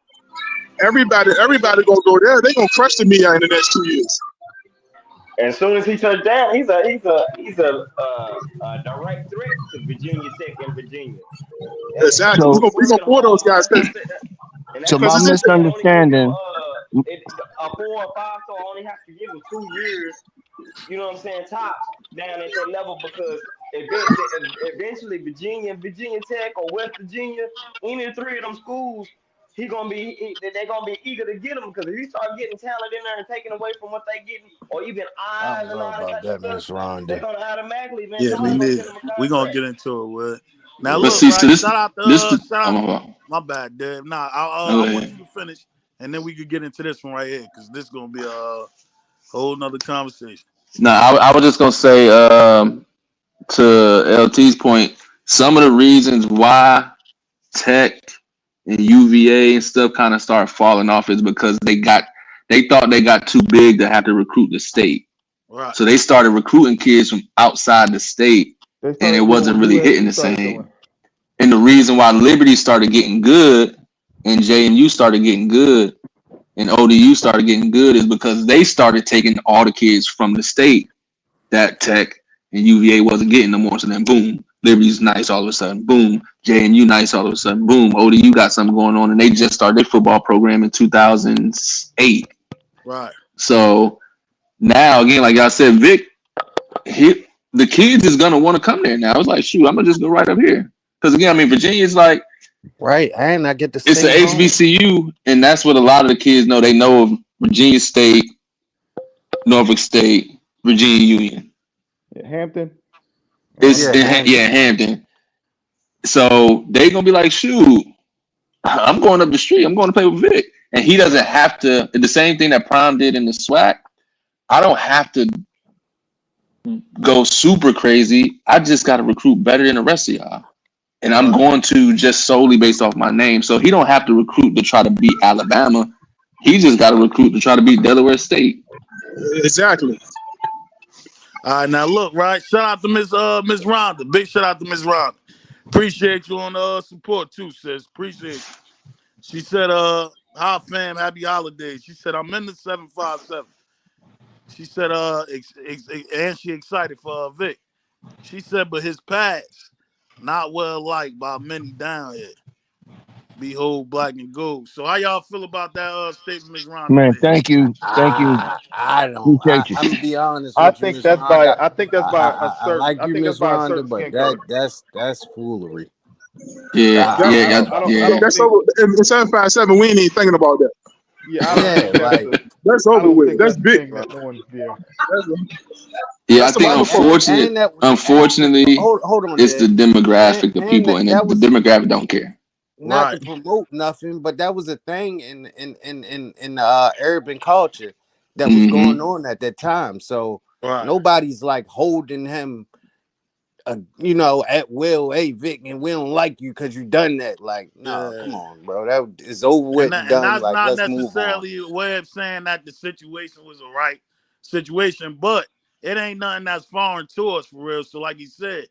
Everybody gonna go there. They gonna crush the MEAC in the next 2 years. As soon as he touched down, he's a direct threat to Virginia Tech and Virginia. Exactly. We're gonna pull those guys. So my misunderstanding. A 4 or 5-star only has to give him 2 years. You know what I'm saying? Tops down at that level because eventually Virginia Tech or West Virginia, any of 3 of them schools, they're gonna be eager to get him because if you start getting talent in there and taking away from what they getting, or even I eyes don't and know all that about type of that, stuff, Miss they're Rhonda. gonna automatically Yeah, somebody gonna send him a we gonna contract. get into it with. Now But look, see, right? so Shout out. My bad, Dave. Nah, I want you to finish, and then we could get into this one right here because this gonna be a whole nother conversation. No, I was just gonna say to LT's point, some of the reasons why Tech and UVA and stuff kind of start falling off is because they thought they got too big to have to recruit the state. Right. So they started recruiting kids from outside the state, and it wasn't really hitting the same. And the reason why Liberty started getting good and JMU started getting good and ODU started getting good is because they started taking all the kids from the state that Tech and UVA wasn't getting no more. So then, boom, Liberty's nice all of a sudden. Boom, JMU nice all of a sudden. Boom, ODU got something going on, and they just started their football program in 2008. Right. So now, again, like I said, Vic, the kids is gonna want to come there now. It's like, shoot, I'm gonna just go right up here because again, I mean, Virginia is like. Right, and I get to it's an HBCU, and that's what a lot of the kids know. They know of Virginia State, Norfolk State, Virginia Union. Hampton. Hampton. So they gonna be like, shoot, I'm going up the street. I'm going to play with Vic, and he doesn't have to. The same thing that Prime did in the SWAC. I don't have to go super crazy. I just got to recruit better than the rest of y'all. And I'm going to just solely based off my name. So he don't have to recruit to try to beat Alabama. He just got to recruit to try to beat Delaware State. Exactly. All right, now look, right? Shout out to Miss Rhonda. Big shout out to Miss Rhonda. Appreciate you on the support too, sis. Appreciate you. She said, hi fam, happy holidays. She said, I'm in the 757. She said, and she excited for Vic. She said, but his past, not well liked by many down here. Behold, black and gold. So how y'all feel about that statement, Ms. Rhonda? Man, thank you. Thank you. I don't. Appreciate you. I'm gonna be honest I with you, think Miss that's Rhonda. by a I certain. like I you, think that's Miss by a certain Rhonda, but skin color. that's foolery. Yeah, That's, yeah, I yeah. don't That's think. over in 757. We ain't even thinking about that. Yeah, I don't think that's Like the. That's I over don't with. think That's that's the big. thing that no one. Yeah. Yeah, I That's the think Bible Belt. and that unfortunately, hold on, it's the Dad. demographic of And people, and that the was demographic don't care. not to promote nothing, but that was a thing in urban culture that was going on at that time. So nobody's like holding him, at will. Hey, Vic, and we don't like you because you done that. Like, no, come on, bro. That is over with and done. That's Like, not let's move on. necessarily a way of saying that the situation was a right situation, but it ain't nothing that's foreign to us for real. So, like he said,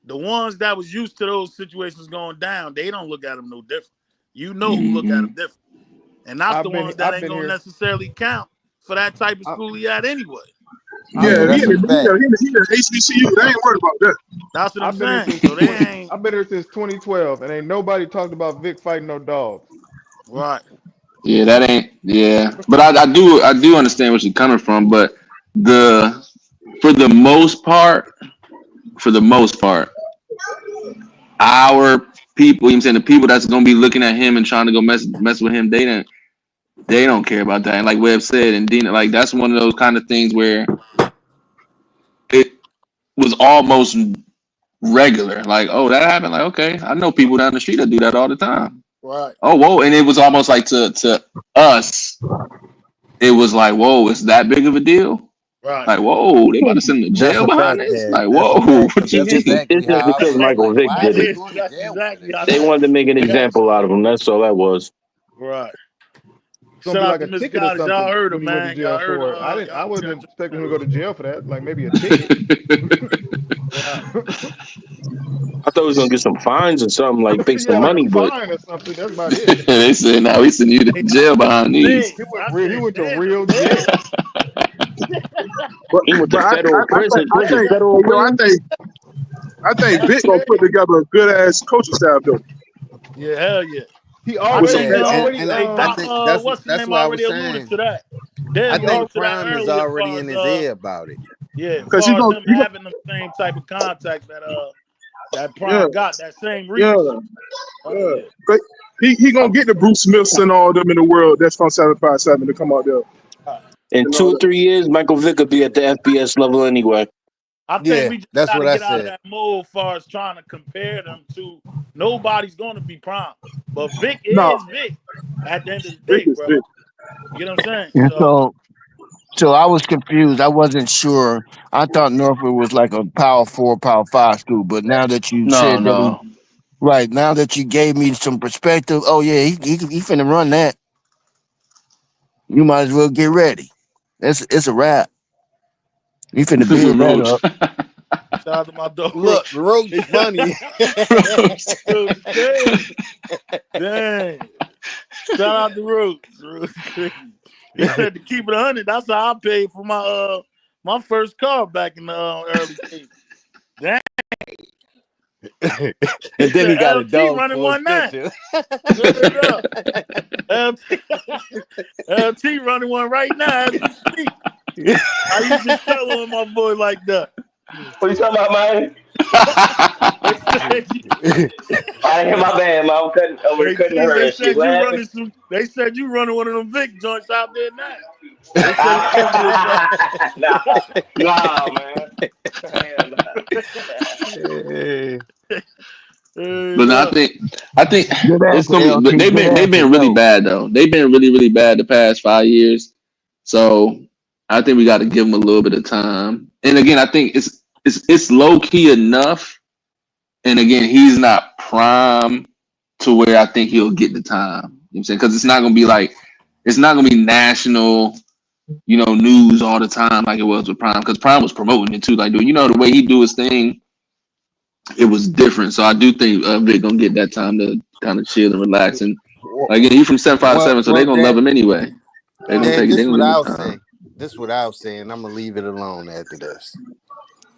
the ones that was used to those situations going down, they don't look at them no different. You know who look at them different, and that's the ones that ain't gonna necessarily count for that type of school he had anyway. Yeah, he in the HBCU. They ain't worried about that. That's what I'm saying. So they ain't. I've been here since 2012, and ain't nobody talked about Vic fighting no dogs. Right. Yeah, that ain't. Yeah, but I do understand where she's coming from. But for the most part, our people, you know what I'm saying, the people that's gonna be looking at him and trying to go mess with him, they don't care about that. And like Webb said, and Dina, like that's one of those kind of things where it was almost regular. Like, oh, that happened. Like, okay, I know people down the street that do that all the time. Right. Oh, whoa, and it was almost like to us, it was like, whoa, it's that big of a deal. Right. Like, whoa, they about to send him to That's jail a behind fact, this. Dad. Like, That's whoa, a fact. what you That's mean? exactly It's just how I because was. Michael Like, Vick why are did they it. going to jail exactly for They that? wanted to make an example out of him. That's all that was. Right. It's gonna Shout be out like to a Miss ticket or Goddess. Y'all something heard her, when he went to man. Y'all jail heard for it. her. I wasn't Y'all expecting him to go to jail for that. Like maybe a ticket. Right. I thought he was gonna get some fines or something, like pay some Yeah, like a money, but fine or something. That's about it. They said, now we send you to jail behind these. He went to real jail. But he went to federal prison. I Was it think federal prison? I think Vic gonna put together a good ass coaching staff though. Yeah, hell yeah. He I already. think He Yeah, already. and I think what's the that's name what I was already alluded to saying. that. I Dev think alluded to that Prime is earlier as already far in as his ear about it. as Because far as them having the same type of contact that yeah, Prime got, that same yeah, reach. yeah. But he gonna get the Bruce Smiths and all them in the world that's from 757 to come out there. In And 2 all or that. 3 years, Michael Vick could be at the FBS level anyway. I think Yeah, we just that's got what to I get out of said. that mold as far as trying to compare them to. Nobody's going to be Prime, but Vic No, is Vic at the end of the Vic day, is bro. Vic. You get what I'm saying? And So so I was confused. I wasn't sure. I thought Norfolk was like a Power 4, Power 5 school, but now that you said that No. right, now that you gave me some perspective, oh yeah, he finna run that. You might as well get ready. It's a wrap. He finna build that Roach. up. shout out to my dog. Look, Roach funny. Roach crazy. Dang. Shout out to Roach. Roach crazy. He said to keep it 100. That's how I paid for my first car back in the early days. Dang. And then he got a LT dog running for a 1-9. picture. LT running one right now as we speak. I used to tell on my boy like that. What you talking about, man? I hear my bad, man. I'm cutting her They and shit. said What you happened? running They said you running one of them Vic joints out there now. They said it's gonna be a nah, man. Hell But no, I think Good it's answer, gonna be. But LT. Good they've answer, been really though. bad though. They've been really bad the past 5 years. So I think we got to give them a little bit of time. And again, I think it's low key enough. And again, he's not prime to where I think he'll get the time. You know what I'm saying? Because it's not gonna be national, news all the time like it was with Prime. Because Prime was promoting it too. Like, dude, the way he do his thing. it was different. So I do think Vic gonna get that time to kind of chill and relax. And again, he from 757, so they're gonna love him anyway. They're gonna Dan, take it. They're this gonna what give him I was time. saying. This what I was saying. I'm gonna leave it alone after this.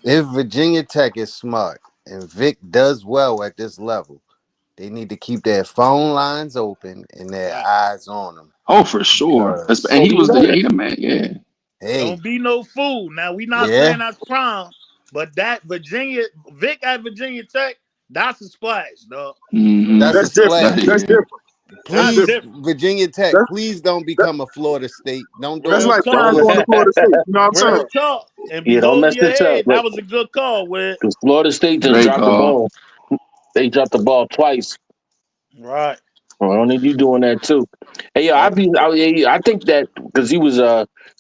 If Virginia Tech is smart and Vic does well at this level, they need to keep their phone lines open and their eyes on them. Oh, for sure. And he was he the man. Yeah. Hey, don't be no fool. Now we not yeah. saying that's prime, but that Vic at Virginia Tech, that's a splash, dog. Mm-hmm. That's a splash. That's different. Please, Virginia Tech, please don't become a Florida State. Don't do That's it. Real like talk. Prime going to Florida State. You know what I'm Real saying? talk. And be Yeah, don't holding mess your this up. head. That was a good call, Wed. Because Florida State just Great dropped the call. ball. They dropped the ball twice. Right. Well, I don't need you doing that too. Hey, yo, I think that because he was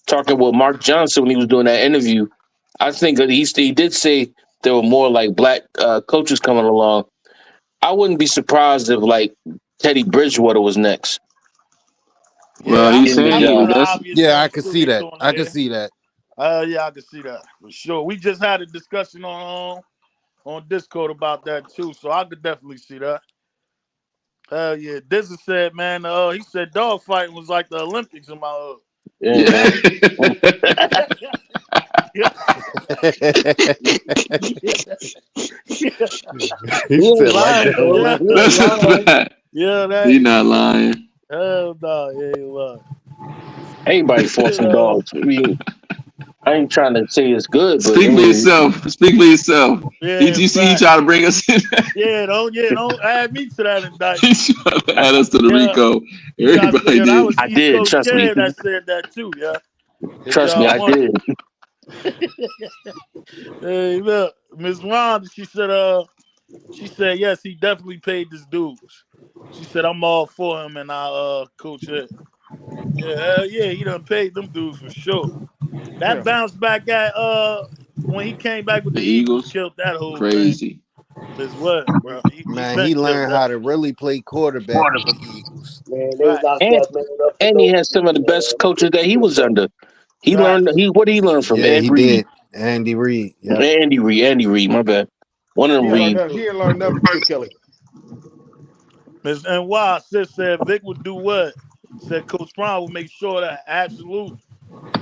talking with Mark Johnson when he was doing that interview, I think that he did say there were more like black coaches coming along. I wouldn't be surprised if like Teddy Bridgewater was next. Well, Yeah, he's saying that's he one was. of the That's obvious Yeah, I ones can too see they that. throwing I can there. see that. Yeah, I can see that for sure. We just had a discussion on Discord about that too, so I could definitely see that. Hell yeah. Dizzy said, man, he said dog fighting was like the Olympics in my hood. Yeah, man. He said like lying, the bro. He that's ain't a lying. fact. that He not lying. hell no, he ain't lying. Anybody fought some dogs. I mean, I ain't trying to say it's good, but I Speak for mean, yourself. Speak for yourself. Yeah, You see, he try to bring us in. don't add me to that indictment. He try to add us to the Rico. Everybody That did. was I East did. Coast Trust me. Kev that said that too, yeah. Trust me, I did. Hey, look, Miss Wanda, she said yes, he definitely paid his dues. She said I'm all for him and I coach it. Yeah, hell yeah, he done paid them dues for sure. That bounce back at when he came back with The the Eagles Eagles, killed that whole thing crazy. as well, bro. He man, been he killed learned that. how to really play quarterback with the Eagles. Man, they was Right. out And there, man, up to and he no had some of the good, best man. Them coaches that bitches he was was up. under. Right. What did he learn from? Yeah, Ed he Reed. did. Andy Reid. Yep. Andy Reid, my bad. One of them Reed. He ain't learned nothing from Chip Kelly. Miss NY sis said Vic would do what? Said Coach Prime would make sure that absolutely.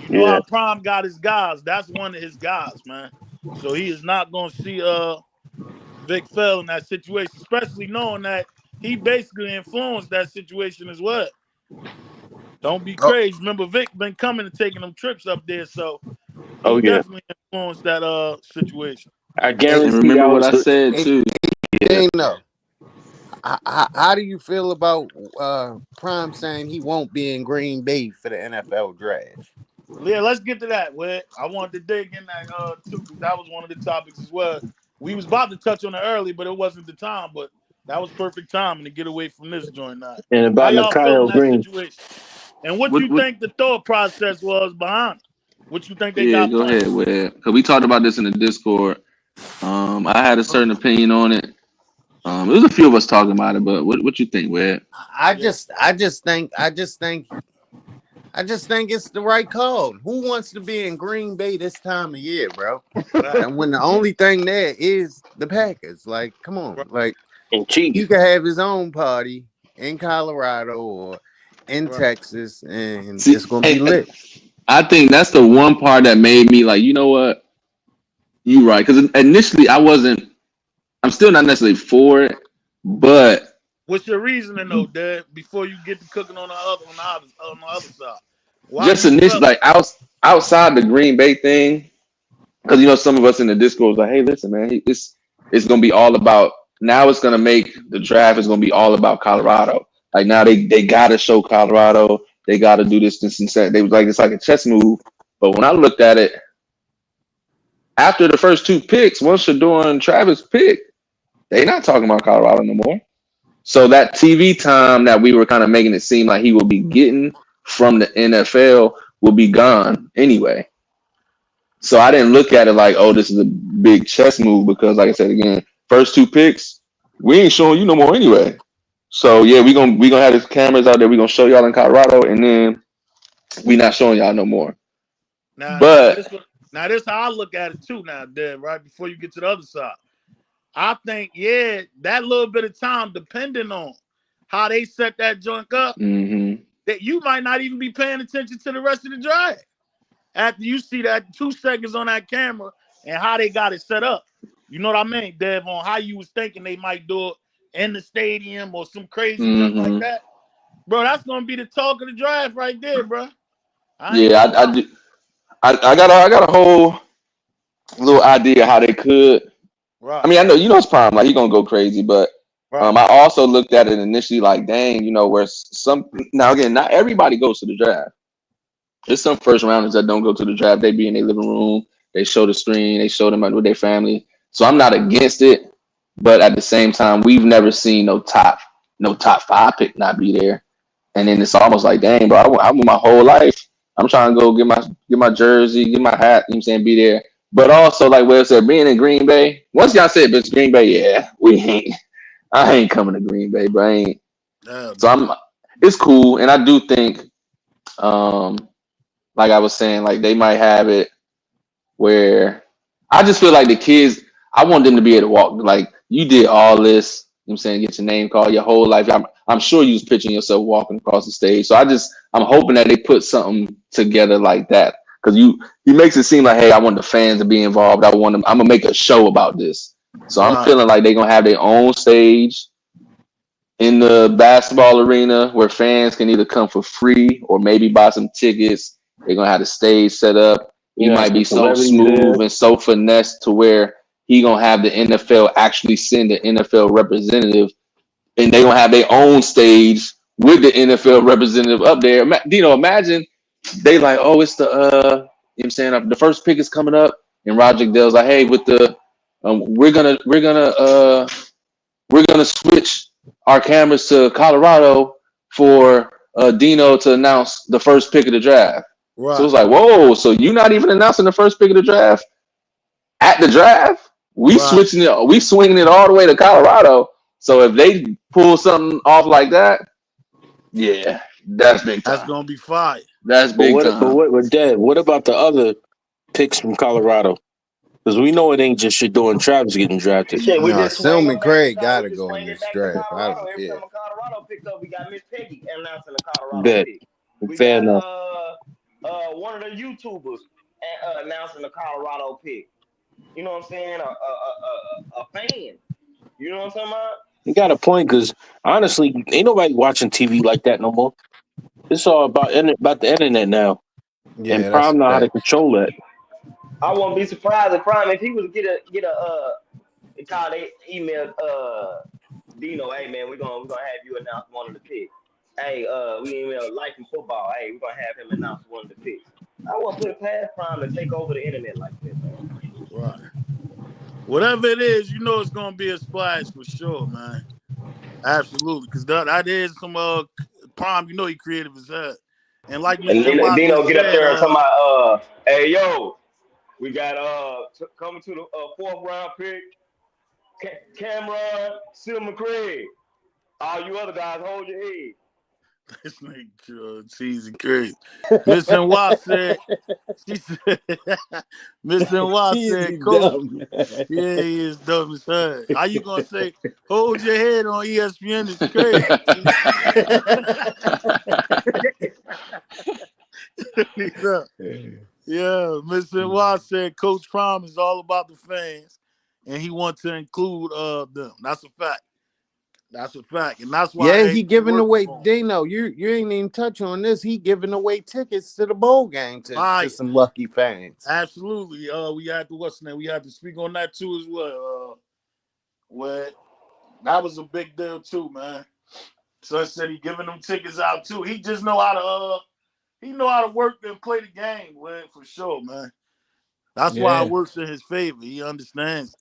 You know Yeah. how Prime got his guys. That's one of his guys, man. So he is not gonna see Vic fail in that situation, especially knowing that he basically influenced that situation as well. Don't be Oh, crazy. Remember, Vic been coming and taking them trips up there, so he Oh yeah. definitely influenced that situation. I hey, And guarantee remember that what was I the said hey, too. yeah. Dano, how do you feel about Prime saying he won't be in Green Bay for the NFL draft? Yeah, let's get to that. Where I wanted to dig in that too, because that was one of the topics as well. We was about to touch on it early, but it wasn't the time. But that was perfect timing to get away from this joint now. And How about y'all feel in Nikhil that Green. situation? And what What? you think the thought process was behind it? What you think they Yeah, got go planned? ahead. Because we talked about this in the Discord. I had a certain opinion on it. There was a few of us talking about it, but what you think, Wed? I just think it's the right call. Who wants to be in Green Bay this time of year, bro? And when the only thing there is the Packers. Like, come on. Like, And Chiefs. he could have his own party in Colorado or in Texas, and See, it's gonna be lit. I think that's the one part that made me like, you know what? You right. Because initially I wasn't. I'm still not necessarily for it, but What's your reasoning though, Dad? Before you get to cooking on the other side, why just you initially, felt? like outside the Green Bay thing, because some of us in the Discord was like, hey, listen, man, it's gonna be all about now. It's gonna make the draft is gonna be all about Colorado. Like now they gotta show Colorado. They gotta do this and that. They was like it's like a chess move. But when I looked at it after the first two picks, once Shador and Travis pick, they not talking about Colorado no more. So that TV time that we were kind of making it seem like he will be getting from the NFL will be gone anyway. So I didn't look at it like, oh, this is a big chess move because, like I said again, first two picks, we ain't showing you no more anyway. So yeah, we gonna have these cameras out there. We gonna show y'all in Colorado, and then we not showing y'all no more. Now But this how I look at it too. Now, Dad, right before you get to the other side, I think, that little bit of time, depending on how they set that joint up, that you might not even be paying attention to the rest of the drive after you see that 2 seconds on that camera and how they got it set up. You know what I mean, Dev, on how you was thinking they might do it in the stadium or some crazy junk like that. Bro, that's going to be the talk of the draft right there, bro. I do. I got a whole little idea how they could. Right. I mean, I know it's Prime, like he gonna go crazy, but I also looked at it initially like, dang, where now again, not everybody goes to the draft. There's some first rounders that don't go to the draft. They be in their living room, they show the screen, they show them with their family. So I'm not against it, but at the same time, we've never seen no top 5 pick not be there. And then it's almost like, dang, bro, I went my whole life. I'm trying to go get my jersey, get my hat, you know what I'm saying, be there. But also, like Will said, being in Green Bay, once y'all said it's Green Bay, I ain't coming to Green Bay, bro. So it's cool. And I do think, like I was saying, like they might have it where I just feel like the kids, I want them to be able to walk. Like you did all this, you know what I'm saying, get your name called your whole life. I'm sure you was picturing yourself walking across the stage. So I'm hoping that they put something together like that. Because he makes it seem like, hey, I want the fans to be involved. I'm gonna make a show about this. So I'm feeling like they're gonna have their own stage in the basketball arena where fans can either come for free or maybe buy some tickets. They're gonna have the stage set up. He might be so smooth and so finessed to where he gonna have the NFL actually send the NFL representative, and they gonna have their own stage with the NFL representative up there. Imagine they like, oh, it's the you know what I'm saying, the first pick is coming up, and Roger Goodell's like, hey, with the we're gonna switch our cameras to Colorado for Dino to announce the first pick of the draft. Right. So it's like, whoa, so you're not even announcing the first pick of the draft at the draft? We switching it, we swinging it all the way to Colorado. So if they pull something off like that, yeah, that's big time. That's gonna be fire. That's big time. But Dad, what about the other picks from Colorado? Because we know it ain't just shit doing Travis getting drafted. Selman Craig gotta go in this draft. I don't care. Every time a Colorado picked up, we got Miss Peggy announcing the Colorado Bet. pick. We Fair got enough. one of the YouTubers announcing the Colorado pick. You know what I'm saying? A fan. You know what I'm talking about? You got a point, because honestly, ain't nobody watching TV like that no more. It's all about the internet now. Yeah, and Prime know how to control that. I won't be surprised if Prime, if he was get a email Dino, hey man, we're gonna have you announce one of the picks. Hey, we email Life in Football. Hey, we're gonna have him announce one of the picks. I won't put it past Prime to take over the internet like this, man. Right. Whatever it is, it's gonna be a splash for sure, man. Absolutely, because that is some Prime. He creative as hell, and like Dino get up there and talking about hey yo, we got coming to the 4th round pick, Cameron Selman Craig. All you other guys, hold your head. This nigga cheesy crazy. Miss N.Y. said, Miss N.Y. said, Coach, he is dumb as hell. How you gonna say, hold your head on ESPN is crazy. Yeah, Miss N.Y. said, Coach Prime is all about the fans, and he wants to include them. That's a fact. That's a fact, and that's why. He giving away. Dino, you ain't even touch on this. He giving away tickets to the bowl game to some lucky fans. Absolutely. We had to We had to speak on that too as well. Where that was a big deal too, man. Son said he giving them tickets out too. He just know how to work and play the game, for sure, man. That's why it works in his favor. He understands.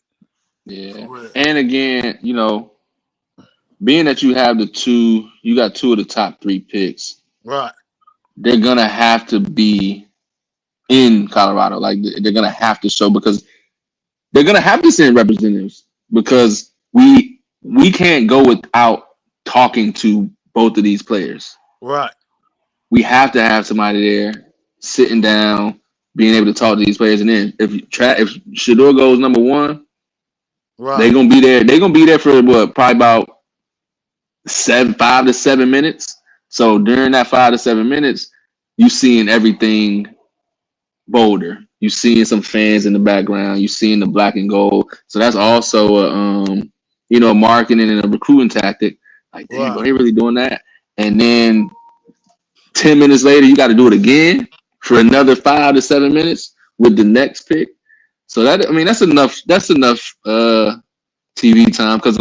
Yeah, and again, being that you got 2 of the top 3 picks, right? They're gonna have to be in Colorado. Like they're gonna have to show, because they're gonna have to send representatives, because we can't go without talking to both of these players. Right. We have to have somebody there sitting down, being able to talk to these players. And then if Shador goes number 1, Right. They're gonna be there. They're gonna be there for what? Probably about 5 to 7 minutes. So during that 5 to 7 minutes, you seeing everything Boulder. You seeing some fans in the background. You seeing the black and gold. So that's also a marketing and a recruiting tactic. Like, damn, bro, they really doing that. And then 10 minutes later, you got to do it again for another 5 to 7 minutes with the next pick. So that's enough. That's enough TV time because,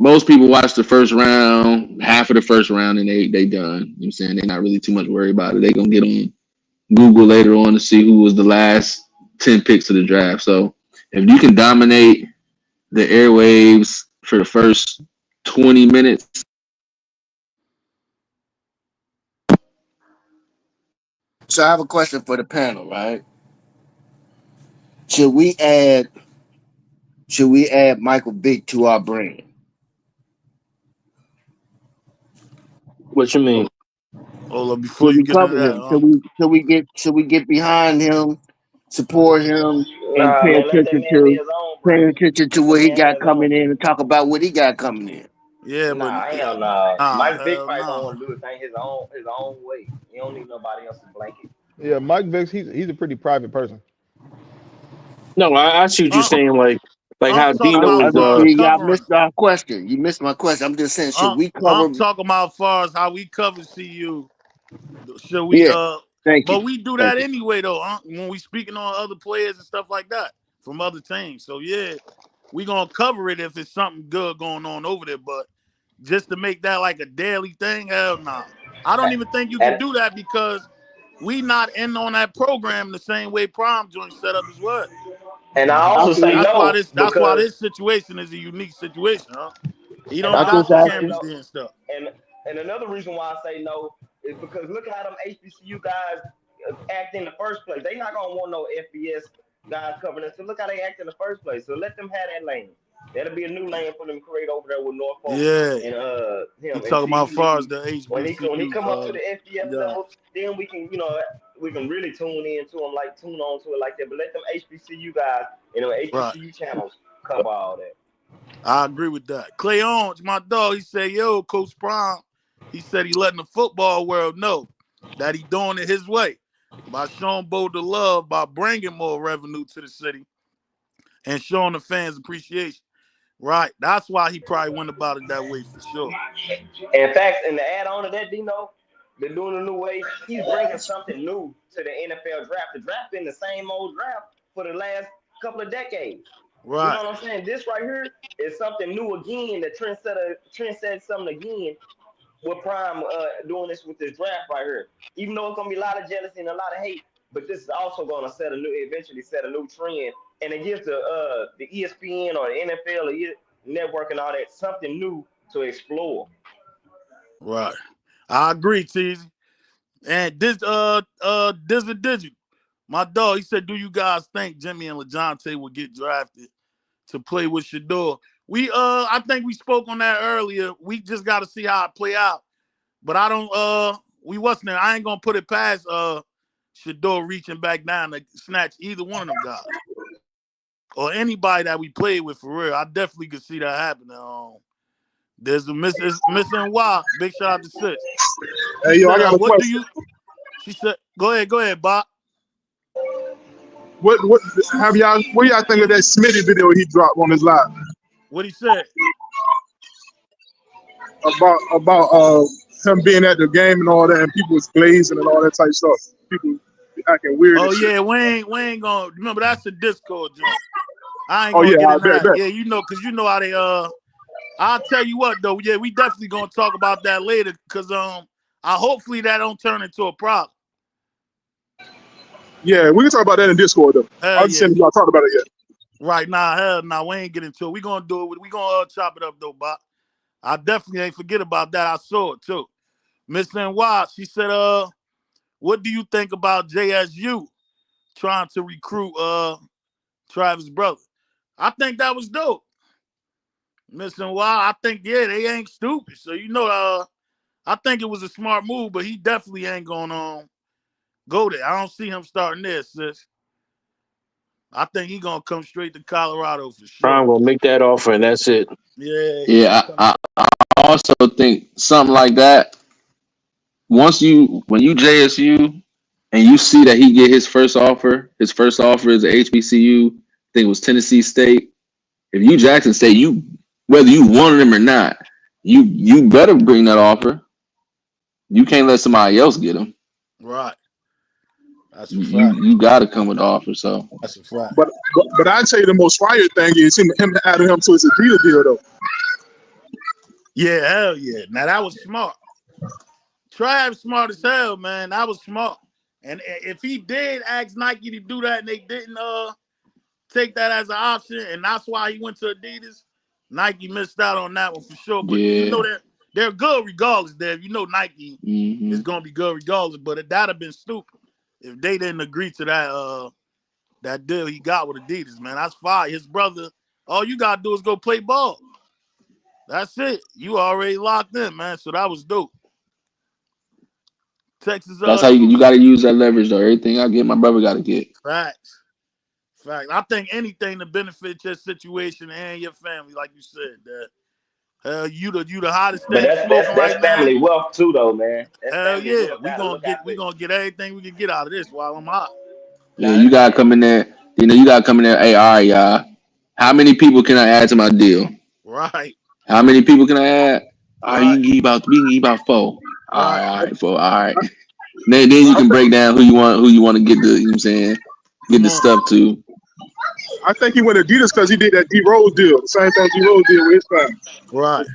most people watch the first round, half of the first round, and they done. You know what I'm saying? They're not really too much worried about it. They're gonna get on Google later on to see who was the last 10 picks of the draft. So if you can dominate the airwaves for the first 20 minutes. So I have a question for the panel, right? Should we add Michael Vick to our brand? What you mean? Hold on, before Should you we get into cover that, him? Should we get behind him, support him, and Nah, man, let that man be his own pay brand. attention to Let what that he man have got his own coming in brand. and talk about what he got coming in? Yeah, but Nah, hell no. Mike Vick hell probably gonna no. want to do his thing his own way. He don't need nobody else's blanket. Yeah, Mike Vick, he's a pretty private person. No, I see what you're saying. Like how talking Dino about is. far as Y'all covering. missed our question. You missed my question. I'm just saying, should we I'm cover? talking about far as how we cover CU. Should we Yeah. Thank but you. we do Thank that you. anyway though, when we speaking on other players and stuff like that from other teams. So yeah, we gonna cover it if it's something good going on over there. But just to make that like a daily thing, hell nah. I don't even think you can do that because we not in on that program the same way Prime Joint set up as well. And I also say no That's why because this situation is a unique situation, huh? He and don't I got also the say cameras no. there and stuff. And another reason why I say no is because look at how them HBCU guys act in the first place. They not gonna want no FBS guys covering it. So look how they act in the first place. So let them have that lane. That'll be a new lane for them to create over there with Norfolk Yeah. and You him. And talking see, about he far as leave the when he come up to HBCU the FBS level, then we can really tune into him, like tune on to it like that. But let them HBCU guys and them right. HBCU channels cover all that. I agree with that. Clay Orange, my dog, he said, yo, Coach Prime, he said he letting the football world know that he doing it his way by showing Boulder love by bringing more revenue to the city and showing the fans appreciation. Right. That's why he probably went about it that way for sure. In fact, and to add on to that, Dino, they're doing a new way. He's bringing something new to the NFL draft. The draft been the same old draft for the last couple of decades. You Right. know what I'm saying? This right here is something new again. The trend said something again with Prime doing this with this draft right here. Even though it's gonna be a lot of jealousy and a lot of hate, but this is also gonna eventually set a new trend, and it gives the ESPN or the NFL or network and all that something new to explore. Right. I agree, Teasy. And this Digital, my dog, he said, do you guys think Jimmy and LeJohntay will get drafted to play with Shador? I think we spoke on that earlier. We just gotta see how it play out. But I don't we wasn't there. I ain't gonna put it past Shador reaching back down to snatch either one of them guys. Or anybody that we played with for real. I definitely could see that happening. There's a missing Y. Big shout out to Sis. She Hey, yo, I said, got a what do question. you she said, go ahead, Bob. What where y'all think of that Smitty video he dropped on his live What he said? about him being at the game and all that, and people was glazing and all that type stuff. People acting weird and Oh shit. yeah, we ain't gonna remember that's a Discord joint. I ain't Oh gonna yeah, get I into that. bet. Yeah, cause you know how they I'll tell you what though, yeah, we definitely gonna talk about that later because I hopefully that don't turn into a problem. Yeah, we can talk about that in Discord though. I Hell was just yeah. saying y'all talked about it yet. Right now, hell nah, we ain't getting into it. We gonna do it. We gonna chop it up though, Bob. I definitely ain't forget about that. I saw it too. Miss NY, she said, what do you think about JSU trying to recruit Travis' brother? I think that was dope. Miss NY, I think, yeah, they ain't stupid. So I think it was a smart move, but he definitely ain't gonna go there. I don't see him starting there, sis. I think he gonna come straight to Colorado for sure. I'm gonna make that offer, and that's it. Yeah. I also think something like that. When you JSU and you see that he get his first offer is a HBCU. I think it was Tennessee State. If you Jackson State, whether you wanted him or not, you better bring that offer. You can't let somebody else get him. Right. That's a fact. You got to come with the offer. So that's a fact. But I'd say the most fire thing is him adding him to his Adidas deal though. Yeah, hell yeah. Now that was smart. Trav smart as hell, man. That was smart. And if he did ask Nike to do that and they didn't take that as an option, and that's why he went to Adidas, Nike missed out on that one for sure. But you know they're good regardless, Dave. You know Nike is gonna be good regardless, but that'd have been stupid if they didn't agree to that deal he got with Adidas, man. That's fine. His brother, all you gotta do is go play ball. That's it. You already locked in, man. So that was dope. Texas. That's how you got to use that leverage, though. Everything I get, my brother got to get. Facts. I think anything to benefit your situation and your family, like you said, that you the hottest thing smoking right now. That's family wealth too, though, man. Hell yeah, we gonna get everything we can get out of this while I'm hot. Yeah, you gotta come in there. You gotta come in there. Hey, all right, y'all. How many people can I add to my deal? Right. How many people can I add? All right, you can give about 4. All right, 4. All right. Then you can break down who you want to get the, you know what I'm saying, get the stuff to. I think he went to Adidas because he did that D Rose deal. The same thing D Rose did with his family. Right.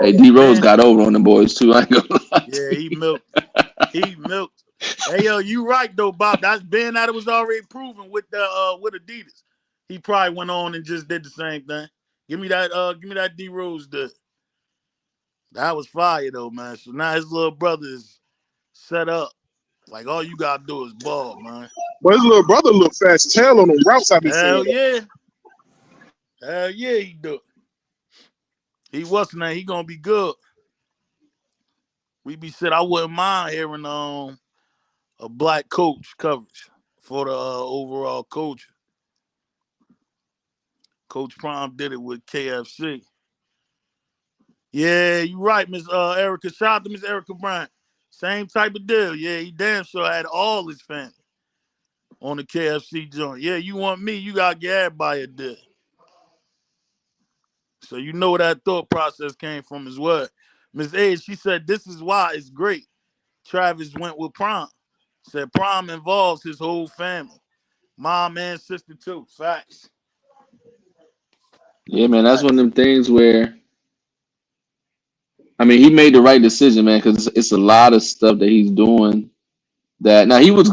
Hey, D Rose got over on the boys too. I ain't gonna lie. Yeah, he milked. Hey yo, you right though, Bob. That's being that it was already proven with Adidas. He probably went on and just did the same thing. Give me that D Rose deal. That was fire though, man. So now his little brother is set up. Like all you gotta do is ball, man. But his little brother look fast as hell on the routes I've been seeing. Hell yeah, he do. He wasn't that. He gonna be good. We be said I wouldn't mind hearing a black coach coverage for the overall coach. Coach Prime did it with KFC. Yeah, you right, Miss Erica. Shout out to Miss Erica Bryant. Same type of deal. Yeah, he damn sure had all his family on the KFC joint. Yeah, you want me, you got to get everybody a deal. So you know where that thought process came from as well. Miss A, she said, this is why it's great. Travis went with Prime. Said Prime involves his whole family. Mom and sister too. Facts. Yeah, man, that's one of them things where, I mean, he made the right decision, man, because it's a lot of stuff that he's doing that now he was,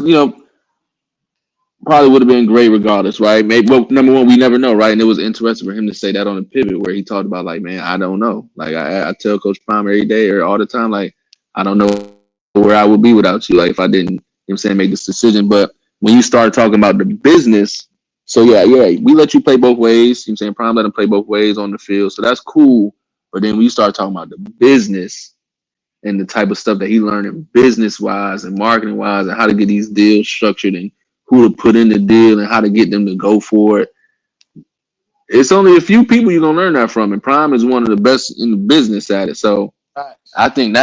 probably would have been great regardless, right? Maybe, well, number one, we never know, right? And it was interesting for him to say that on the pivot where he talked about, like, man, I don't know. Like, I tell Coach Prime every day or all the time, like, I don't know where I would be without you, like, if I didn't, you know what I'm saying, make this decision. But when you start talking about the business, so yeah, we let you play both ways. You know what I'm saying? Prime let him play both ways on the field. So that's cool. But then when you start talking about the business and the type of stuff that he learned business-wise and marketing-wise and how to get these deals structured and who to put in the deal and how to get them to go for it. It's only a few people you're going to learn that from. And Prime is one of the best in the business at it. So I think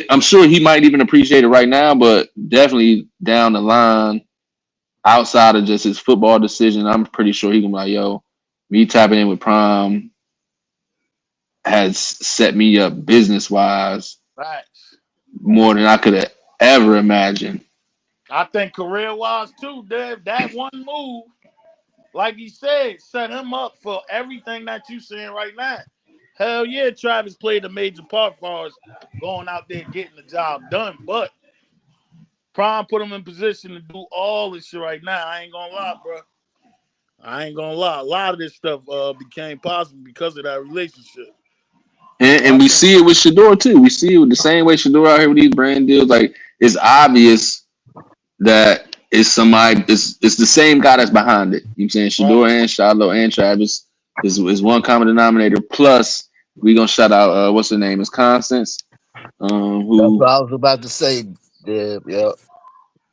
I'm sure he might even appreciate it right now, but definitely down the line, outside of just his football decision, I'm pretty sure he can be like, yo, me tapping in with Prime has set me up business-wise more than I could have ever imagined. I think career-wise, too, Dave, that one move, like he said, set him up for everything that you're seeing right now. Hell yeah, Travis played a major part for us going out there getting the job done, but Prime put him in position to do all this shit right now. I ain't gonna lie, bro. I ain't gonna lie. A lot of this stuff became possible because of that relationship. And we see it with Shador, too. We see it with the same way Shador out here with these brand deals. Like, it's obvious that it's somebody, it's the same guy that's behind it. You know what I'm saying? Shador and Shiloh and Travis is one common denominator. Plus, we gonna shout out what's her name? Is Constance. That's what I was about to say. Yeah.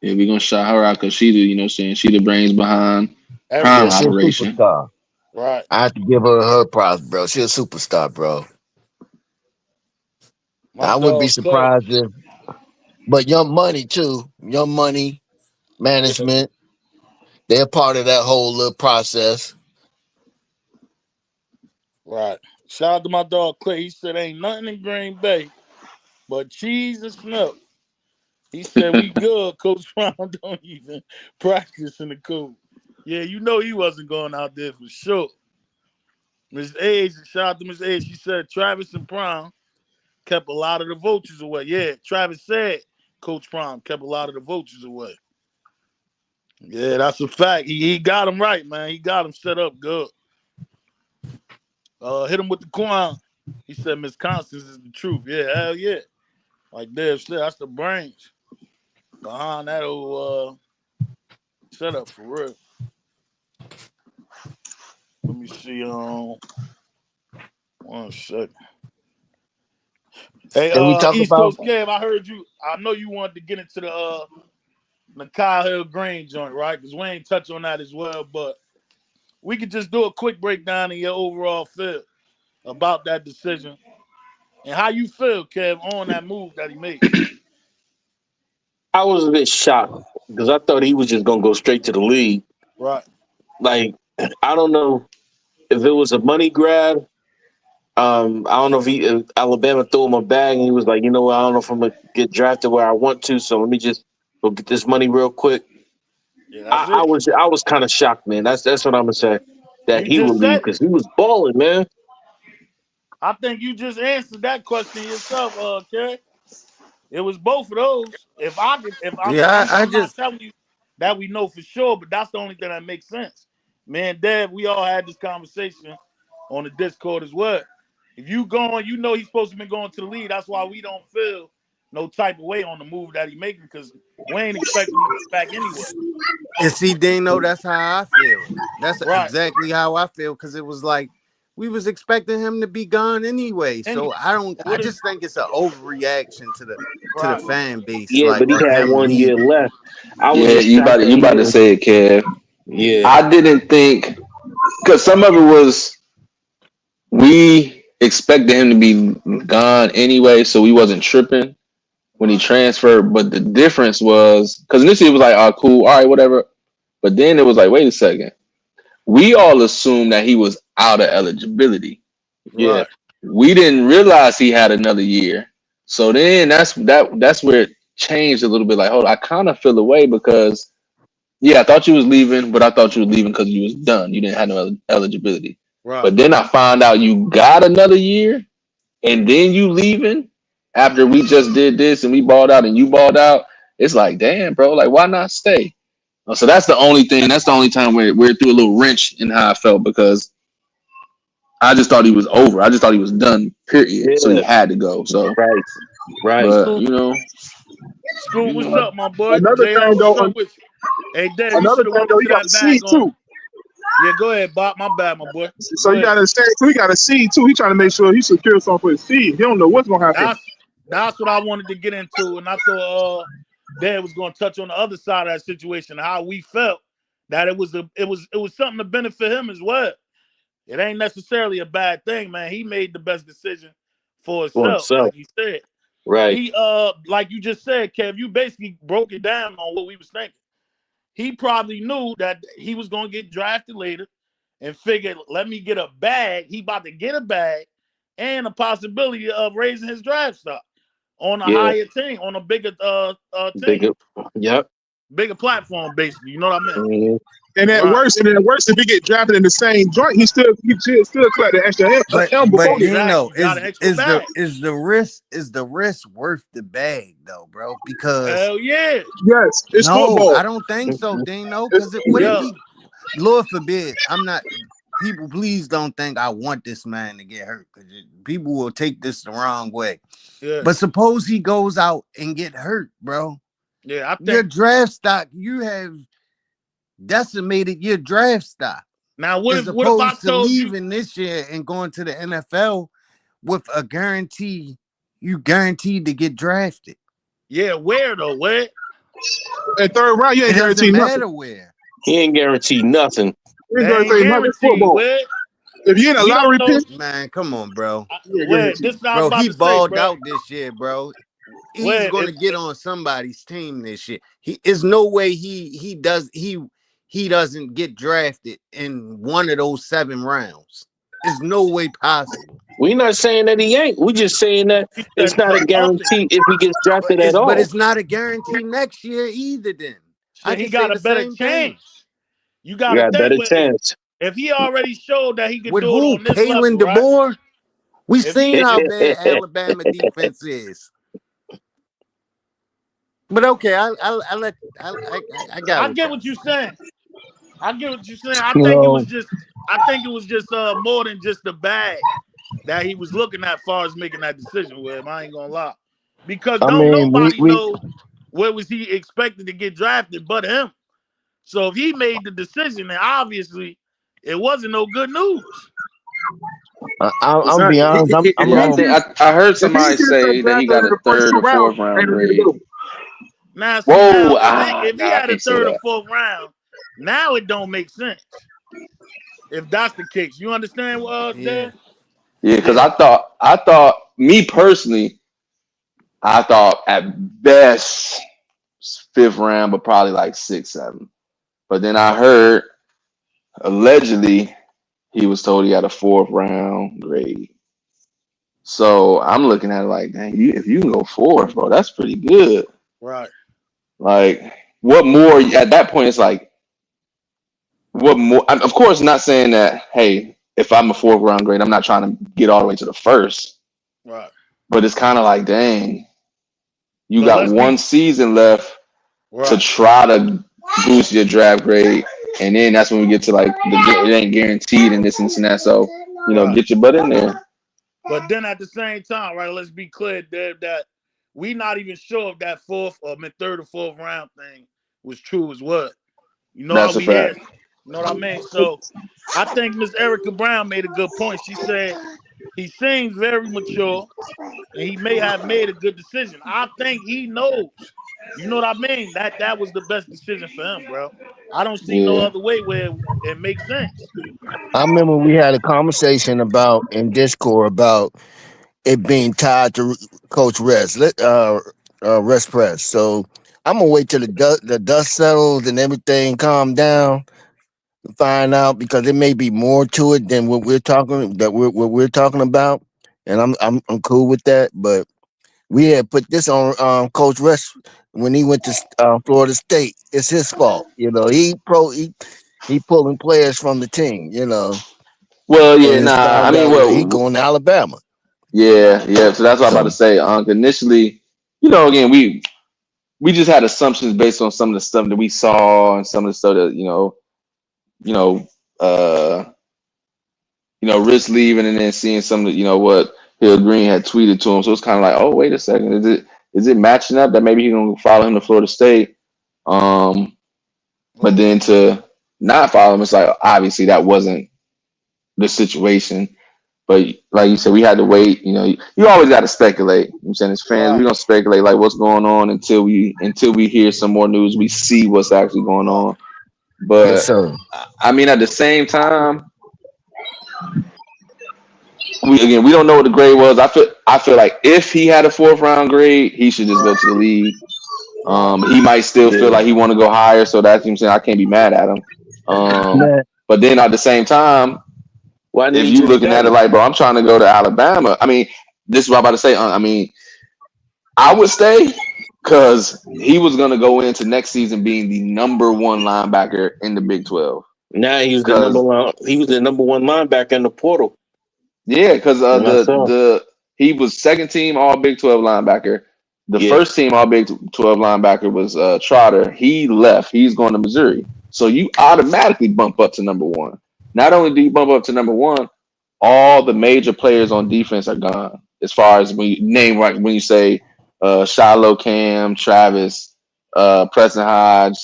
Yeah, we're gonna shout her out because she the, you know what I'm saying, she the brains behind Prime Yeah, she a operation. superstar. Right. I have to give her props, bro. She a superstar, bro. My I wouldn't be dog Clay. surprised if, but Young Money too. Young Money Yeah. management, they're part of that whole little process. Right. Shout out to my dog Clay. He said ain't nothing in Green Bay but cheese and snow. He said we good. Coach Brown don't even practice in the cool. Yeah, you know he wasn't going out there for sure. Miss Age, shout out to Miss Age. She said Travis and Prime kept a lot of the vultures away. Yeah, Travis said Coach Prime kept a lot of the vultures away. Yeah, that's a fact. He got him right, man. He got him set up good. Hit him with the coin. He said Miss Constance is the truth. Yeah, hell yeah. Like Dave said, that's the brains behind that old setup for real. Let me see. 1 second. Hey, Can we talk East about? Coast Kev, I heard you. I know you wanted to get into the Kyle Hill Green joint, right? Because we ain't touch on that as well, but we could just do a quick breakdown of your overall feel about that decision and how you feel, Kev, on that move that he made. I was a bit shocked because I thought he was just gonna go straight to the league. Right. Like, I don't know if it was a money grab. I don't know if Alabama threw him a bag and he was like, you know what, I don't know if I'm gonna get drafted where I want to, so let me just go get this money real quick. Yeah, that's I it. was kind of shocked, man. That's what I'm gonna say. That You he would just leave said it. because he was balling, man. I think you just answered that question yourself, Kev. It was both of those. If Yeah, I I'm not just telling you that we know for sure, but that's the only thing that makes sense. Man, Dad, we all had this conversation on the Discord as well. If you going, you know he's supposed to be going to the league. That's why we don't feel no type of way on the move that he making because we ain't expecting him to get back anyway. and see, Dino, that's how I feel. That's Right. exactly how I feel because it was like we was expecting him to be gone anyway. So I just think it's an overreaction to the fan base, Yeah, like but he of had him 1 year leaving. left. I was Yeah, just shocked that you he about to didn't. say it, Kev. Yeah. I didn't think because some of it was we expected him to be gone anyway, so we wasn't tripping when he transferred. But the difference was because initially it was like, oh, cool, all right, whatever. But then it was like, wait a second. We all assumed that he was out of eligibility. Yeah. Right. We didn't realize he had another year. So then that's where it changed a little bit. Like, hold on, I kind of feel away because yeah, I thought you was leaving, but I thought you was leaving because you was done. You didn't have no eligibility. Right. But then I found out you got another year, and then you leaving after we just did this and we balled out and you balled out. It's like, damn, bro, like why not stay? So that's the only thing. That's the only time where it threw a little wrench in how I felt because I just thought he was over. I just thought he was done. Period. So he Yeah. had to go. So, Right. Right. but Scoop, Scoop, what's up, my boy? Another JR, thing what's though, up with you? Hey, Dad, you another should have thing went though, into he got a that bag seed on. too. Yeah, go ahead, Bob. My bad, my boy. So Go you ahead. got to say too. He got a seed too. He trying to make sure he secures something for his seed. He don't know what's gonna happen. That's what I wanted to get into, and I thought Dad was going to touch on the other side of that situation, how we felt that it was something to benefit him as well. It ain't necessarily a bad thing, man. He made the best decision for himself, like you said. Right. He like you just said, Kev, you basically broke it down on what we was thinking. He probably knew that he was going to get drafted later and figured, let me get a bag. He about to get a bag and a possibility of raising his draft stock on a higher team, on a bigger team. Bigger. Yep. Bigger platform, basically. You know what I mean? Mm-hmm. And at worst, if he get drafted in the same joint, he still collect the extra M before But this. Dino, You got an extra bag. is the risk worth the bag though, bro? Because hell yeah. Yes, it's no, football. I don't think so, Dino. Because what if he, Lord forbid, I'm not. People, please don't think I want this man to get hurt because people will take this the wrong way. Yeah. But suppose he goes out and get hurt, bro. Yeah, I think your draft stock, you have decimated your draft stock. Now, what as if opposed I to told leaving this year and going to the NFL with a guarantee, you guaranteed to get drafted. Yeah, where though? Where? And third round, you ain't It doesn't guaranteed nothing. matter where. He ain't guaranteed nothing. You ain't They ain't guaranteed nothing. It's football. guaranteed, If you ain't a we don't lottery know. pick, Man, come on, bro. you ain't Where guaranteed. this is what I was Bro, about he to say, balled bro. out this year, bro. He's Where gonna get on somebody's team this year. He is no way he doesn't get drafted in one of those 7 rounds. There's no way possible. We're not saying that he ain't. We're just saying that it's not a guarantee if he gets drafted at all. But it's not a guarantee next year either. Then I he can got say a the better same chance. thing. You got to a better think chance. if he already showed that he could With do it who? on this Kalen level, right? DeBoer? We If seen he- how bad Alabama defense is. But okay, I got I get what you're saying. I get what you're saying. I You think it know, was just more than just the bag that he was looking at, far as making that decision with him. I ain't gonna lie, because I don't mean, nobody we know where was he expected to get drafted but him. So if he made the decision, then obviously it wasn't no good news. I'm be honest. I heard if he somebody gets say that he drafted got in a the first third 2 or fourth rounds, ain't round no need to grade. go. Now, see, Whoa, if he I had a can't say third or that. fourth round, now it don't make sense. If that's the case, you understand what Dan? Yeah, because I thought me personally, I thought at best 5th round, but probably like 6, 7. But then I heard allegedly he was told he had a 4th round grade. So I'm looking at it like, dang, if you can go 4th, bro, that's pretty good. Right. Like, what more at that point? It's like, what more? Of course, not saying that. Hey, if I'm a 4th round grade, I'm not trying to get all the way to the first. Right. But it's kind of like, dang, you But got let's one be season left to right. try to boost your draft grade, and then that's when we get to like it ain't guaranteed and this and that. So Right. get your butt in there. But then at the same time, right? Let's be clear, Dave, that we not even sure if that third or fourth round thing was true as well. You know how That's a we hear? fact. You know what I mean? So I think Miss Erica Brown made a good point. She said he seems very mature and he may have made a good decision. I think he knows. You know what I mean? That was the best decision for him, bro. I don't see no Yeah. other way where it makes sense. I remember we had a conversation about in Discord about it being tied to Coach Rest Press. So I'm gonna wait till the dust settles and everything calm down to find out because there may be more to it than what we're talking about, and I'm cool with that. But we had put this on Coach Rest when he went to Florida State. It's his fault, he pulling players from the team, Well, and yeah, it's nah. I found mean, out that he well, going to Alabama. yeah, yeah. So that's what I'm about to So say. Initially, again, we just had assumptions based on some of the stuff that we saw and some of the stuff that you know, uh, Rich leaving and then seeing some of what Hill Green had tweeted to him. So it's kind of like, oh, wait a second, is it matching up that maybe he's gonna follow him to Florida State? But then to not follow him, it's like obviously that wasn't the situation. But like you said, we had to wait. You always got to speculate. I'm saying as fans, we don't speculate like what's going on until we hear some more news. We see what's actually going on. yes, But sir. I mean, at the same time, we don't know what the grade was. I feel like if he had a 4th round grade, he should just go to the league. He might still feel like he want to go higher, so that's what I'm saying. I can't be mad at him. But then at the same time, Why didn't if he you just looking at it stay? like, bro, I'm trying to go to Alabama. I mean, this is what I'm about to say. I mean, I would stay because he was gonna go into next season being the number 1 linebacker in the Big 12. Now he was the number one. He was the number 1 linebacker in the portal. Yeah, because saw. he was 2nd team All Big 12 linebacker. The Yeah. 1st team All Big 12 linebacker was Trotter. He left. He's going to Missouri. So you automatically bump up to number 1. Not only do you bump up to number 1, all the major players on defense are gone. As far as when you name right when you say Shiloh Cam, Travis, Preston Hodge,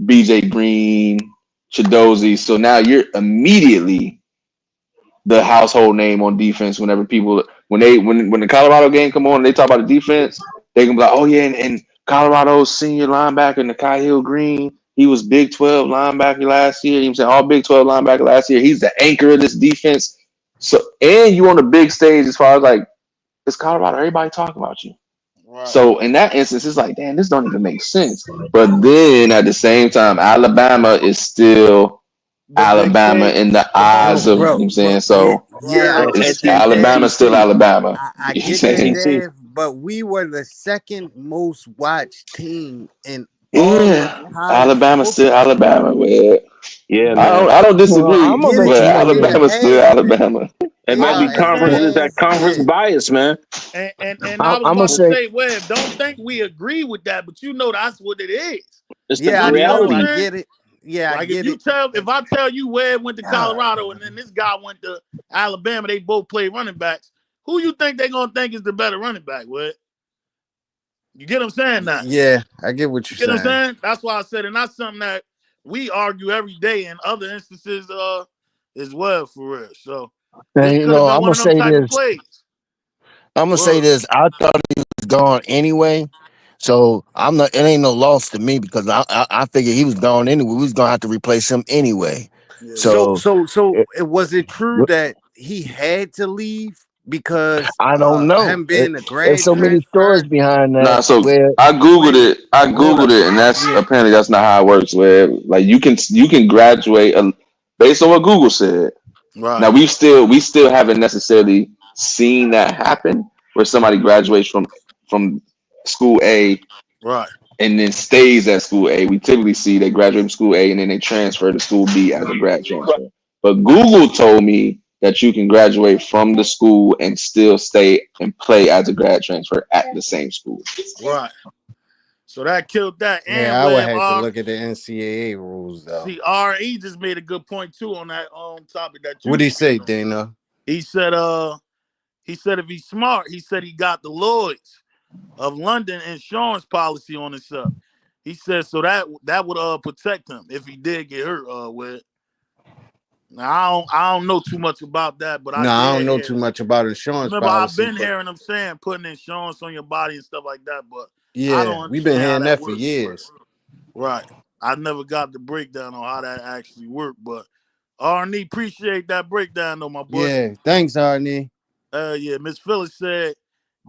BJ Green, Chidozie. So now you're immediately the household name on defense whenever people when the Colorado game come on and they talk about the defense, they can be like, oh yeah, and Colorado's senior linebacker, Nakai Hill Green. He was Big 12 linebacker last year. He was an all Big 12 linebacker last year. He's the anchor of this defense. So, and you on the big stage as far as like, it's Colorado. Everybody talking about you. Right. So in that instance, it's like, damn, this don't even make sense. But then at the same time, Alabama is still Alabama in the eyes of, you know what I'm saying? So I it's get that, Dev. Alabama still Alabama. I You know what I'm get that, saying? Dev, but we were the second most watched team in all Yeah, of college Alabama still football. Alabama. Man. Yeah, I man. don't Well, disagree, I'm gonna Give let it, but you know give this. it Alabama's still half. Alabama. It might I be Half, conference. It's understand. that conference yeah. bias, man. And I I'm was gonna about to say say, Webb, don't think we agree with that, but you know that's what it is. It's the Yeah, I You know know. what I reality. I'm saying? get it. Yeah, I Like get it. if I tell you Webb went to God, Colorado and then this guy went to Alabama, they both play running backs. Who you think they gonna think is the better running back, Webb? You get what I'm saying now? yeah, I get what You you're get what I'm saying. saying? That's why I said, and that's something that we argue every day in other instances as well, for real. So and this you could have know, been I'm one gonna of them say type of this. plays. I'm gonna say Word. this. I thought he was gone anyway, so I'm not. It ain't no loss to me because I figured he was gone anyway. We was gonna have to replace him anyway. Yeah. So Was it true that he had to leave because I don't know. him being a There's grad so many stories transfer? behind Nah, that. so Where I googled Wait, it. I hold googled up. it, and that's Yeah, apparently that's not how it works. Where like you can graduate based on what Google said. Right. Now we still haven't necessarily seen that happen where somebody graduates from school A Right. and then stays at school A. We typically see they graduate from school A and then they transfer to school B as a grad transfer. But Google told me that you can graduate from the school and still stay and play as a grad transfer at the same school. Right. So that killed that. And yeah. I would Webb have to look at the NCAA rules though. see RE just made a good point too on that topic that you What do you say, speaking on. Dana? He said if he's smart, he said he got the Lloyd's of London insurance policy on himself. He said so that would protect him if he did get hurt with. Now I don't know too much about that, but I No, I don't did know hear too that. much about insurance Remember, I've policy, been but hearing them saying putting insurance on your body and stuff like that, but I yeah, don't we've been understand how hearing that that for works. years. Right. I never got the breakdown on how that actually worked, but Arnie, appreciate that breakdown though, my boy. Yeah, thanks, Arnie. Yeah, Miss Phyllis said,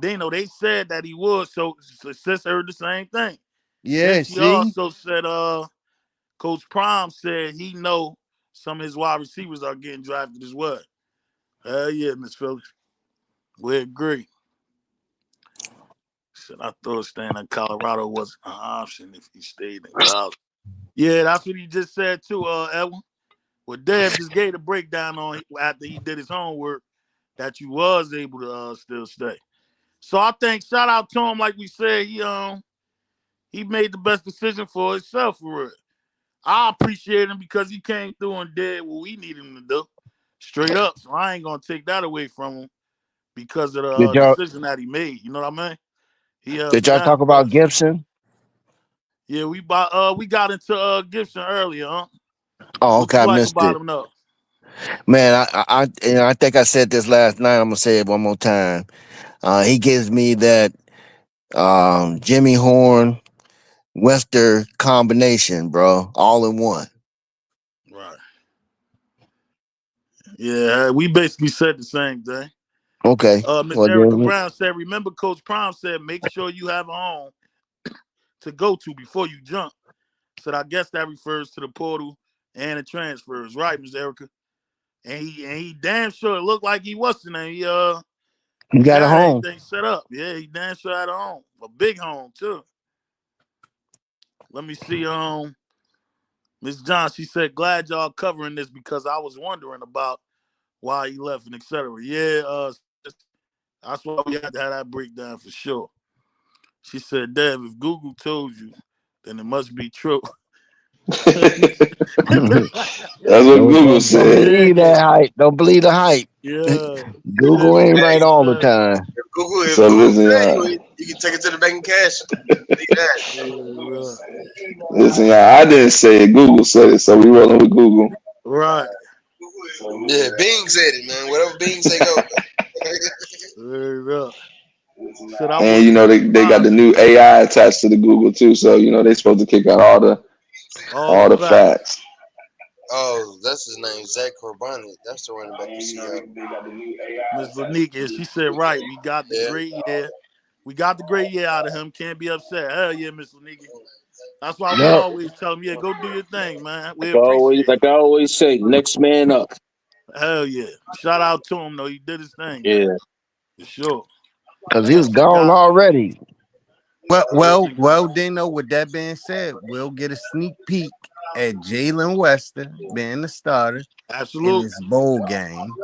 Dino, they said that he was, so sis heard the same thing. Then Yeah, she see? also said, Coach Prime said he know some of his wide receivers are getting drafted as well. Yeah, Miss Phyllis. We agree. Said I thought staying in Colorado wasn't an option if he stayed in college. Yeah, that's what he just said too, Edwin. Well, Dev just gave a breakdown on after he did his homework that you was able to still stay. So I think shout out to him, like we said, he made the best decision for himself for real. I appreciate him because he came through and did what we needed him to do, straight up. So I ain't gonna take that away from him because of did the y'all decision that he made. You know what I mean? He held did it y'all down talk for about us. Gibson? Yeah, we got into Gibson earlier, huh? Oh, What okay, you I like missed about it. him though? Man, I think I said this last night. I'm gonna say it one more time. He gives me that Jimmy Horn Western combination, bro, all in one. Right. Yeah, we basically said the same thing. Okay, Miss well Erica then, Brown said, remember Coach Prime said, make sure you have a home to go to before you jump. Said, I guess that refers to the portal and the transfers, right, Miss Erica? And he damn sure it looked like he wasn't. He you got a had home. everything set up. Yeah, he damn sure had a home, a big home too. Let me see. Miss John, she said, glad y'all covering this because I was wondering about why he left and etc. Yeah, that's why we had to have that breakdown for sure. She said, Dev, if Google told you, then it must be true. That's what Google Don't said. believe that hype. Don't believe the hype. Yeah. Google ain't right all the time. If So Google listen, tell y'all. you, you can take it to the bank and cash. Believe that. Listen, y'all. I didn't say it. Google said it, so we rolling with Google. Right. Yeah, Bing said it, man. Whatever Bing say, go. Said I And wouldn't be they got the surprised. new AI attached to the Google too, so they're supposed to kick out All the all the facts. facts. Oh, that's his name, Zach Corbani. That's the running back you see out. Miss Lanika, she said right. We got the great year. We got the great year out of him. Can't be upset. Hell yeah, Miss Lanika. That's why we Yep. always tell him, yeah, go do your thing, man. We Like appreciate it. I always say, next man up. Hell yeah. Shout out to him though. He did his thing, man. Yeah. For sure. Because he was That's the gone guy. already. Well, Dino, with that being said, we'll get a sneak peek at Jalen Wester being the starter in Absolutely. this bowl game.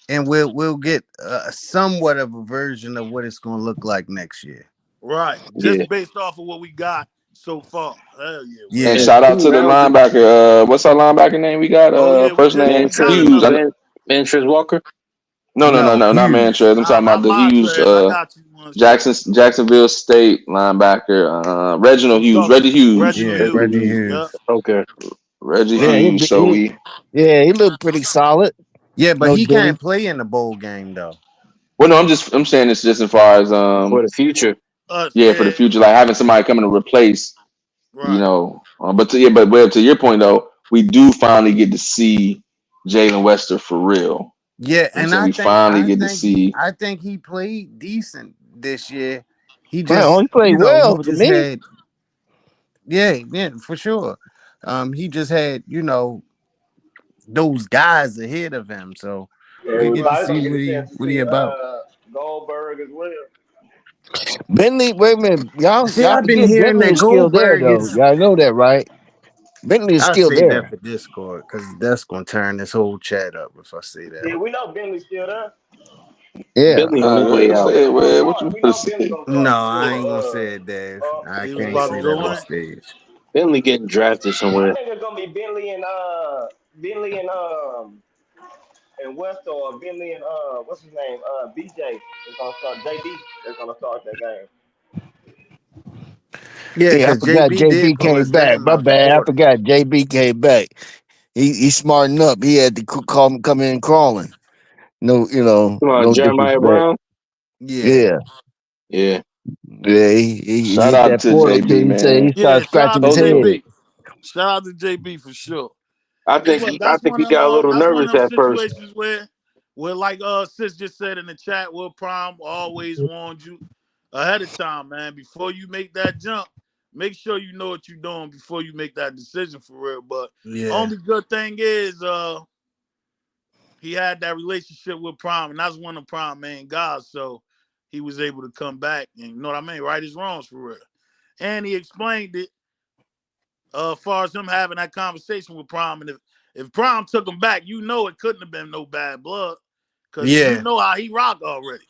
And we'll get somewhat of a version of what it's going to look like next year. Right. Just based off of what we got so far. Hell yeah. Yeah. And shout out to the linebacker. What's our linebacker name we got? Oh yeah, First name Hughes. Mantrez Walker. No, not Hughes. Mantrez. I'm talking about the Hughes. I got you. Jacksonville State linebacker. Reginald Hughes. Reggie Hughes. Reggie Hughes. Okay. Reggie Hughes. He looked pretty solid. Yeah, but No he Diddy. can't play in the bowl game though. Well, no, I'm saying it's just as far as for the future. For the future, like having somebody coming to replace, right. But to your point though, we do finally get to see Jalen Wester for real. Yeah, and so I we think finally get to see. I think he played decent this year. He He just played well he to just me. had yeah, for sure. He just had those guys ahead of him, so we get to see what he about. Goldberg as well. Bentley, wait a minute. Y'all I've been forget hearing Bentley that is still there, Goldberg though. is. Y'all know that, right? Bentley is I'll still say there. that for Discord because that's gonna turn this whole chat up if I say that. Yeah, we know Bentley's still there. Yeah. Bentley on his way out. What you gonna say? No, I ain't gonna say it, Dave. I he was can't about say to that go on in. stage. Bentley getting drafted I somewhere. think it's gonna be Bentley and West or Bentley and what's his name? BJ is gonna start. JB is gonna start that game. Yeah, I because forgot JB did JB pull came his back. name My out the bad. I portal. forgot JB came back. He smartened up. He had to come in crawling. No, Come on, no Jeremiah disrespect. Brown. Yeah. Yeah. He Shout hit out that to portal till JB, he said he man. Yeah, started shout scratching out his to head. JB. Shout out to JB for sure. I Hey, think look, that's one he of got a little that's one nervous of them at first. situations where like Sis just said in the chat, Will Prime always warned you ahead of time, man. Before you make that jump, make sure you know what you're doing before you make that decision for real. But only good thing is he had that relationship with Prime, and that's one of Prime main guys. So he was able to come back and you know what I mean, right his wrongs for real. And he explained it as far as him having that conversation with Prime. And if Prime took him back, it couldn't have been no bad blood. Because you know how he rock already.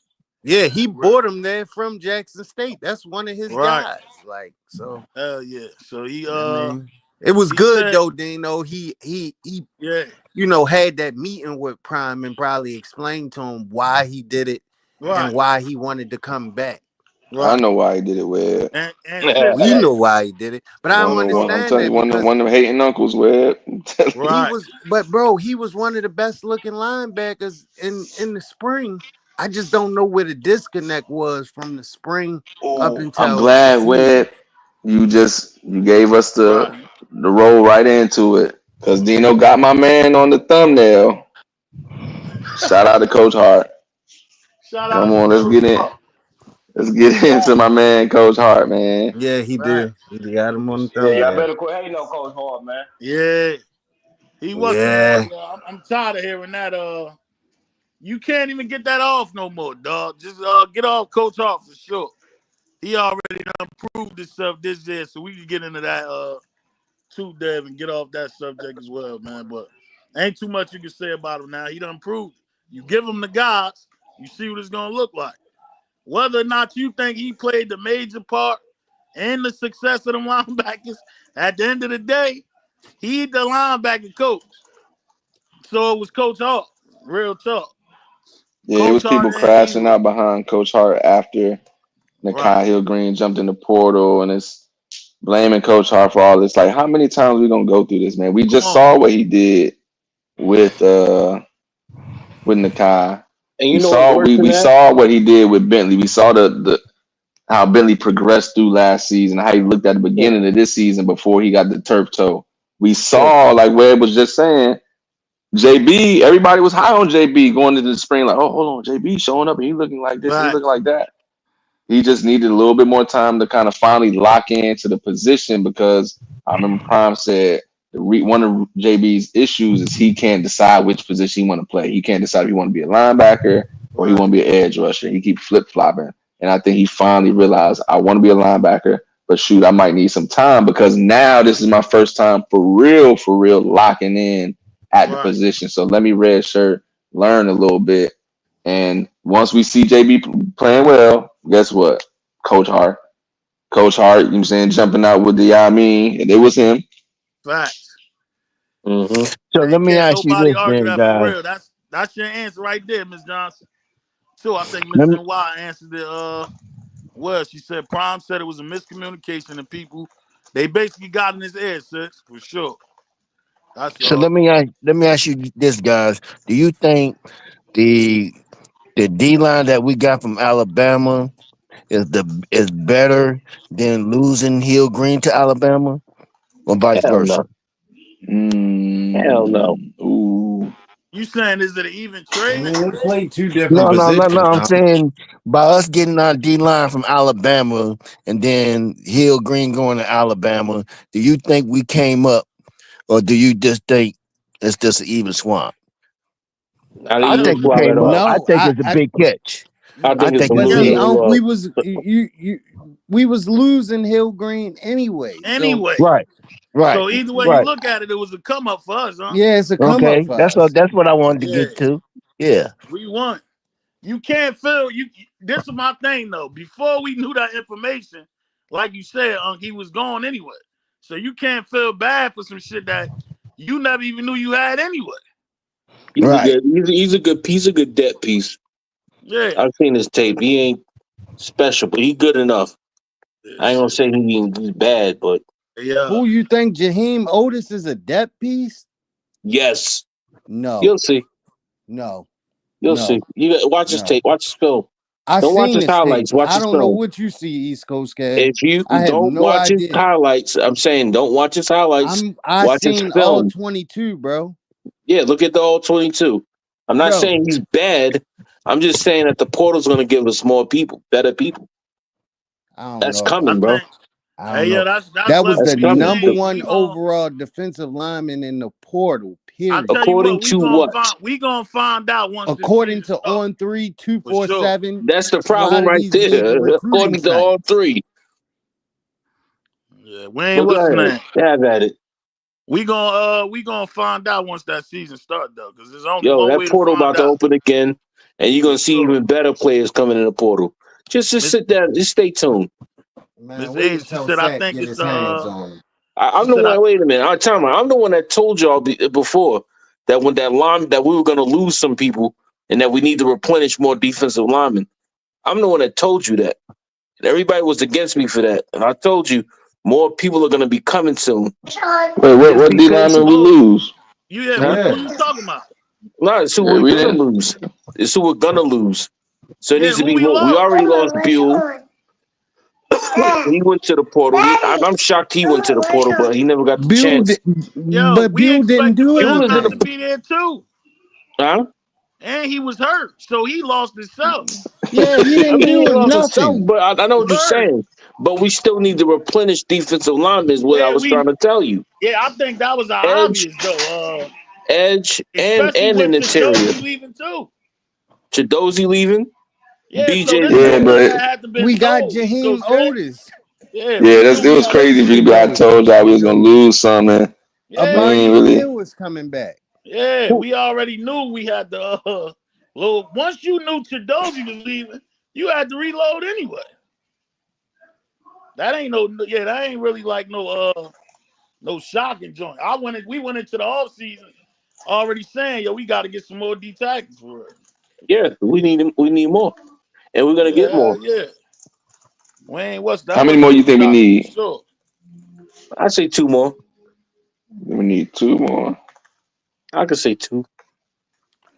Yeah, he bought him there from Jackson State. That's one of his guys. Like, so. Hell yeah. So he it was good said, though, Dino. He had that meeting with Prime and probably explained to him why he did it and why he wanted to come back. Right. I know why he did it, Webb. And we know why he did it, but I don't understand that one of them hating uncles, Webb. But bro, he was one of the best looking linebackers in the spring. I just don't know where the disconnect was from the spring up until. I'm glad, Webb, you gave us the roll right into it because Dino got my man on the thumbnail. Shout out to Coach Hart. Come on, let's get in. Let's get into my man, Coach Hart, man. Yeah, he did. He got him on the thumbnail. Yeah, y'all better quit hating on Coach Hart, man. Yeah. He wasn't I'm tired of hearing that. You can't even get that off no more, dog. Just get off Coach Hart for sure. He already done proved himself this year, so we can get into that too, Dev, and get off that subject as well, man. But ain't too much you can say about him now. He done proved it. You give him the guys, you see what it's gonna look like. Whether or not you think he played the major part in the success of the linebackers, at the end of the day, he the linebacker coach. So it was Coach Hart. Real talk. Yeah, Coach it was people crashing out behind Coach Hart after Nakai Hill-Green jumped in the portal, and it's blaming Coach Hart for all this. Like, how many times we gonna go through this, man? We just saw what he did with Nakai. And we saw what he did with Bentley. We saw the how Bentley progressed through last season, how he looked at the beginning of this season before he got the turf toe. We saw, like Webb was just saying, JB, everybody was high on JB going into the spring, like, oh, hold on, JB showing up and he looking like this and he looking like that. He just needed a little bit more time to kind of finally lock into the position because I remember Prime said one of JB's issues is he can't decide which position he want to play. He can't decide if he want to be a linebacker or he want to be an edge rusher. He keep flip-flopping. And I think he finally realized I want to be a linebacker, but shoot, I might need some time because now this is my first time for real locking in at the position. So let me redshirt, learn a little bit. And once we see JB playing well, guess what? Coach Hart, you know what I'm saying, jumping out with the and it was him. Facts. Mm-hmm. So let me ask you Nobody this, argue then, that for guys. real. That's your answer right there, Miss Johnson. So I think Miss NY answered it. Well, she said Prime said it was a miscommunication and people they basically got in his head, sis, for sure. That's So let me ask you this, guys. Do you think the D line that we got from Alabama is better than losing Hill Green to Alabama, or vice Hell versa? no. Hell no. Ooh. You saying is it an even trade? They play two different No. positions. I'm saying by us getting our D line from Alabama and then Hill Green going to Alabama, do you think we came up, or do you just think it's just an even swamp? I think we came up. I No, think it's a big catch. I think it's a but losing see, loss. we was losing Hill Green anyway. Anyway. Right. So either way you look at it, it was a come up for us, huh? Yeah, it's a come up for us. That's what I wanted to get to. Yeah. We won. You can't feel you. This is my thing though. Before we knew that information, like you said, he was gone anyway. So you can't feel bad for some shit that you never even knew you had anyway. He's a good piece, a good depth piece. Yeah. I've seen his tape. He ain't special, but he good enough. I ain't gonna say he's bad, but Who you think Jaheim Otis is a depth piece? yes. No. You'll see. No. You'll see. You got watch his tape. Watch his film. I Don't watch seen his his highlights. tape. Watch I his don't know film. what you see, East Coast Cat. If you I have don't no watch idea. his highlights, I'm saying don't watch his highlights. I watch his seen film. all 22, bro. Yeah, look at the all 22. I'm not saying he's bad. I'm just saying that the portal's going to give us more people, better people. I don't That's know. coming, bro. I don't know. That's that was the coming. number one overall defensive lineman in the portal. Period. According to what? We gonna find out once. According to On 3 247. That's the problem right there. According to all three. Yeah, we ain't what's the name. Have at it. We gonna find out once that season starts though, because there's only one that way portal to find about to out. open again, and you're gonna see even better players coming in the portal. Just sit down, just stay tuned. Miss A, she said, I think it's I'm the one. Wait a minute. I'm the one that told y'all before that when that line that we were going to lose some people and that we need to replenish more defensive linemen. I'm the one that told you that. And everybody was against me for that, and I told you more people are going to be coming soon. Wait, what D lineman we lose? Who you talking about? No, it's who we're gonna lose. It's who we're gonna lose. So it needs to be more. We already lost Buell. He went to the portal. I'm shocked he went to the portal, but he never got the chance. But Bill didn't do it. To be there too. Huh? And he was hurt, so he lost himself. Yeah, he didn't do nothing. But I know what you're saying. But we still need to replenish defensive linemen. Is what I was trying to tell you. Yeah, I think that was obvious though. Edge and an interior. Chidozie leaving too. Chidozie leaving. Yeah, BJ, but we got Jaheim Otis. Yeah, it was crazy for you to be. I told y'all we was gonna lose something. Hill was coming back. Yeah, we already knew we had the once you knew Chidozie was leaving, you had to reload anyway. That ain't really like no shocking joint. We went into the offseason already saying, we got to get some more D tackles for it. Yeah, we need more. And we're gonna get more. Yeah. How many more you think we need? Sure. I say 2 more. We need 2 more. I could say 2.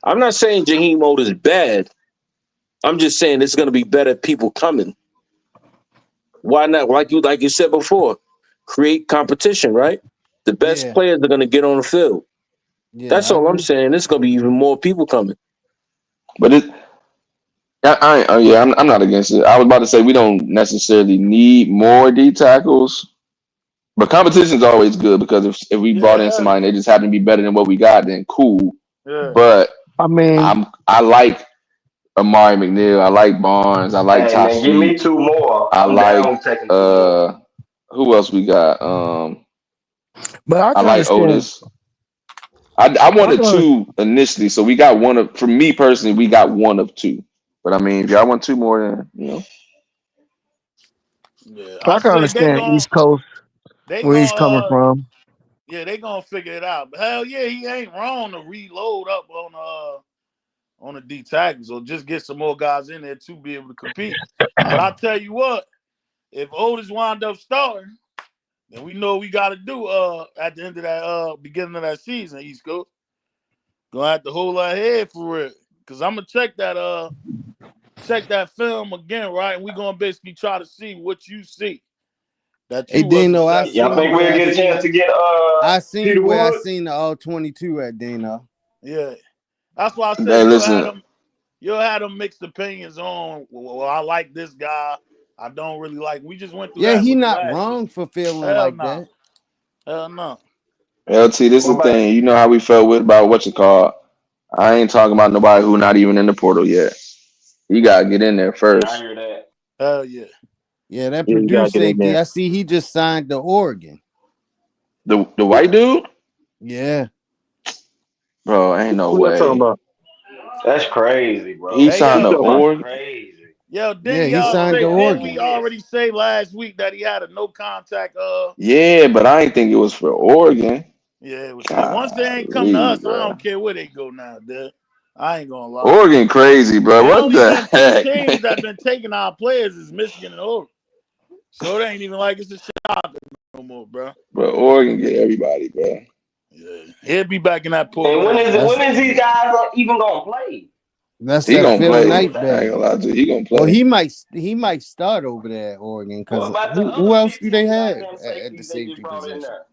I'm not saying Jaheim Otis is bad. I'm just saying it's gonna be better people coming. Why not? Like you said before, create competition, right? The best players are going to get on the field. Yeah, That's all I'm saying. There's going to be even more people coming. But I'm not against it. I was about to say we don't necessarily need more D tackles, but competition is always good because if we brought in somebody and they just happen to be better than what we got, then cool. Yeah. But I mean, I like Amari McNeil. I like Barnes. I like Hey man, give me Tashreeq. 2 more. I I'm like down taking 2 more. who else we got? but I I can like understand. Otis. I wanted 2 initially, so we got one of. For me personally, we got one of 2. But I mean, if y'all want 2 more, then Yeah, I I can say understand East Coast where he's coming from. yeah, they gonna figure it out. But hell yeah, he ain't wrong to reload up on the D tackles or just get some more guys in there to be able to compete. But I tell you what, if Otis wind up starting, then we know what we got to do at the end of that beginning of that season, East Coast. Gonna have to hold our head for it. Cause I'm gonna check that film again, right? And we're gonna basically try to see what you see. That Hey you wasn't Dino, I that Y'all seen think where we'll I get a chance seen to get I seen Peter where I Wood? seen the all 22 at Dino. Yeah. That's why I say hey, listen. you'll have them mixed opinions on well, I like this guy. I don't really like. We just went through Yeah, that he with not last year. wrong for feeling Hell like no. that. Hell no. LT, this is What the about? thing. You know how we felt with about what you call. I ain't talking about nobody who not even in the portal yet. You gotta get in there Yeah, I first. hear that. Hell yeah. Yeah, that Yeah, you Purdue gotta get in safety. there. I see he just signed to Oregon. The white dude, Yeah. bro, ain't no Who y'all talking way. about? That's crazy, bro. He Hey signed Who you to yo. talking about? That's Oregon. crazy. Yo, Yeah, he signed to didn't Oregon. we already say last week that he had a no contact Yeah, but I ain't think it was for Oregon. yeah, once they ain't come to Golly, us, I bro. don't care where they go now, dude. I ain't gonna lie. Oregon crazy, bro. It What only the been 2 heck, teams man? that been taking our players is Michigan and Oregon. So it ain't even like it's a shot no more, bro. Bro, Oregon get everybody, bro. Yeah. He'll be back in that And portal anyway. when is these guys even gonna play? That's He that gonna Phil play. Knight I ain't gonna bag. lie to you. He gonna Well, play. he might start over there at Oregon What because about the who other else do they 15 have goddamn at the safeties they just safety brought in position? there?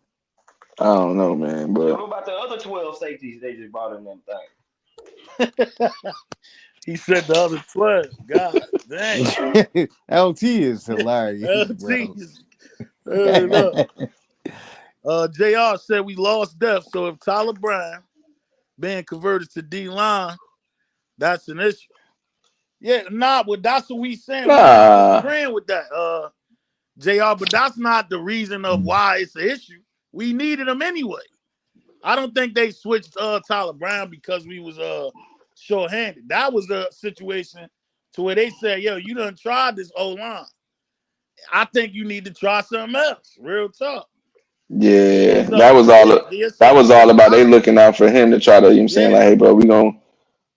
I don't know, man, And but what about the other 12 safeties they just brought in them thing? He said the other 12. God dang. LT is hilarious, bro. Jesus. No. JR said we lost depth. So if Tyler Brown being converted to D line, that's an issue. Yeah, but that's what we saying. We ain't nah. disagreeing with that, JR, but that's not the reason of why it's an issue. We needed him anyway. I don't think they switched Tyler Brown because we was short-handed. That was the situation to where they said, yo, you done tried this O-line. I think you need to try something else. Real talk. Yeah, He's that was all. That was all about they solid. looking out for him to try to. You know what I'm saying, Yeah. like, hey, bro,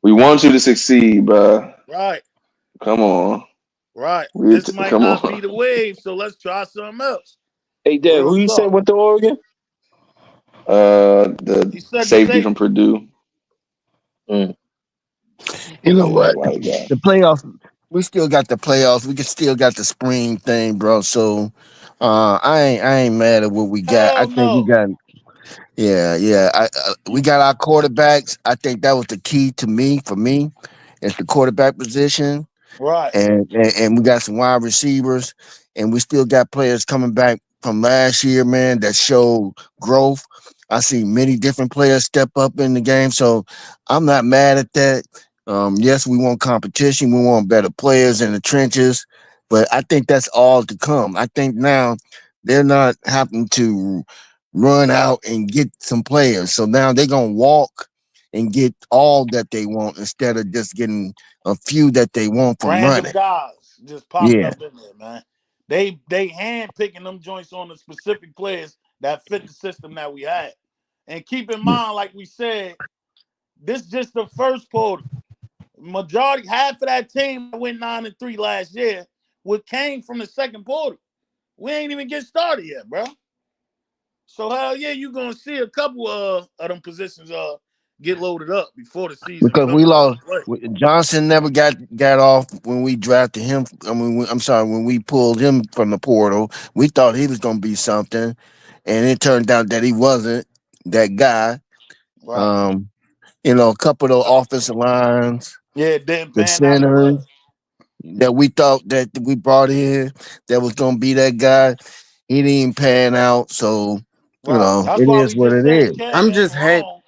we want you to succeed, bro. Right. Come on. Right. This might Come not be on. the wave, so let's try something else. Hey, Dad, Real who you say talk. went to Oregon? The He said the safety from safety. Purdue. Mm. You know Yeah, what? white guy. The playoffs, we still got the playoffs. We can still got the spring thing, bro. So I ain't mad at what we got. I Hell think we no. got yeah. We got our quarterbacks. I think that was the key to me for me. It's the quarterback position. Right. And we got some wide receivers, and we still got players coming back from last year, man, that showed growth. I see many different players step up in the game, so I'm not mad at that. Yes, we want competition, we want better players in the trenches, but I think that's all to come. I think now they're not having to run out and get some players, so now they're gonna walk and get all that they want instead of just getting a few that they want from Random running. guys just popping Yeah. up in there, man. They hand picking them joints on the specific players that fit the system that we had. And keep in mind, like we said, this just the first quarter. Majority, half of that team that went 9-3 last year, came from the second quarter. We ain't even get started yet, bro. So hell yeah, you gonna see a couple of them positions get loaded up before the season because come we and let them lost. play. Johnson never got off when we drafted him. I mean, I'm sorry, when we pulled him from the portal, we thought he was going to be something, and it turned out that he wasn't that guy. Right. A couple of offensive lines, Yeah, it didn't the pan out the center way. that we thought that we brought in that was going to be that guy, he didn't pan out. So Right. That's it why is we what just it said is. Kev I'm ain't just happy. wrong.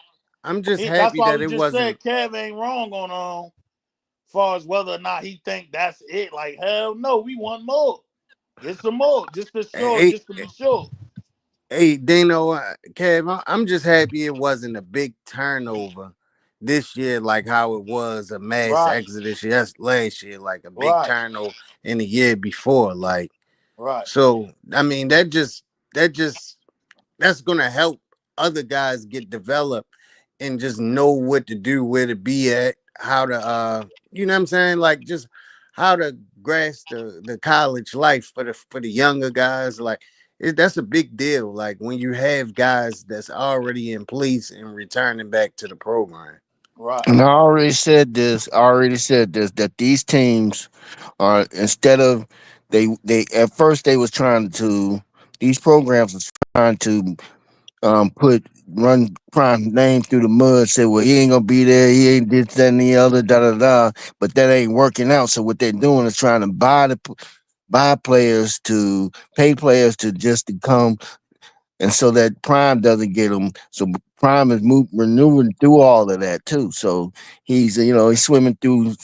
I'm just That's happy why that we it just wasn't. said Kev ain't wrong on as far as whether or not he think that's it. Like, hell no, we want more. Get some more, just to sure, Hey, just to be sure. hey, Dino, Kev, I'm just happy it wasn't a big turnover this year, like how it was a mass Right. exodus last year, like a big Right. turnover in the year before. Like, Right. so I mean, that's gonna help other guys get developed and just know what to do, where to be at, how to you know what I'm saying? Like just how to grasp the college life for the younger guys. Like that's a big deal. Like when you have guys that's already in place and returning back to the program. Right. And I already said this. That these teams are instead of they at first they was trying to these programs was trying to run Prime name through the mud, say, well, he ain't gonna be there, he ain't this, that, and the other, da da da. But that ain't working out. So what they're doing is trying to buy players to pay players to just to come, and so that Prime doesn't get them. So Prime is maneuvering through all of that too. So he's swimming through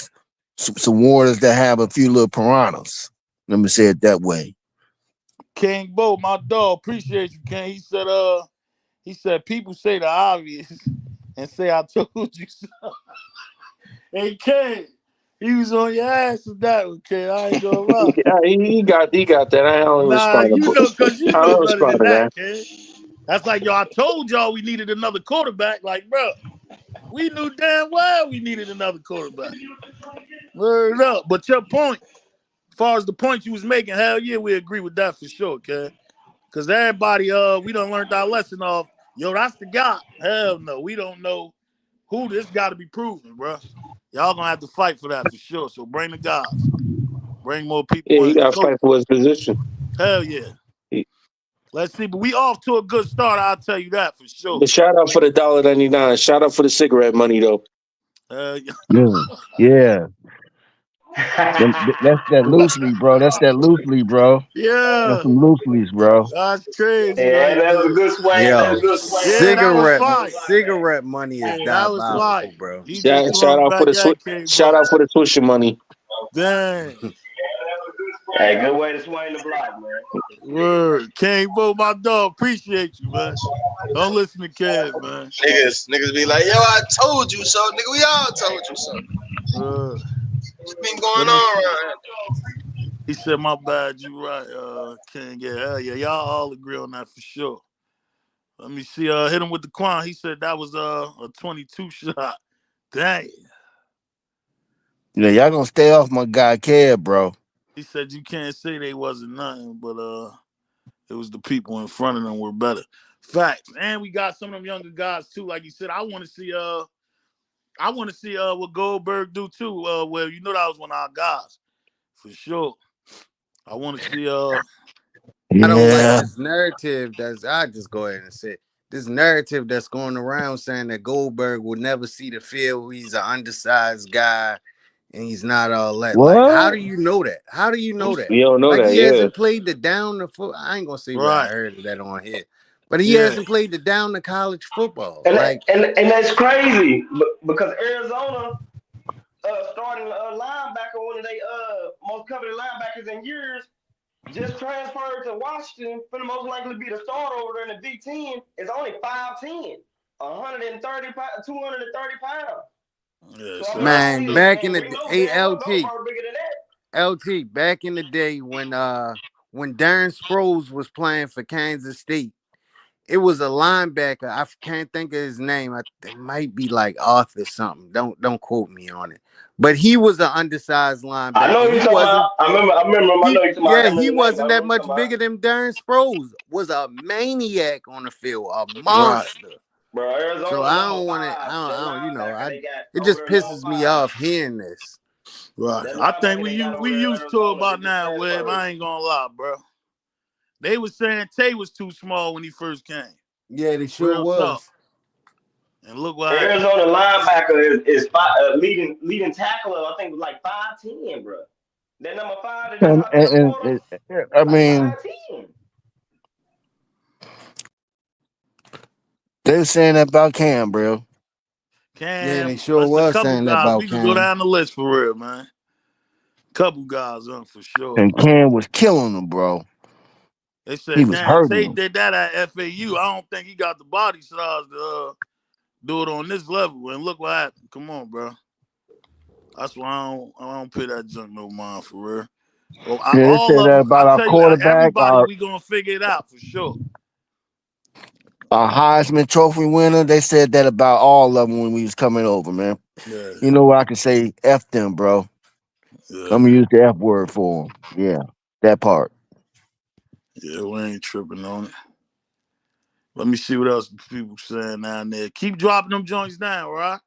some waters that have a few little piranhas. Let me say it that way. King Bo, my dog, appreciate you, King. He said people say the obvious and say I told you so. Hey King, he was on your ass with that one, King. I ain't gonna lie. Yeah, he got that. I only Nah, respond you know, cause you I know don't better respond than to that, that. King. That's like, yo, I told y'all we needed another quarterback. Like, bro, we knew damn well we needed another quarterback. Word up. But your point, as far as the point you was making, hell yeah, we agree with that for sure, King. Cause everybody, we done learned our lesson of, yo, that's the guy. Hell no, we don't know who this got to be proven, bro. Y'all gonna have to fight for that for sure. So bring the guys, bring more people Yeah, he in. got to Coach, fight for his position. hell yeah. Let's see, but we off to a good start. I'll tell you that for sure. But shout out for the $1.99. Shout out for the cigarette money though. Yeah. That's that loosely, bro. That's that loosely, bro. That's Yeah. some looseleys, bro. That's crazy Yeah, right that was a there. good swing. That Yo, was a good swing. Yeah, that was cigarette fire. cigarette money is Yeah, that was fire. diabolical, bro. He just Shout swung out for back the at King shout Bo. out for the Swisher money. Dang. Hey, good way to swing the block, man. Word. King Bo, my dog. Appreciate you, man. Don't listen to Kev, man. Niggas be like, yo, I told you so. Nigga, we all told you so. What's been going Let me on see. around He said, my bad, you right, King. Yeah, hell yeah. Y'all all agree on that for sure. Let me see. Hit him with the Quan. He said that was a 22 shot. Dang. Yeah, y'all gonna stay off my guy Kev, bro. He said you can't say they wasn't nothing, but it was the people in front of them were better. Facts. And we got some of them younger guys too. Like you said, I want to see what Goldberg do too. Well, you know that was one of our guys. For sure. I want to see I don't like Yeah. this narrative I just go ahead and say this narrative that's going around saying that Goldberg will never see the field. He's an undersized guy and he's not all that. Like, how What? do you know that? How do you know that? You don't know Like that, he yeah. hasn't played the down the foot. I ain't gonna say where I right. heard of that on here, but he Yeah. hasn't played the down the college football. And Like, that's crazy because Arizona starting linebacker, one of they most coveted linebackers in years, just transferred to Washington for the most likely be the starter over there in the Big Ten. Is only 5'10", 130 pounds, 230 pounds. Yeah, So I so mean, that's I man, mean, still back in and the we know damn well ALT. Goldberg bigger than that. LT, back in the day when Darren Sproles was playing for Kansas State, it was a linebacker. I can't think of his name. It might be like Arthur something. Don't quote me on it. But he was an undersized I linebacker. know He you're talking about. wasn't. I remember. I know you're talking about. I can't He remember the name, but wasn't I know that you're much talking about. bigger than Darren Sproles. Was a maniac on the field, a right. monster. Bro, Arizona So I number don't want it. five. I That don't. You know, linebacker they got it over just there, number pisses me 5. off hearing this. Right. That I think linebacker they got over we there, used to it Arizona, they about just now, Webb. transferred. I ain't gonna lie, bro. They was saying Tay was too small when he first came. Yeah, they sure Real talk. was. And look what happened. Arizona linebacker is leading tackler. I think was like 5'10", bro. That number 5 that just hopped in the portal, I like mean, 5'10". they were saying that about Cam, bro. Cam, Yeah, they sure that's a was couple saying that guys. about We could go Cam. down the list for real, man. Couple guys, for sure. And Cam was killing them, bro. They said, He was damn, hurting Tay them. did that at FAU. I don't think he got the body size to do it on this level. And look what happened. Come on, bro. That's why I don't pay that junk no mind for real. Well, Yeah, they all said of that them, I about our tell you, quarterback, everybody, we gonna figure it out for sure. our Heisman Trophy winner. They said that about all of them when we was coming over, man. Yeah. You know what I can say? F them, bro. Yeah. I'm gonna use the F word for them. Yeah, that part. Yeah, we ain't tripping on it. Let me see what else people saying down there. Keep dropping them joints down, right?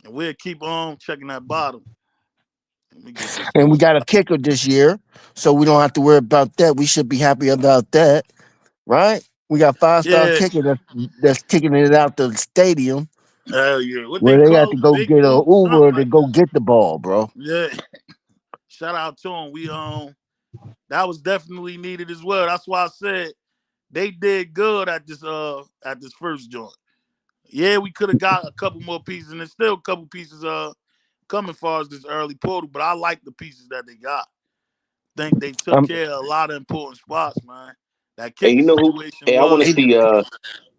And we'll keep on checking that bottom. And we got a kicker this year, so we don't have to worry about that. We should be happy about that, right? We got 5-star kicker that's kicking it out the stadium. Hell yeah. What Where they they have call to him? go Big get an Boot? Uber Something to like go that. get the ball, bro. Yeah. Shout out to him. We that was definitely needed as well. That's why I said they did good at this first joint. Yeah, we could have got a couple more pieces, and there's still a couple pieces coming far as this early portal, but I like the pieces that they got. Think they took care of a lot of important spots, man. That Hey, kicking you know who? situation Hey, I want to see. I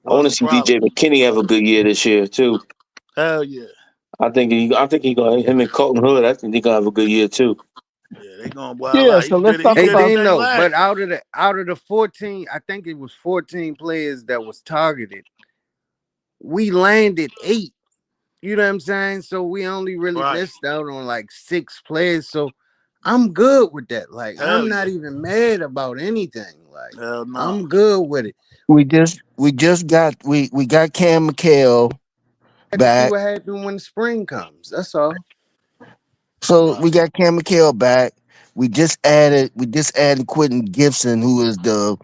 want to a see problem. DJ McKinney have a good year this year too. Hell yeah. I think he gonna him and Colton Hood. I think he gonna have a good year too. Yeah, they gonna boy Yeah, out. so He let's did talk his about. thing No, last but year. out of the 14, I think it was 14 players that was targeted. We landed 8. You know what I'm saying? So we only really missed out on like 6 players. So I'm good with that. Like, I'm not even mad about anything. Like, I'm good with it. We just got Cam McHale To see back. what happens when spring comes. That's all. So we got Cam McHale back. We just added Quinton Gibson, who is the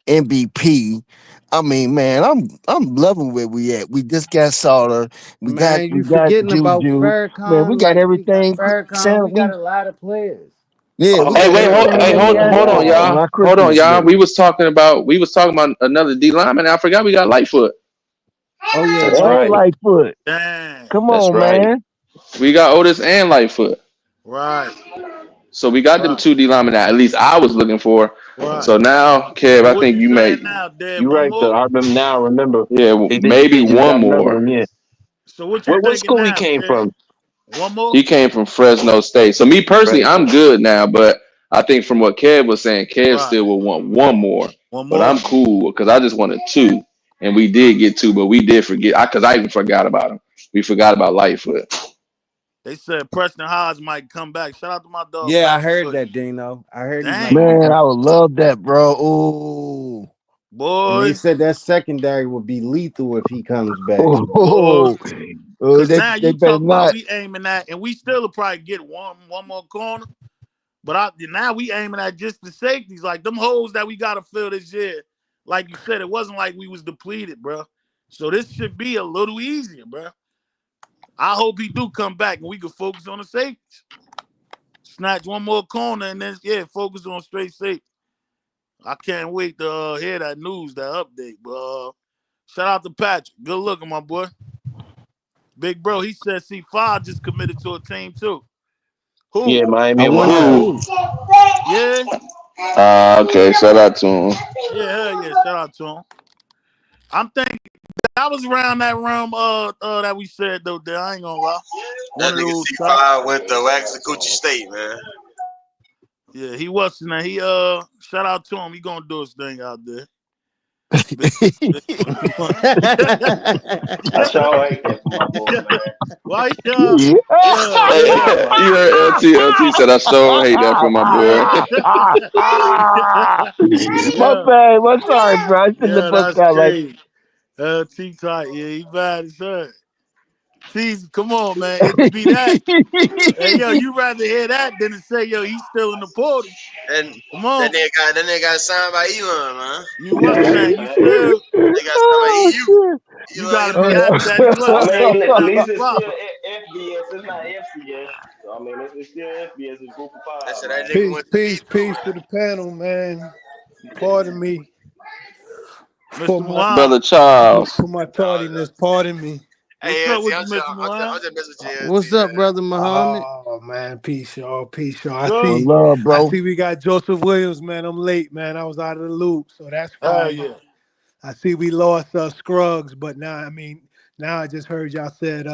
MVP. I mean, man, I'm loving where we at. We just got Sauter. We got You forgetting about Juju. Man, we Farrakhan. got Like, we got everything. Farrakhan. We got a lot of players. Yeah, we Hey, got wait, everything that we asked hold on, for on y'all. our Hold on, Christmas y'all. list. We was talking about another D lineman. I forgot we got Lightfoot. Oh yeah, That's Hey, right. Lightfoot. Damn. Come That's on, right. man. We got Otis and Lightfoot. Right. So we got them 2 D linemen that at least I was looking for. Right. So now, Kev, So I what think you you saying may, now, Dad? You One right though. more? I remember now. Remember, yeah, they maybe just got one another more. one. Yeah. So what you What thinking school he now, came Dad? from? One more? He came from Fresno State. So me personally, I'm Fresno. good now, but I think from what Kev was saying, Kev Right. still will want one more. One But more. I'm cool because I just wanted 2. And we did get 2, but we did forget. Because I even forgot about him. We forgot about Lightfoot. They said Preston Hodge might come back. Shout out to my dog Yeah, I Patrick heard Hood. that, Dino. I heard he might be Damn. Man, back. I would love that, bro. Ooh. And they Boy. said that secondary would be lethal if he comes back. Oh, Because now they you better talk about not. we aiming at, and we still will probably get one more corner. But now we aiming at just the safeties. Like them holes that we got to fill this year. Like you said, it wasn't like we was depleted, bro. So this should be a little easier, bro. I hope he do come back and we can focus on the safeties. Snatch one more corner and then, focus on straight safety. I can't wait to hear that news, that update. But shout out to Patrick. Good looking, my boy. Big bro, he said C5 just committed to a team too. Who? Yeah, Miami I of wonder Ohio. who. Yeah? Okay, shout out to him. Yeah, hell yeah. Shout out to him. I'm thinking that was around that realm that we said though, that I ain't gonna lie. That One of nigga those C5 went to Waxahachie State, man. Yeah, he was now. He shout out to him. He gonna do his thing out there. I sure hate that for my boy, man. Why Hey, you heard LT said I sure hate that for my boy. My bad. I'm sorry, bro. I shouldn't have bust that's out like. crazy. T tight, yeah, he bad as hell. T, come on, man. It be that. Hey, yo, you rather hear that than to say, yo, he's still in the portal. And Come on. that nigga got signed by Elon, man. You what saying? You still They got signed by EU. You gotta be happy that he what? I mean, at signed by least it's Fox. still FBS. It's not FCS. So, I mean, it's still FBS. It's Group of They 5, said man. that nigga went to Peace to the panel, man. Pardon me for Mr. my Muhammad. Brother Charles. for my tardiness. Pardon me. What's up with you, Mr. Muhammad? What's up, brother Muhammad? Oh man, peace, y'all. Peace, y'all. Good. love, I bro. see we got Joseph Williams, man. I'm late, man. I was out of the loop, so that's fine. Yeah. I see we lost Scruggs, but now I just heard y'all said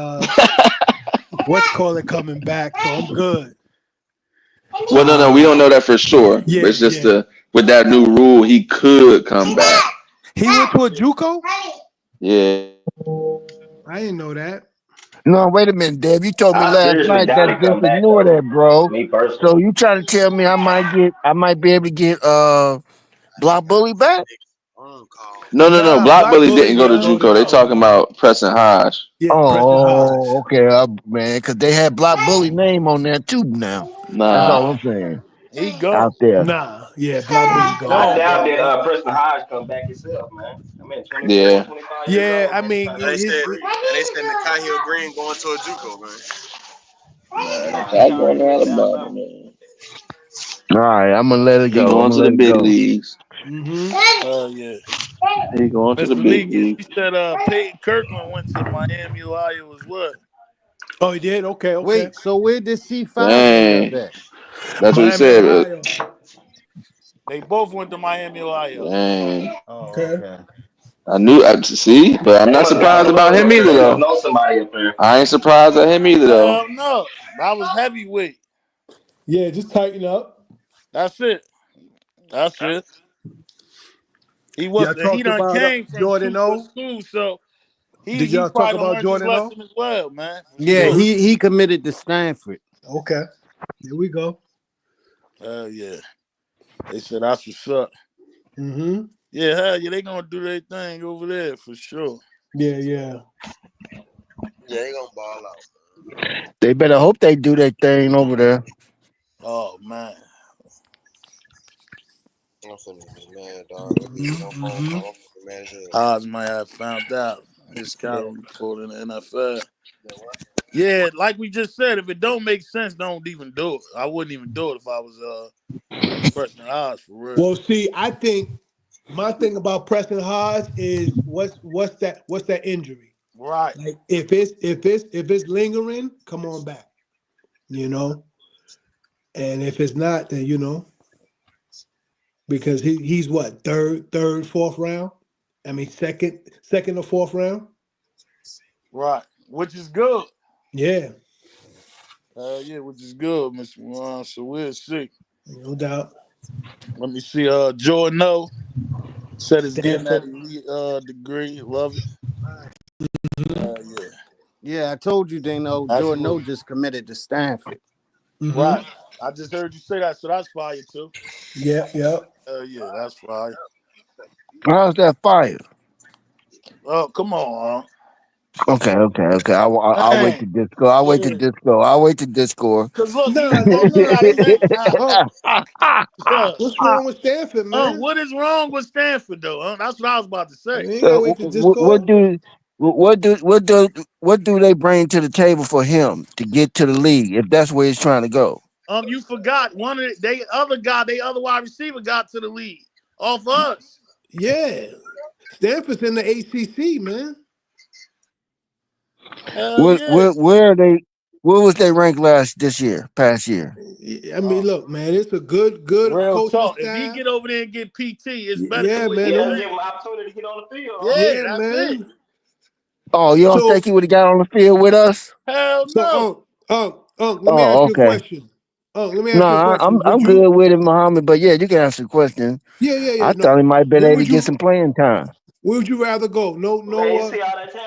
what's call it coming back, so I'm good. Well, no, we don't know that for sure. Yeah, It's just yeah. with that new rule, he could come back. He went to a JUCO? Yeah. I didn't know that. No, wait a minute, Dave. You told me I last seriously night doubt that he just come back, ignore though. that, bro. Me personally. So you trying to tell me I might be able to get Block Bully back? No. Nah, Block Black Bully Bully didn't go to voted JUCO. They out, talking man. about Preston Hodge. Yeah, Preston Hodge. Oh, okay, man, because they had Block Bully name on there too. Now that's Nah. all I'm saying. He gone. Out there. Nah, yeah, Black Bully He gone. I gone, doubt bro. that Preston Hodge come back himself, man. I mean, 24, Yeah. 25 years Yeah, old, I man. He's mean, trying to They make a said career. Nikhil Green going to a JUCO, man. Nah, I he going already to went to Alabama, Alabama. man. All right, I'm gonna let it He go. going to the big leagues. Mm-hmm. Yeah. He going to the Mr. Lee, big he leagues. said Peyton Kirkland went to Miami, Ohio as well. Oh, he did? Okay. Wait, so where did C5 end up Dang. at? That's what he Miami, said. Ohio. They both went to Miami, Ohio. Dang. Oh, Okay. okay. I knew. See, but I'm They not must got surprised some about love him up there. either, They must though. know somebody up there. I ain't surprised at him either, though. Hell no. That was heavyweight. Yeah, just tighten up. That's it. Y'all He talked done about came from Jordan two good O. schools, so Did he y'all talk probably done about learned his Jordan O? lesson as well, man. For Yeah, sure. he committed to Stanford. Okay. Here we go. Yeah. They said that's what's up. Mm-hmm. Yeah, they gonna do their thing over there for sure. Yeah. Yeah, they gonna ball out. They better hope they do their thing over there. Oh man. I'm finna be mad, dog. Let me get no phone call. I'm finna be mad as hell. Oz might have found out his scouting report in the NFL. Yeah, like we just said, if it don't make sense, don't even do it. I wouldn't even do it if I was Preston Oz for real. Well, see, I think my thing about Preston Hodge is what's that injury? Right. Like if it's lingering, come on back. And if it's not, then because he's what, third, fourth round? I mean second or fourth round? Right. Which is good. Yeah. Which is good, Mr. Ron. So we'll see. No doubt. Let me see. Jordan O said he's getting that Stanford. elite degree. Love it. Yeah, I told you, Dano. Jordan O just committed to Stanford. Mm-hmm. Right. I just heard you say that, so that's fire too. Yeah. That's fire. How's that fire? Oh, come on. Okay. I'll wait to Discord. I'll wait to Discord. Cause look, No. you gotta think. What's wrong with Stanford, man? What is wrong with Stanford though? That's what I was about to say. We ain't gotta wait to Discord. What do they bring to the table for him to get to the league if that's where he's trying to go? You forgot one of they other wide receiver got to the league off us. Yeah. Stanford's in the ACC, man. Where are they? Where was they ranked past year? I mean, look, man, it's a good Real coaching talk. staff. If he get over there and get PT, it's better Yeah, than what man. he Yeah, did. give him an opportunity to get on the field. Yeah, that's man. it. Oh, you don't think he would have got on the field with us? Hell no. Let me ask you a question. Let me ask you a question. I'm good with it, Muhammad. But yeah, you can ask a question. Yeah. I thought he might have been able to get some playing time. Where would you rather go? No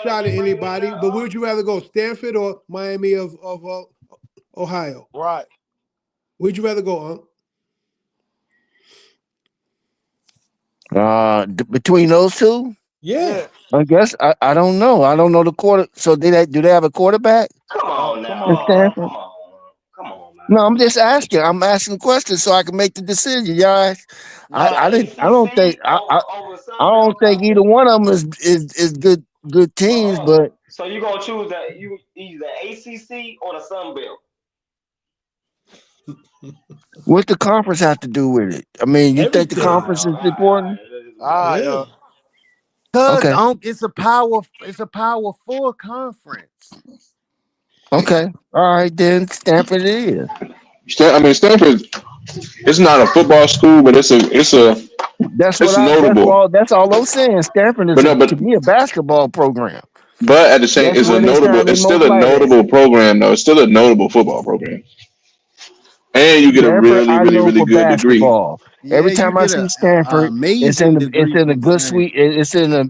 shot at anybody, but where would you rather go? Stanford or Miami of Ohio? Right. Where'd you rather go, Between those two? Yeah. I guess I don't know. I don't know the quarter. So do they have a quarterback Come on Come in now. on. Stanford? Come on, man. No, I'm just asking. I'm asking questions so I can make the decision, y'all. The I didn't. I don't think. ACC over I Sun don't Belt think either Conference. one of them is good teams. But So you gonna choose that you either ACC or the Sun Belt? what the conference have to do with it? I mean, you think the All Everything. right, conference all is right, all important? right. All right, Yeah. Cause Okay. it's a power four conference. Okay. All right, then Stanford it is. Stanford. It's not a football school, but That's all I'm saying. Stanford is But no, to me a basketball program. but at the same, That's it's a where they notable. shine their It's still most a light at. notable program, though. It's still a notable football program, and you get a Stanford, really, I really, know really for good degree. basketball. Yeah, Every you time I get see a Stanford, amazing it's degree in a from good Stanford. suite. It's in a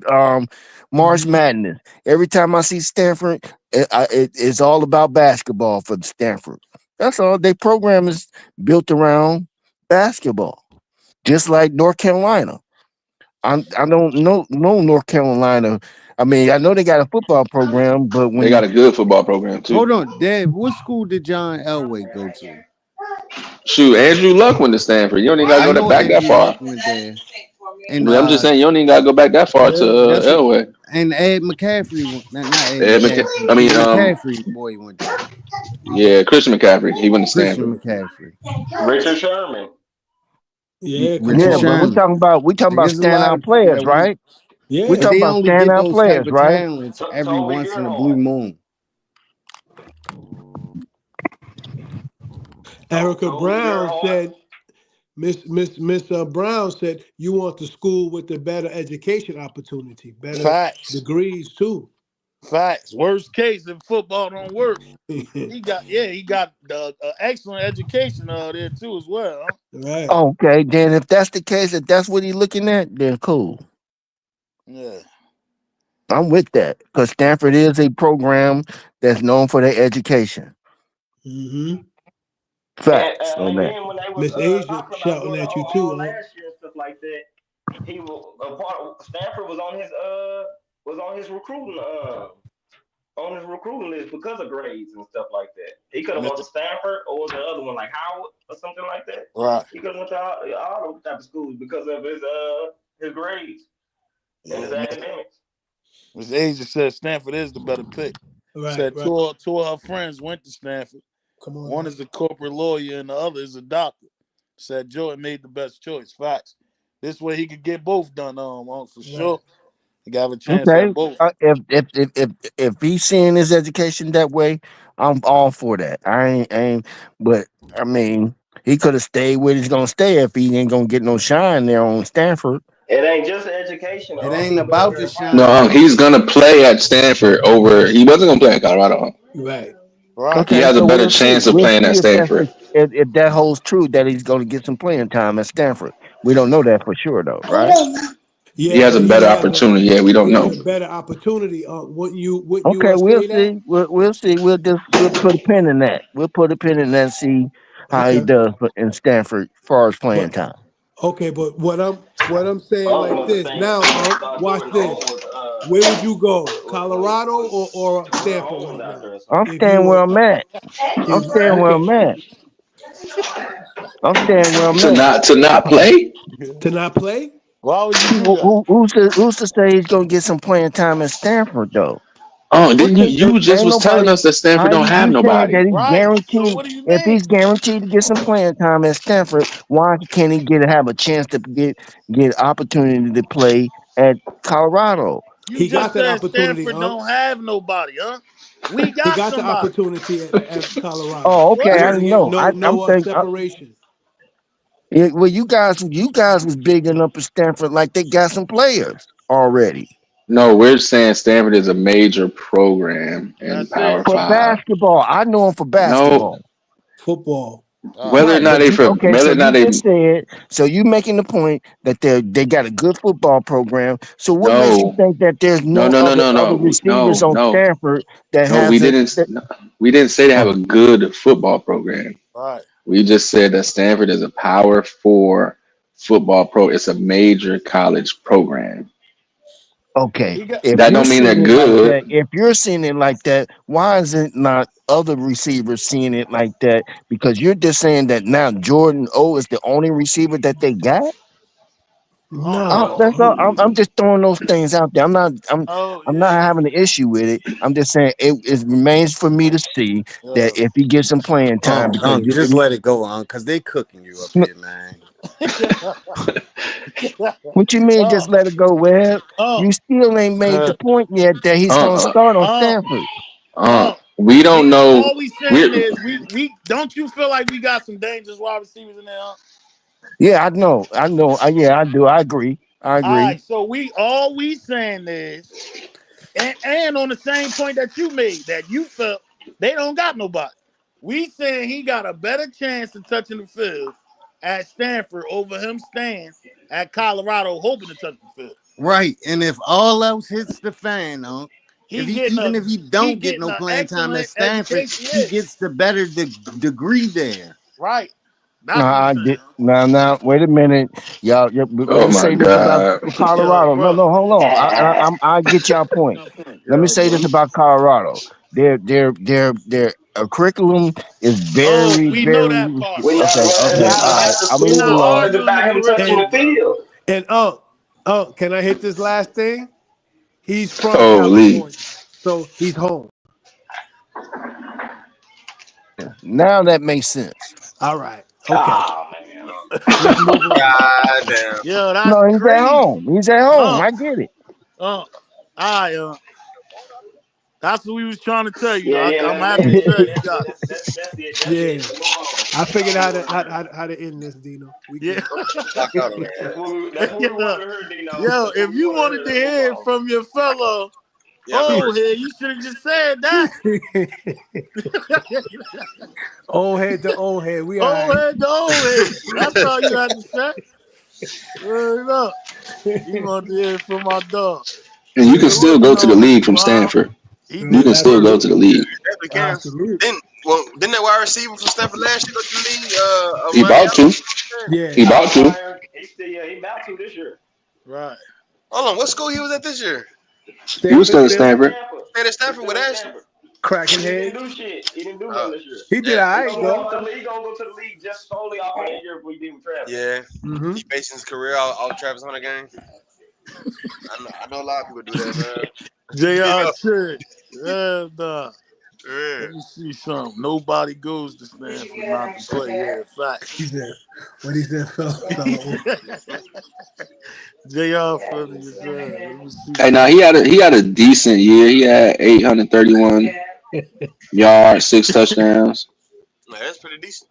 March Madness. Every time I see Stanford, it's all about basketball for Stanford. That's all. Their program is built around basketball, just like North Carolina. I don't know North Carolina. I mean, I know they got a football program, but They got a good football program too. Hold on, Dad. What school did John Elway go to? Shoot, Andrew Luck went to Stanford. You don't even I gotta go know back that Andrew far. Luck went there, and I'm just saying you don't even gotta go back that far to Yeah. that's what. Elway. And Ed McCaffrey went. Not Ed Ed McCaffrey. I mean, McCaffrey boy went there. yeah, Christian McCaffrey. He went to Christian Stanford. McCaffrey. Richard Sherman. Yeah. Come Richard yeah, but on, we man. Sherman. talking about There's a lot standout of yeah. players, right? We Yeah. But talking they about only get standout those type players, of right? talents every Toby once in a blue Gerhardt. moon. Erica Toby Brown Gerhardt. said, Miss Brown said, you want the school with the better education opportunity, better Facts. degrees too. Facts. Worst case, if football don't work, he got the excellent education there too as well. Huh? Right. Okay, then if that's the case, if that's what he's looking at, then cool. Yeah. I'm with that because Stanford is a program that's known for their education. Mm-hmm. Facts on And that. then when they was Miss Asia talking about shouting doing at you all too, last year and stuff like that, he was a part of Stanford was on his recruiting list because of grades and stuff like that. He could have went to Stanford or the other one like Howard or something like that. Right. He could have went to all those type of schools because of his grades and his Yeah. academics. Miss Asia said Stanford is the better pick. Right, Said right. two of her friends went to Stanford. Come on. One Now. is a corporate lawyer and the other is a doctor. Said Joey made the best choice. Facts. This way he could get both done for sure. Right. He got a chance Okay, at both. if he's seeing his education that way, I'm all for that. I ain't. But I mean, he could have stayed where he's gonna stay if he ain't gonna get no shine there on Stanford. It ain't just education. It ain't He go about there the and fight. shine. No, he's gonna play at Stanford over. He wasn't gonna play at Colorado. Right. Right. He Okay, has a so better we'll see. chance of We'll playing see at if Stanford. if that holds true that he's gonna get some playing time at Stanford. We don't know that for sure though, right? He Yeah, has a but better opportunity. Yeah, we don't he had know. a better opportunity. Wouldn't you Okay, we'll say that? see. We'll see. We'll put a pin in that. We'll put a pin in that. And see how he Okay. does in Stanford as far as playing But time. okay, but what I'm saying Unc like must have this think now, watch Jordan this. Owen was Where would you go, Colorado was or well Stanford owned right out now? there or something. I'm If you staying where were, I'm at. I'm if staying where I'm okay, at. I'm staying where I'm at. To not play. to not play. Why would you do that? Who's to say he's gonna get some playing time at Stanford though? Oh, What didn't the, you just ain't was telling nobody? us that Stanford How don't have you saying nobody? that he's Right. So guaranteed? what do you If mean? he's guaranteed to get some playing time at Stanford, why can't he have a chance to get opportunity to play at Colorado? You He got just that said opportunity, Stanford don't have nobody, huh? We He got got the somebody. opportunity at Colorado. Oh, okay. What? I Wasn't didn't getting know. I'm no thinking. separation. Well, you guys was bigging up at Stanford like they got some players already No, we're saying Stanford is a major program in That's it. Power for Five. basketball. I know him for No, basketball. Football. All right. whether or Right, not but they for okay, whether so or you not they just said, so you making the point that they got a good football program. So what makes you no think that there's no no no no other no no receivers on no Stanford that no we has a didn't that, no, we didn't say they have oh, a good football program. All right. We just said that Stanford is a Power Four football pro. It's a major college program. Okay, if That you're don't mean they're seeing it like good. that, if you're seeing it like that, why is it not other receivers seeing it like that? Because you're just saying that now Jordan O is the only receiver that they got. That's all. I'm just throwing those things out there. I'm not having an issue with it. I'm just saying it remains for me to see that if he gets some playing time because Just let it go on, cause they cooking you up here, man. What you mean? Just let it go, Webb? You still ain't made the point yet that he's gonna start on Stanford. We don't know. All we saying is we don't you feel like we got some dangerous wide receivers in there? Huh? Yeah, I know. Yeah, I do. I agree. All right, so all we saying is, and on the same point that you made, that you felt they don't got nobody. We saying he got a better chance of touching the field at Stanford over him staying at Colorado hoping to touch the field. Right, and if all else hits the fan, even if he don't get getting no an playing time at excellent Stanford, education. he gets the better degree there. Right. That's what I'm saying. Now, wait a minute, y'all. Let Oh me my say this about God. Colorado. No, hold on. I get y'all point. Let me say this about Colorado. Their curriculum is very, we know very that part. We not okay. we All right. have to I'm we moving not along. arguing about him touching the field. And can I hit this last thing? He's from Holy. California, so he's home. Now that makes sense. All right. Okay. Oh man. Let's move on. God damn. Yo, that's No, he's crazy. at home. He's at home. I get it. All right, that's what we was trying to tell you. Yeah, I'm happy to tell you got it. That's it. Move on. I figured out how to end this, Dino. Yeah. Fuck out, man. That's what we wanted to hear, Dino. Yo, if you wanted to hear from your fellow here, you should have just said that. Old head to old head. We old head to old head. That's all you had to say. Word up. You want to hear from my dog. And you can still go to the league from Stanford. You can still go to the league. Definitely can. Didn't that wide receiver from Stanford last year go to the league? He about to. Yeah. He about to. He about to this year. Right. Hold on, what school he was at this year? He was still at Stanford. Stayed at Stanford with Ashley. Cracking He head. didn't do shit. He didn't do nothing this year. He did all right, He though. gonna go to the league just solely off of that year we did with Travis. Yeah. Mm-hmm. He basing his career off Travis Hunter game. I know a lot of people do that, man. JR Church. Yeah, dog. Let me see something. Nobody goes to Stanford not to play. Yeah, fact. He said, what he said, fella. JR funny as hell. Let me see. Hey, now he had a decent year. He had 831 yards, 6 touchdowns. Man, that's pretty decent.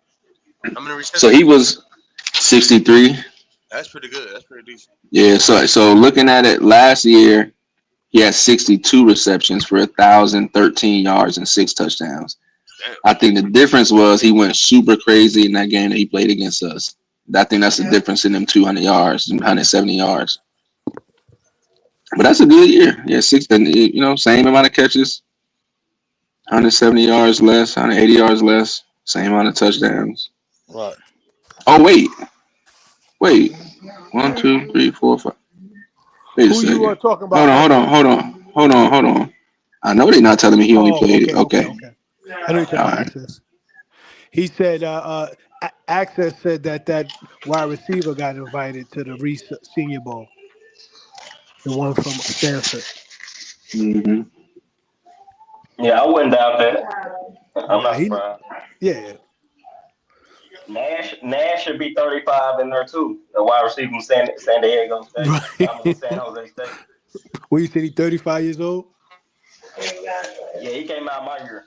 How many receptions? So he was 63. That's pretty good. That's pretty decent. Yeah. So looking at it last year, he had 62 receptions for 1,013 yards and 6 touchdowns. Damn. I think the difference was he went super crazy in that game that he played against us. I think that's the difference in them 200 yards, 170 yards. But that's a good year. Yeah, same amount of catches, 170 yards less, 180 yards less, same amount of touchdowns. Right. Oh, wait. 1, 2, 3, 4, 5. Wait a second. You are talking about? Hold on. I know they're not telling me he only played. Okay. I know you're talking about Access. He said, Access said that wide receiver got invited to the Reese Senior Bowl. The one from Stanford. Mm-hmm. Yeah, I wouldn't doubt that. I'm not surprised. Yeah. Nash should be 35 in there too. The wide receiver from San Diego State. I'm San Jose State. What you said? He 35 years old? Yeah, he came out my year.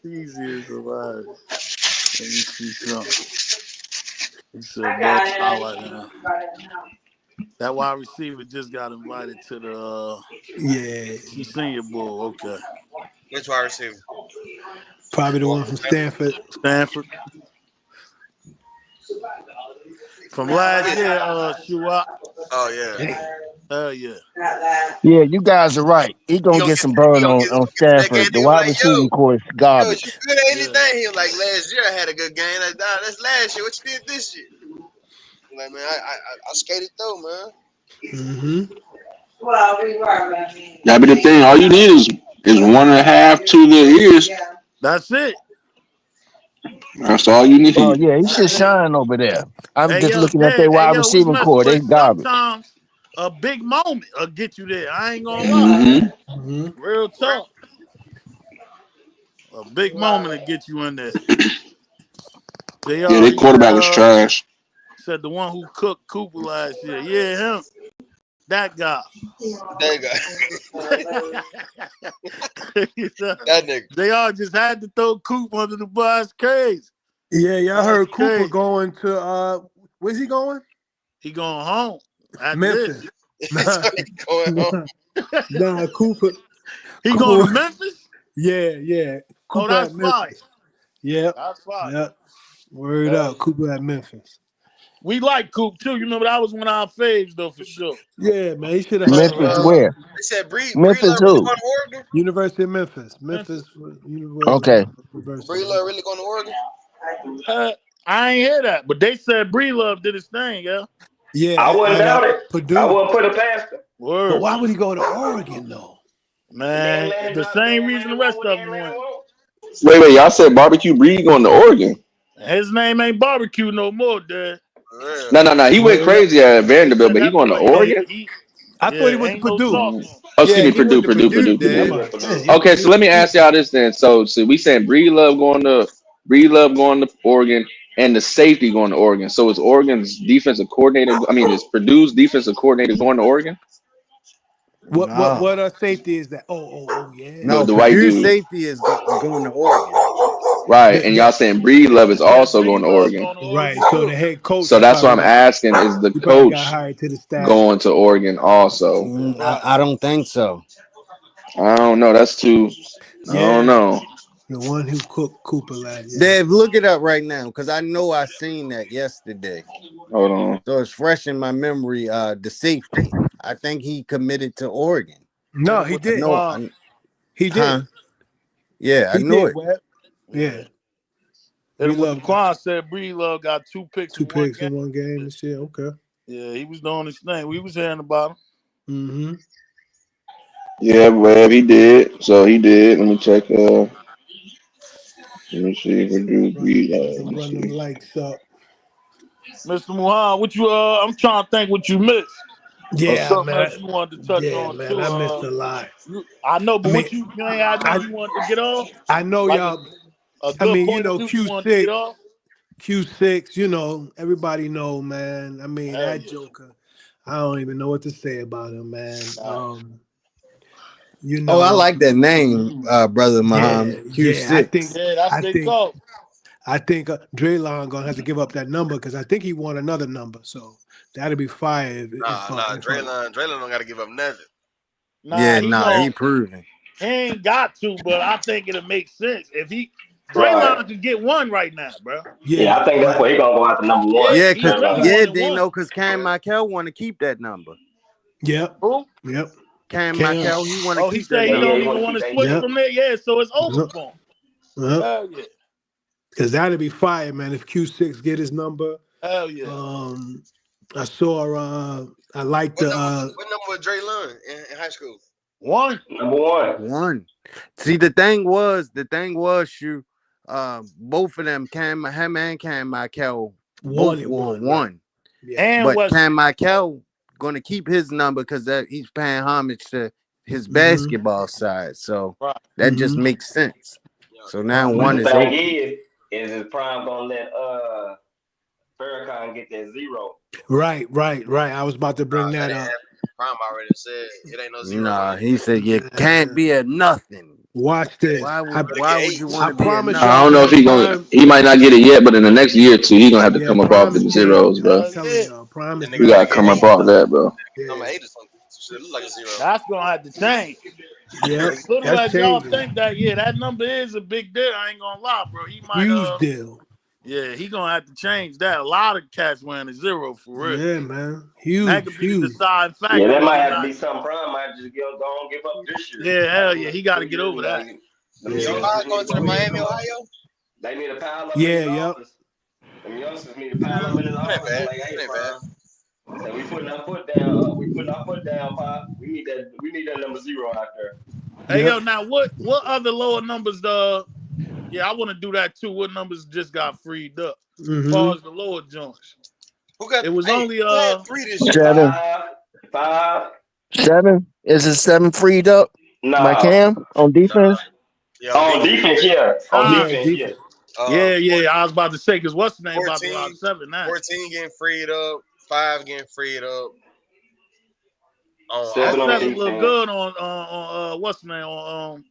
Easy is alive. Let me see something. He said Bucks highlight now. That wide receiver just got invited to the Senior Bowl. Okay. Which wide receiver? Probably the one from Stanford. From last year, Shua. Oh yeah. Hell yeah. Yeah, you guys are right. He gonna get some burn on Stafford. The wide receiving core is Yo, you garbage. good at anything? He was like, last year I had a good game. Like, nah, that's last year. What you did this year? I'm like, man, I skated through, man. Mm-hmm. That be the thing. All you need is 1.5 to the ears. That's it. That's all you Oh need. yeah, he should shine over there. I'm Hey just yo, looking at their Dad. Hey wide yo, we receiving messing core. They with garbage. sometimes a big moment will get you there. I ain't gonna lie. Mm-hmm. Mm-hmm. Real talk. A big moment to get you in there. Yeah, JR, their he said quarterback was trash. said the one who cooked Cooper last year. Yeah, him. That guy. That guy. That nigga. JR just had to throw Coop under the bus. Crazy. Yeah, y'all That's heard Cooper crazy. going to where's he going? He going home. After Memphis. this. Nah, Cooper. He going to Memphis? Yeah. Cooper that's at Memphis. fine. Yep. That's fine. Yep. Word up. Cooper at Memphis. We like Coop too. You remember that was one of our faves though for sure. Yeah, man. He should have Memphis where? They said Breedlove Memphis really who? going to Oregon? University of Memphis. University. Okay. Breedlove really going to Oregon? I ain't hear that, but they said Breedlove did his thing, yeah. Yeah. I wouldn't doubt it. Purdue. I wouldn't put it past him. Word. But why would he go to Oregon though? Man, the same reason the rest of them went. Wait, y'all said Barbecue Breed going to Oregon? His name ain't Barbecue no more, Dad. No. He went crazy at Vanderbilt, but he going to Oregon? I thought he went to Purdue. Oh, excuse me, Purdue. Yeah, Okay, so let me ask y'all this then. So we saying Breedlove going to Oregon, and the safety going to Oregon. So is Oregon's defensive coordinator? I mean, is Purdue's defensive coordinator going to Oregon? What safety is that? Oh yeah. No, the white Purdue dude. safety is going to Oregon. Right, and y'all saying Breedlove is also going to Oregon. Right. So the head coach. So that's what I'm asking: is the coach got hired to the staff going to Oregon also? I don't think so. I don't know. That's too. I don't know. The one who cooked Cooper last year. Dave, look it up right now because I know I seen that yesterday. Hold on. So it's fresh in my memory. The safety. I think he committed to Oregon. No, he did. He did. Huh? Yeah, I He knew did, it. Webb. Yeah. And what Quan said, Breedlove got 2 picks. 2 picks in one game and shit. Okay. Yeah, he was doing his thing. We was hearing about him. Mm-hmm. Yeah, Webb, he did. So he did. Let me check. Let me see if Breedlove. Run them lights up. Mr. Muhammad, what you I'm trying to think what you missed. Yeah, or something man. else you wanted to touch on man, too. I missed a lot. I know, but what you ain't had nothing you wanted to get off? I know like y'all. A good point of view you wanted to get off? Q6, you know, everybody know, man. I mean, that Joker, I don't even know what to say about him, man. You know, I like that name, brother Muhammad. Q6. I think that's their call. I think Draylon gonna have to give up that number because I think he won another number, so that'll be fire. Draylon don't got to give up nothing. He proven. He ain't got to, but I think it'll make sense if he. Draylon could get one right now, bro. Yeah, I think that's where he's gonna go after number 1. Because Cam Michael want to keep that number. Yep. Who? Yep. Cam Michael, he want to keep he said that he number. don't even want to switch from there. Yeah, so it's over for him. Hell yeah. Because that'd be fire, man. If Q6 get his number. Hell yeah. I saw. I like the. What number was Draylon in high school? 1. Number 1. 1. See, the thing was, you, both of them, him and Cam Michael, both wore 1. Yeah. But Cam Michael gonna keep his number because that he's paying homage to his basketball side. So that just makes sense. So now 1 is the open. thing is his prime gonna let Farrakhan get that 0. Right. I was about to bring that up. Prime already said it ain't no 0. Nah, he said you can't be a nothing. Watch this. Why would you want to be a nothing? I don't know if he might not get it yet, but in the next year or 2, he's gonna have to come up off the zeros, bro. We gotta come up off that, bro. Number 8 or something. Shit look like a 0. That's gonna have to change. Yeah, as little as y'all think that, that number is a big deal. I ain't gonna lie, bro. He might huge deal. Yeah, he gonna have to change that. A lot of cats wearing a 0 for real. Yeah, man. Huge. That could be the deciding factor. Yeah, that might have to be something. Prime might just go and give up this year. Yeah, hell yeah, he got to get over that. Going to the Miami, Ohio. They need to pile up Yeah, in his office. Them youngsters need to pile up in his office. Like, hey, Prime. So we putting our foot down. We putting our foot down, Pop. We need that number 0 out there. Hey, yo, now what other lower numbers? Yeah, I want to do that too. What numbers just got freed up? As far as the lower joints, who got? It was only 3 this year. 7. 5. 7. Is it 7 freed up? Nah. By Cam on defense. Yeah, on defense, yeah. On defense, yeah. Yeah. I was about to say because what's the name about to drop 7 now? 14 getting freed up. 5 getting freed up. That 7 look good on what's the name on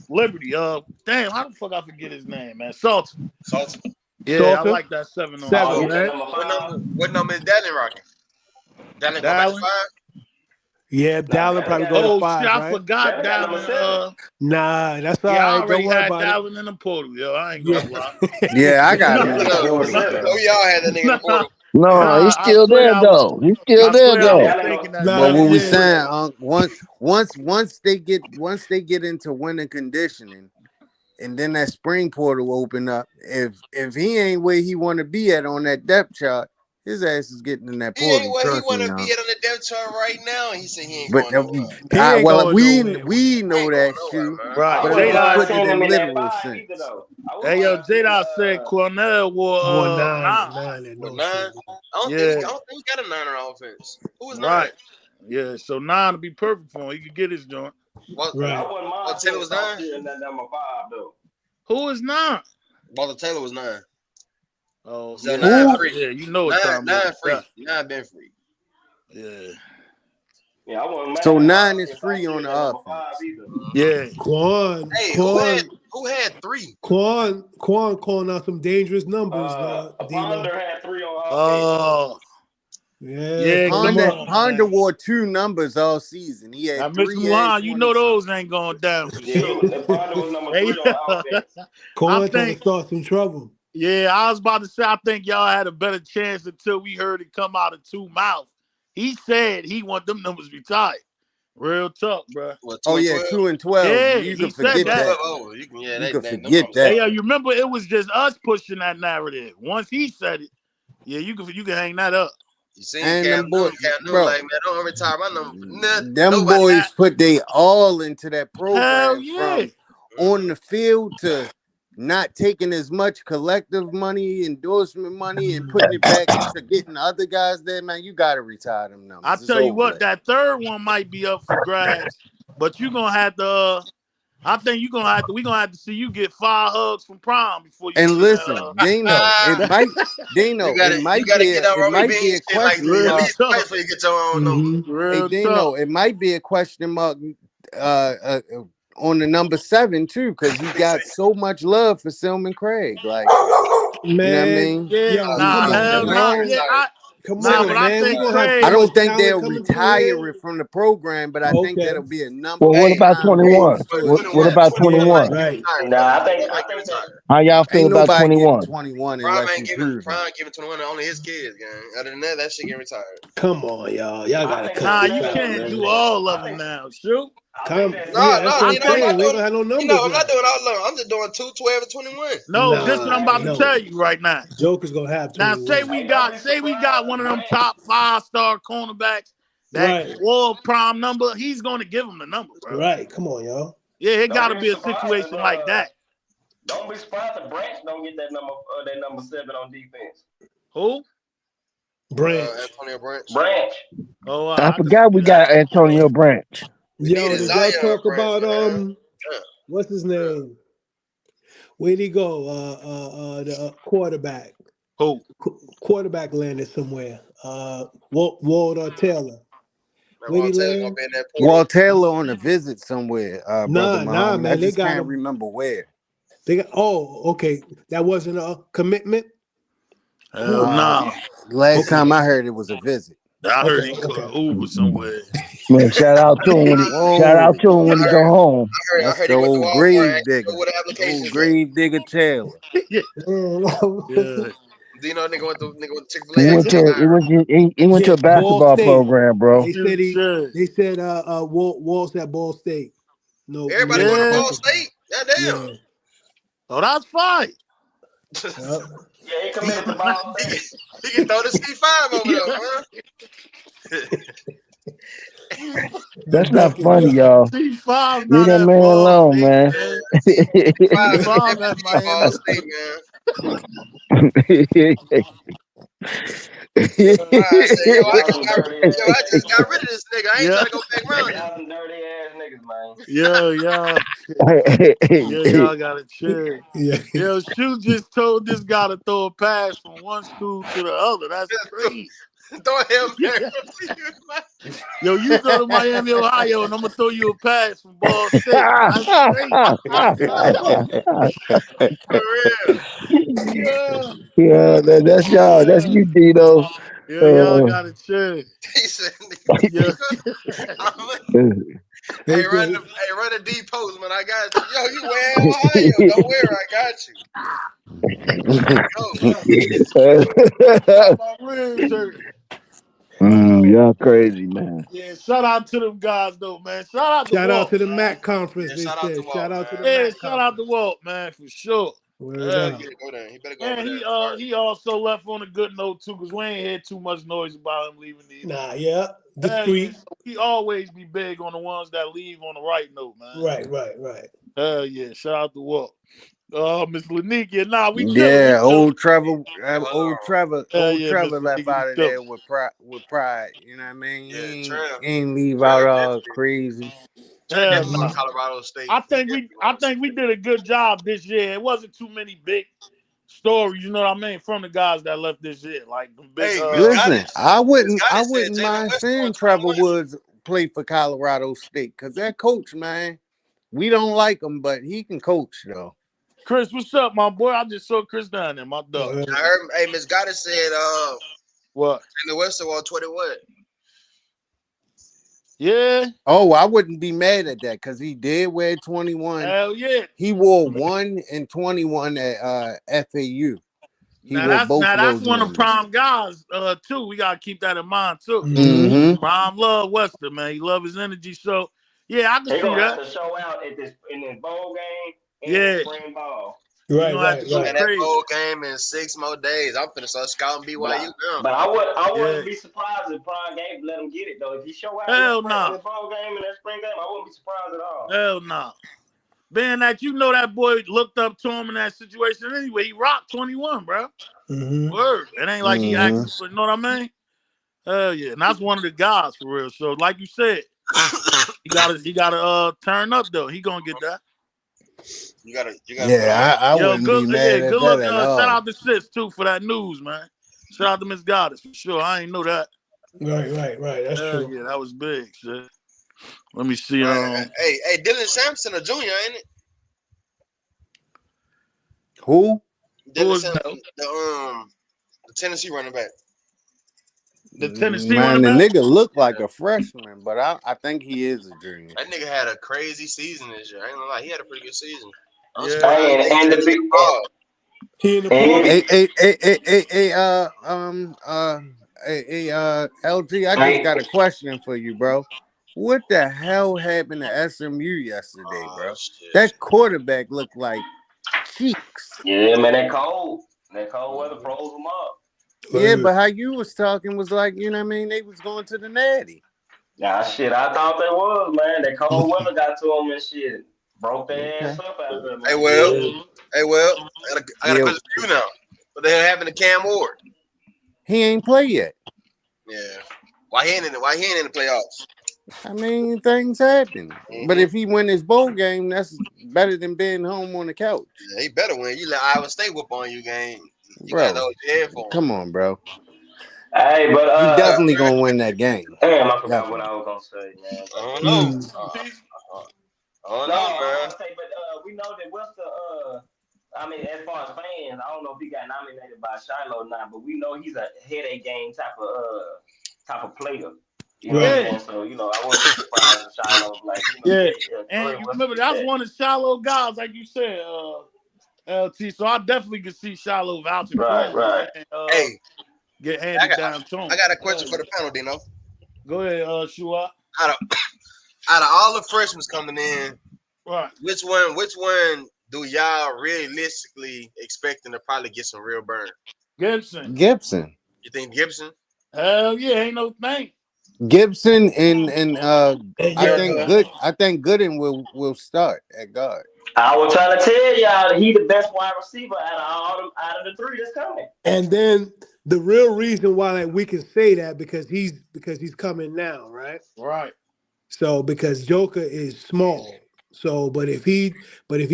Liberty. Damn, how the fuck I forget his name, man? Salton. Yeah, Salton? I like that 7 on 7, man. What number is Dallin rocking? Dallin go 5? Yeah, Dallin probably go to 5. Shit, I right? forgot Dallin. Nah, that's all yeah, right. I already Don't worry had about Dallin in the portal, yo. I ain't gonna lie. Yeah, I got him in the Oh, portal. y'all had that nigga in the portal. No, he's still there though. He's still there though. But what we saying, once they get into winning conditioning, and then that spring portal open up, if he ain't where he want to be at on that depth chart, his ass is getting in that He portal. ain't where he Trust want me, to huh? be at on the depth chart right now. He said he ain't But going nowhere. well, we know that shoot. Right. But J-Dot put it in literal sense. Hey, yo, J-Dot said Cornell wore 9. 9. What, 9? I don't think he got a 9 on offense. Who was 9? Right. Yeah, so 9 would be perfect for him. He could get his joint. Right. Taylor was 9? Number 5, though. Who is 9? Walter Taylor was 9. Oh, so yeah. 9 free. Yeah, you know what time 9 it is. free. 9 been free. Yeah. Yeah, I wasn't mad. So 9 is free on the offense. Yeah. Quan. Hey, Quan. who had 3? Quan calling out some dangerous numbers. Ponder had 3 on offense. Oh. Yeah. Ponder wore 2 numbers all season. He had 3 Mr. Muhan, you know those ain't going down for sure. Ponder was number 3 on offense. Quan trying to start some trouble. Yeah, I was about to say, I think y'all had a better chance until we heard it come out of 2 mouths. He said he want them numbers retired. Real talk, bro. What, 2 and 12. Yeah, you can he forget said that. Oh, you can forget that. Hey, yo, you remember it was just us pushing that narrative. Once he said it, yeah, you can hang that up. You see, And Cam them boys, Newton, like, man, don't retire my number. Them boys put they all into that program yeah. from on the field to not taking as much collective money, endorsement money, and putting it back into getting other guys there, man. You got to retire them numbers. I'll tell you what, that third one might be up for grabs, but you're going to have to, I think we're going to have to see you get 5 hugs from Prime before you. And listen, Dino, it might be a question mark. Before you get your own number. Hey, Dino, it might be a question mark on the number 7 too, because he got so much love for Selman Craig. Like, man, you know what I mean? Yeah, Come on, but man. I don't think they'll retire it from the program, but I think that'll be a number. Well, what about 21? What about 21? Right. Nah, I think how y'all feel about 21? 21 Prime ain't giving 21 to only his kids, gang. Other than that shit getting retired. Come on, y'all. Y'all gotta cut. Nah, you can't do all of them now. Shoot. That's what I'm saying. We don't have no numbers. I'm not doing all of them. I'm just doing 2, 12, and 21. No, this is what I'm about to tell you right now. Joker's gonna have 21. Now, say we got one of them top 5-star cornerbacks that wore Prime number. He's gonna give him the number, bro. Right. Come on, y'all. Yeah, it got to be a situation like that. Don't be surprised if Branch don't get that number 7 on defense. Who? Branch. Antonio Branch. Oh, I forgot we got Antonio Branch. Yo, did y'all talk about what's his name? Where'd he go? The quarterback. Who? Quarterback landed somewhere. Walter Taylor. Where'd he land? Walt Taylor on a visit somewhere. Nah, man. I just can't remember where. They got. Oh, okay. That wasn't a commitment. Nah. Last time I heard it was a visit. I heard he caught Uber somewhere. Man, shout out to him when he go home. I That's heard the he went to old Walmart and grave asked digger. what the The old applications at. grave digger Taylor. Yeah. Dino nigga went to Chick-fil-A. He went to a Ball basketball State. program, bro. They said Walt's at Ball State. No, Everybody going to Ball State? Goddamn. Yeah. Oh, that's fine. Yep. Yeah, he committed to Ball State. He can throw the C5 over there, man. That's not funny, y'all. C5 Leave not that at man Ball alone, State, man. man. C5 C5 at Ball Miami. State, man. Yeah. I said, Y'all I just got rid of this nigga. I ain't trying to go back around Y'all some dirty ass niggas, man. Y'all gotta chill. Yo, Shu just told this guy to throw a pass from one school to the other. That's crazy. Throw him there. Yo, you go to Miami, Ohio, and I'm gonna throw you a pass from Ball State. That's crazy. For real. Yeah, that's y'all. That's you, Dino. Yo, y'all gotta chill. He said, Yeah. Hey, run the D post, man. I got you. Yo, you way in Ohio. Don't worry, I got you. My ribs hurt. Y'all crazy, man. Yeah, shout out to them guys though, man. Shout out to the man. MAC conference. They said. Shout out to the MAC Shout out to Walt, man, for sure. Word up. He better go And over there. he also left on a good note too, because we ain't heard too much noise about him leaving either. Nah, yeah. So he always be big on the ones that leave on the right note, man. Right. Yeah, shout out to Walt. Miss Lanikia, we chilling. Yeah, old Trevor Miss left out of there with pride. You know what I mean? He ain't leave out crazy. Colorado State. I think we did a good job this year. It wasn't too many big stories, you know what I mean, from the guys that left this year. Like big. Listen, I wouldn't mind seeing Trevor Woods play for Colorado State, because that coach, man, we don't like him, but he can coach though. Chris, what's up, my boy? I just saw Chris down there, my dog. I heard. Hey, Miss Goddard said, what? In the Western Wall 21. Yeah. Oh, I wouldn't be mad at that, because he did wear 21. Hell yeah. He wore 1 and 21 at FAU. That's one of the prime guys too. We gotta keep that in mind too. Mm-hmm. Prime love Western, man. He love his energy. So yeah, I can see that. Have to show out in this bowl game and the spring ball. Right. And that bowl game in 6 more days. I'm finna start scouting BYU now. But I wouldn't be surprised if Prime game let him get it though. If he show out in the bowl game and that spring game, I wouldn't be surprised at all. Hell no. Being that that boy looked up to him in that situation anyway, he rocked 21, bro. Mm-hmm. Word. It ain't like he acting for, you know what I mean? Hell yeah. And that's one of the guys for real. So like you said, he gotta turn up though. He gonna get that. You gotta I wouldn't be mad at that at all. Shout out to Sis too for that news, man. Shout out to Miss Goddess for sure. I ain't know that. Right. That's true. Yeah, that was big, shit. Let me see. Hey, Dylan Sampson, a junior, ain't it? Who? Dylan Sampson, the Tennessee running back. The Tennessee man, running the back? nigga looked like a freshman, but I think he is a junior. That nigga had a crazy season this year. I ain't gonna lie, he had a pretty good season. And the big he in the LG, I just got a question for you, bro. What the hell happened to SMU yesterday, bro? That quarterback looked like cheeks. Yeah, man, that cold weather froze them up. Yeah, but how you was talking was like, you know what I mean? They was going to the natty. Nah, shit, I thought they was, man. That cold weather got to them and shit. Broke their ass up out there, man. Hey, well, I got a question for you now. What the hell happened to Cam Ward? He ain't play yet. Yeah. Why he ain't in the playoffs? I mean, things happen. But if he win his bowl game, that's better than being home on the couch. Yeah, he better win. You let Iowa State whoop on you, game. You bro, gotta hold your head for him. come on, bro. Hey, but he definitely gonna win that game. Damn, I forgot what I was gonna say, man. I don't know. But we know that Webster. I mean, as far as fans, I don't know if he got nominated by Shiloh or not, but we know he's a headache game type of player. You know what I'm saying? So, I wasn't too surprised at Shiloh. Like, Yeah, yeah, and Jordan you Wilson remember get that's that. one of Shiloh guys, like you said, LT. So I definitely could see Shiloh vouching for him Right. and Hey, get I handed got down to him. I got a question for the panel, Dino. Go ahead, Shua. Out of all the freshmen coming in, Right. which one do y'all realistically expecting to probably get some real burn? Gibson. You think Gibson? Hell yeah, ain't no thing. Gibson and I think Yeah. Gooden will start at guard. I was trying to tell y'all that he the best wide receiver out of the three that's coming. And then the real reason why we can say that because he's coming now, right? Right. So because Joker is small. So but if he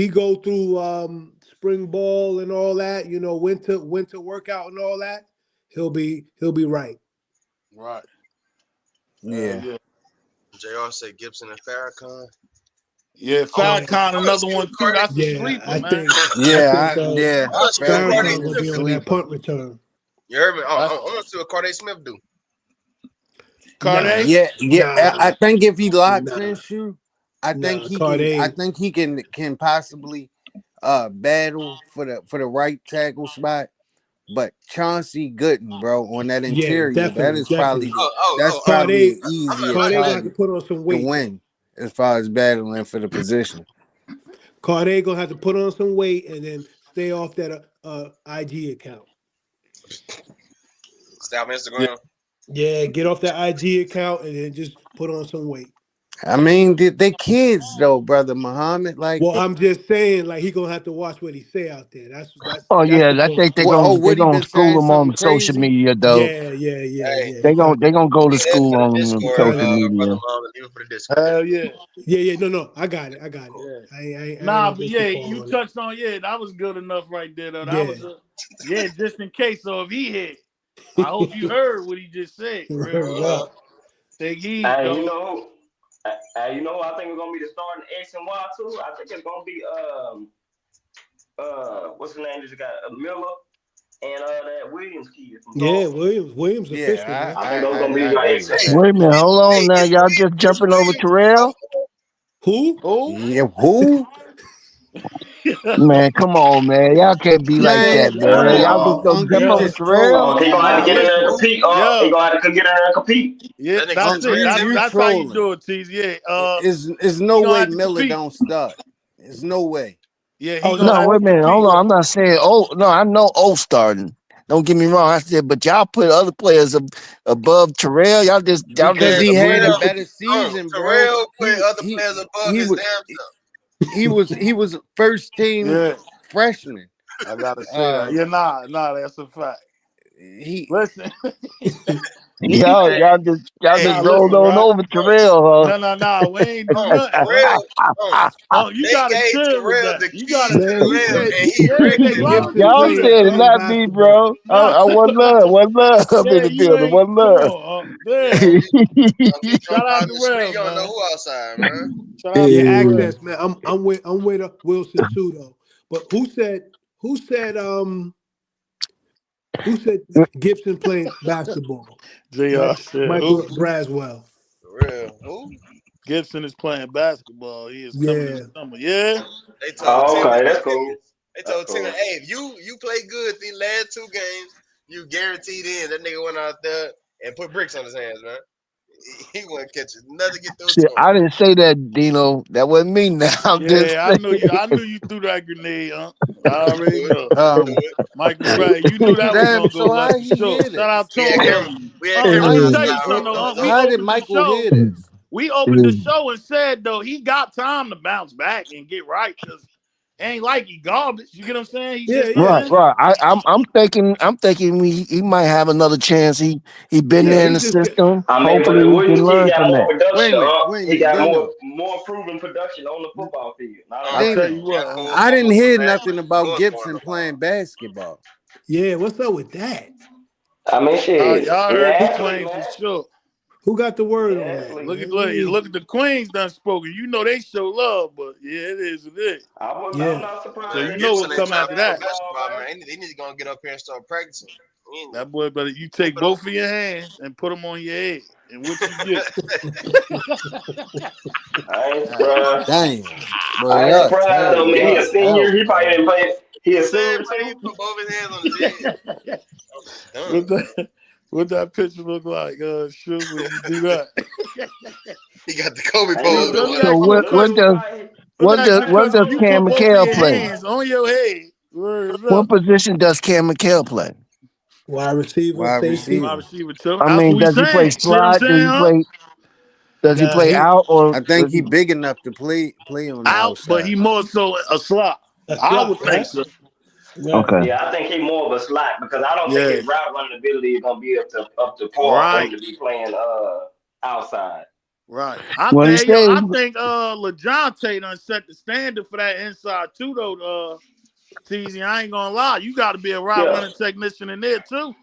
go through spring ball and all that, winter workout and all that, he'll be right. Right. Yeah. JR said Gibson and Farrakhan. Yeah, Farrakhan, another one too. That's a sleeper, I man. think Farrakhan will be on that punt return. You heard me? I want to see what Corday Smith do. Corday? Yeah. I think if he locks in shoe, I think he can possibly battle for the right tackle spot. But Chauncey Gooden, bro, on that interior, that is probably probably an easier Corday gonna have to target put on some weight to win as far as battling for the position. Corday gonna have to put on some weight and then stay off that IG account. Stay off Instagram. Yeah, get off that IG account and then just put on some weight. I mean, they kids though, brother Muhammad. Like, well, I'm just saying, like he gonna have to watch what he say out there. That's Oh yeah, the I think they're gonna school him on social media though. Yeah. They gonna go to school for the on Discord, social media. brother Mom, leave it for the Discord. Hell yeah. Yeah. No, I got it. Yeah. Nah, but yeah, you touched on that was good enough right there though. That was just in case. So if he hit, I hope you heard what he just said. Take heed, Hey, you know who I think is gonna be the starting X and Y too? I think it's gonna be what's the name that you got? Miller and that Williams kid from Tulsa. Williams official, man. I think those gonna be my X. Wait a minute, hold on now. Y'all just jumping over Terrell? Who? Yeah, who? Man, come on, man. Y'all can't be like that, man. Y'all just gonna jump over Terrell? He gonna have to get in there and compete. He gonna have to get in there and compete. Yeah, that's it. That's how you do it, Tease. Yeah. Is no way Miller don't start. There's no way. Yeah. No, wait a minute. Hold on. I'm not saying. Oh no, I know O starting. Don't get me wrong. I said, but y'all put other players above Terrell. Y'all just because he had a better season, bro. Terrell put other players above his damn self. He was first team freshman. I gotta say that. Yeah, nah, that's a fact. Listen. Y'all just rolled on over Terrell, huh? No, we ain't do nothing. You gotta chill with that. You gotta y'all said it, not me, bro. I one love up in the building. One love. Shout out to Rail, you don't know who outside, man. Access, man. I'm with Wilson too, though. But who said Gibson playing basketball? JR said Michael Braswell. For real? Who? Gibson is playing basketball. He is coming this summer. Yeah. They told okay, that's cool. They told Tim, hey, if you play good these last 2 games, you guaranteed in. That nigga went out there and put bricks on his hands, man. He wasn't catching nothing. Get those. I didn't say that, Dino. That wasn't me. Now I'm just saying. I knew you threw that grenade, huh? I already know. Michael Ray, you knew that was gonna go left. Sure. Shout out to him. Let me tell you something. How did Michael hear this? We opened the show and said though he got time to bounce back and get right because ain't like he garbage. You get what I'm saying? Right. I'm thinking he might have another chance. He been there in the system. I mean, hopefully but we can learn got from more that. production. He got more proven production on the football field. I'll tell you what. I didn't hear nothing about Gibson playing basketball. Yeah, what's up with that? I mean, shit. Y'all heard the claim for sure. Who got the word on that? Look at the Queens done spoken. You know they show love, but yeah, it is. I'm not surprised. So you know what come after that. They need to go get up here and start practicing. That boy, but you take both of your hands and put them on your head. And what you get? I ain't surprised. Damn. Boy, I ain't y'all surprised though, man. He a senior. out, He probably man. didn't play. He a senior Man, he too. put both his hands on his head. What that picture look like, Suge, when you do that? He got the Kobe Hey, pose. look, So look, what look, does probably, You Cam put both of McHale your play? hands on your head. Word What up. position does Cam McHale play? Wide receiver, Wide safety. Wide receiver. receiver too. I That's mean, what we does he play saying. See what I'm slot? saying, huh? Does he Nah, play he out or I think does he he, big enough to play on the Out, but outside. he more so a slot. a I would slot, think right? so. Right. okay? yeah, I think he more of a slot because I don't think Yeah. his route running ability is gonna be up to par for him Right. to be playing outside. Right. Well, he said I think LeJohntay done set the standard for that inside too, though. TZ, I ain't gonna lie. You got to be a route Yeah, running technician in there too.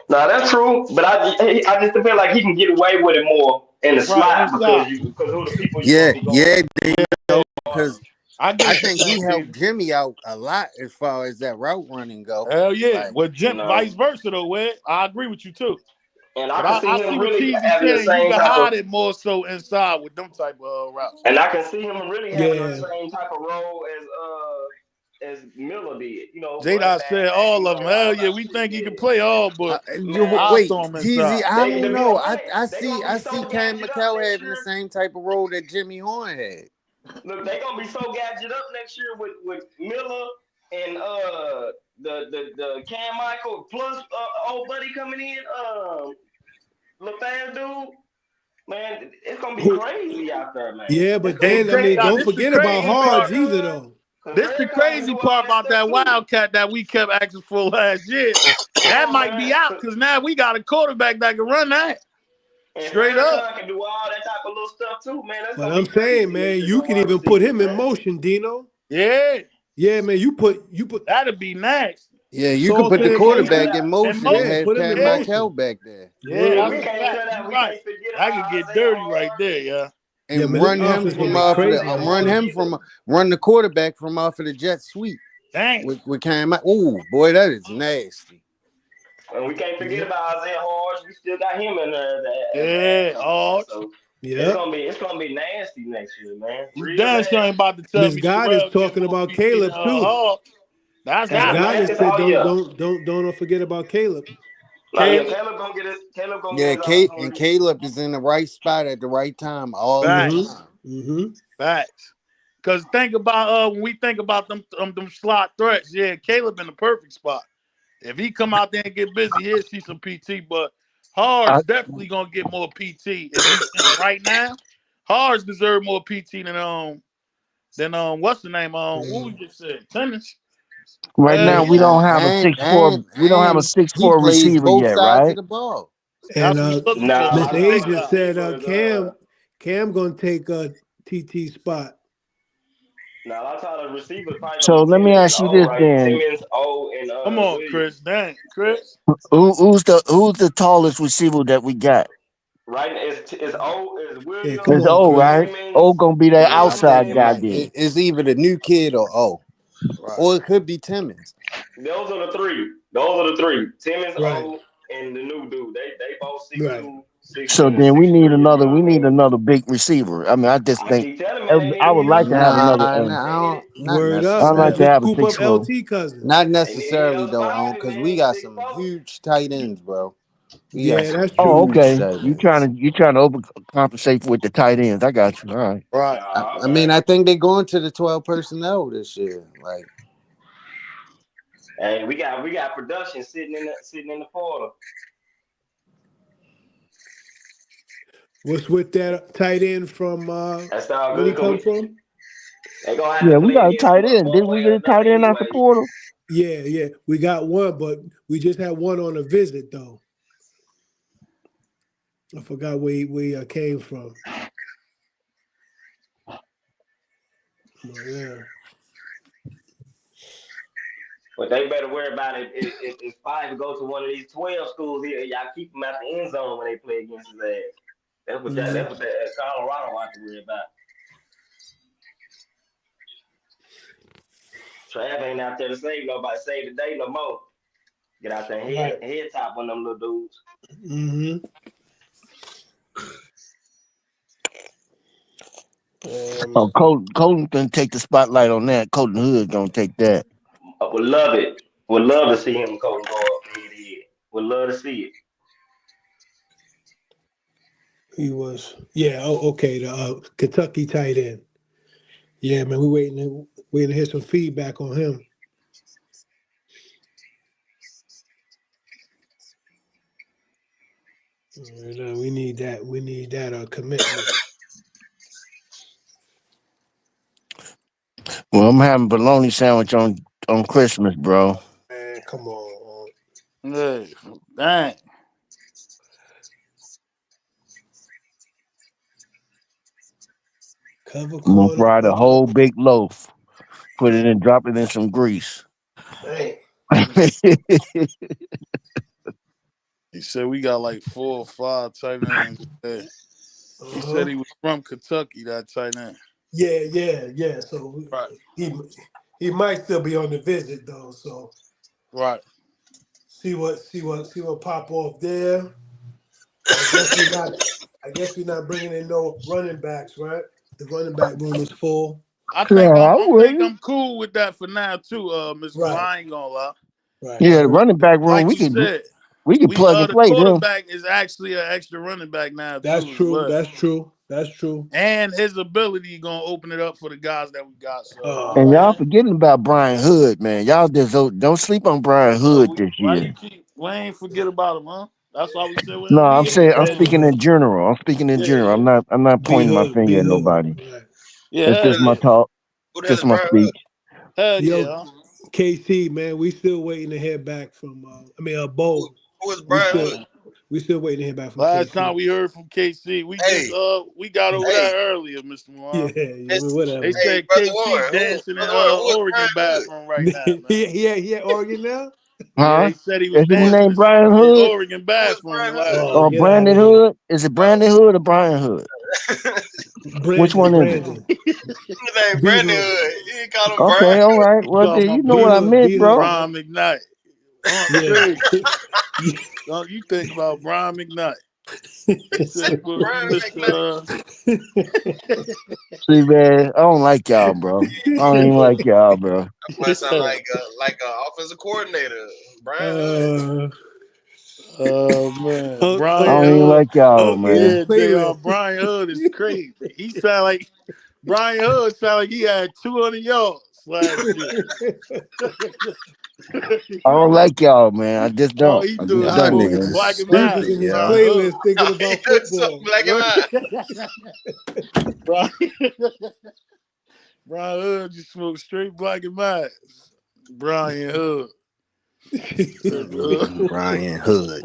no, that's true. But I just feel like he can get away with it more in the Right, slot inside. because who the people you gonna Yeah, be going yeah, up they against. know because I get I what you're think he saying, helped TZ. Jimmy out a lot as far as that route running go. Hell yeah. Like, Well, No, vice versa though, Wed. I agree with you too. and I But can see I him see what really TZ having the saying. You same can type of hide it more so inside with them type of routes. And I can see him really having the Yeah. same type of role as Miller did. You know, running J-Dot back, said all of them. Hell wide yeah, we think he receiver. can play all, but I'll Man, wait, throw him TZ, inside. I to don't be know. 100, they gonna be I so see Cam gadget up McHale next having the year. same type of role that Jimmy Horn had. Look, they gonna be so gadget up next year with Miller and the Cam Michael plus old buddy coming in, LaFan dude. Man, it's gonna be Who? crazy out there, man. Yeah, It's but gonna Hey, be then I mean, crazy. J-Dot, don't this the forget about crazy part. Hards either, though. Cause This the Redcon can crazy do all part that about stuff that too. Wildcat that we kept asking for last year. Come That on, might man. be out because now we got a quarterback that can run that. And Straight up. Redcon can do all that type of little stuff too, man. That's But gonna I'm be saying, crazy man, next year you on can wide even put receivers, him in man. motion, Dino. Yeah. Yeah, man, you put That'd be nice. Yeah, you could put the Sauce We in can't shut quarterback motion. in out. And motion and Yeah, motion. have put him in Cam Yeah. motion. McHale back there. Yeah, Word that's We up. a can't fact. shut You out. We right. can't forget That could about get Isaiah dirty right Hard. there, yeah. Yeah, And man, this run We him can't offense gonna from be forget off of about the crazy Isaiah next run Hard year. him either. from run the quarterback from off of the jet sweep Dang. with Cam. Ooh, boy, that is nasty. And we can't forget Yep. about Isaiah Hard. We still got him in there as an add Yeah, coming in. Hard. So Yep. it's gonna be nasty next year, man. You Real damn sure ain't nasty. about to tell Miss me God is Sherelle getting talking more about PT than Caleb too. Hard. That's Miss Caleb, out. God man, has it's said all yeah. don't forget about Caleb. No, yeah, Caleb. Caleb gonna get Yeah, his And opportunity. Caleb is in the right spot at the right time all the Facts. time. Mm-hmm. Mm-hmm. Facts. Because think about when we think about them slot threats, yeah, Caleb in the perfect spot. If he come out there and get busy, he'll see some PT. But Hard's definitely gonna get more PT if he's in right now. Hard's deserve more PT than what's the name what we just said tennis. Right now, we Yeah, don't have a 6'4". We don't have a He 6'4" plays receiver both yet, sides of right? the ball. And that's what we looking No, for. Miss I The thought big a Agent guy. said receiver. Cam gonna take TT spot. Now I thought a receiver probably gonna So be let me Timmons and ask you O, this right? then: Timmons, O, and Come on, Williams. Chris. Dang, Chris. who's the tallest receiver that we got? Right? It's O, is Yeah, come It's Williams, on, O, Chris. right? Timmons, O gonna be that Yeah, I think outside it guy might. then. It's either the new kid or Right. or it could be Timmons. Those are the three. Those are the three. Timmons, Right. O, and the new dude. They both Right. 6'2", 6'2", So then we 6'3", need in my opinion. another big receiver. I mean, I just I think keep telling man, they need I to would get us like to some have Nah, another. not Word up, I'd man. like necessarily. to Just have a scoop up 6'4". LT cousins. Not They need to get necessarily us though, on Spivey, because man. we got Big some Papa. huge tight ends, bro. We got Yeah, some that's Oh, true. huge okay. tight You ends. trying to overcompensate with the tight ends? I got you. All right. Right. Nah, I mean, man. I think they're going to the 12 personnel this year. Like, Hey, we got production sitting in the portal. What's with that tight end from That's all where'd he good come because from? they gonna have Yeah, to we play got a against tight end. one Didn't way we or get a another tight end out the anyway. portal? Yeah. We got one, but we just had one on a visit though. I forgot where he came from. But yeah. But they better worry about it if Spivey go to one of these 12 schools here. Y'all keep him out the end zone when they play against his ass. That's what that Colorado have to worry about. Trav ain't out there to save nobody, save the day no more. Get out there Right. head top on them little dudes. Mm-hmm. Oh, Colton can take the spotlight on that. Colton Hood gonna take that. I would love it. Would love to see him Colton go up head to head. Would love to see it. He was, okay. The Kentucky tight end. Yeah, man, we waiting to hear some feedback on him. We need that. We need that commitment. Well, I'm having bologna sandwich on Christmas, bro. Man, come on. Yeah, dang. I'm gonna fry the whole big loaf, put it in, drop it in some grease. Dang. He said we got like 4 or 5 tight ends there. He said he was from Kentucky, that tight end. Yeah. So right. he might still be on the visit though. So right. See what pop off there. I guess we're not bringing in no running backs, right? The running back room is full. I think I'm cool with that for now too, Mr. Right. I ain't gonna lie. Right. Yeah, the running back room like we can plug and the play them. quarterback is actually an extra running back now. That's too, true. well. That's true. And his ability gonna open it up for the guys that we got. So. And y'all forgetting about Brian Hood, man. Y'all just don't sleep on Brian Hood this year. We ain't forget about him, huh? That's why we said we No, I'm speaking in general. I'm not pointing my finger at nobody. Yeah, it's just my talk. Just my speech. Yeah. KC, man, we still waiting to hear back from Bo. Who is Brian? We still waiting to hear back from Last KC. time we heard from KC, we got over that earlier, Mr. Moore. Yeah, whatever. They said KC dancing in Oregon bathroom right now, man. Yeah, Oregon now? Yeah, he said he was Is his dancing name Brian in Hood? Oregon bathroom last Oh, Brandon Hood? Is it Brandon Hood or Brian Hood? Which one is it? His name Brandon Hood. You ain't call him Okay, Brian. all right. Well, you know what I meant, bro. Brian McKnight. You think about Brian McKnight. See, man, I don't like y'all, bro. I don't even like y'all, bro. That might sound like a offensive coordinator, Brian Hood. Oh man, Brian. I don't even like y'all, man. Yeah, Brian Hood is crazy. He sound like Brian Hood sound like he had 200 yards last year. I don't like y'all, man. I just don't. All he do is niggas black and stupid, white. In his playlist thinking about football. Black and white. Brian Hood just smoked straight black and white. Brian Hood. Brian Hood.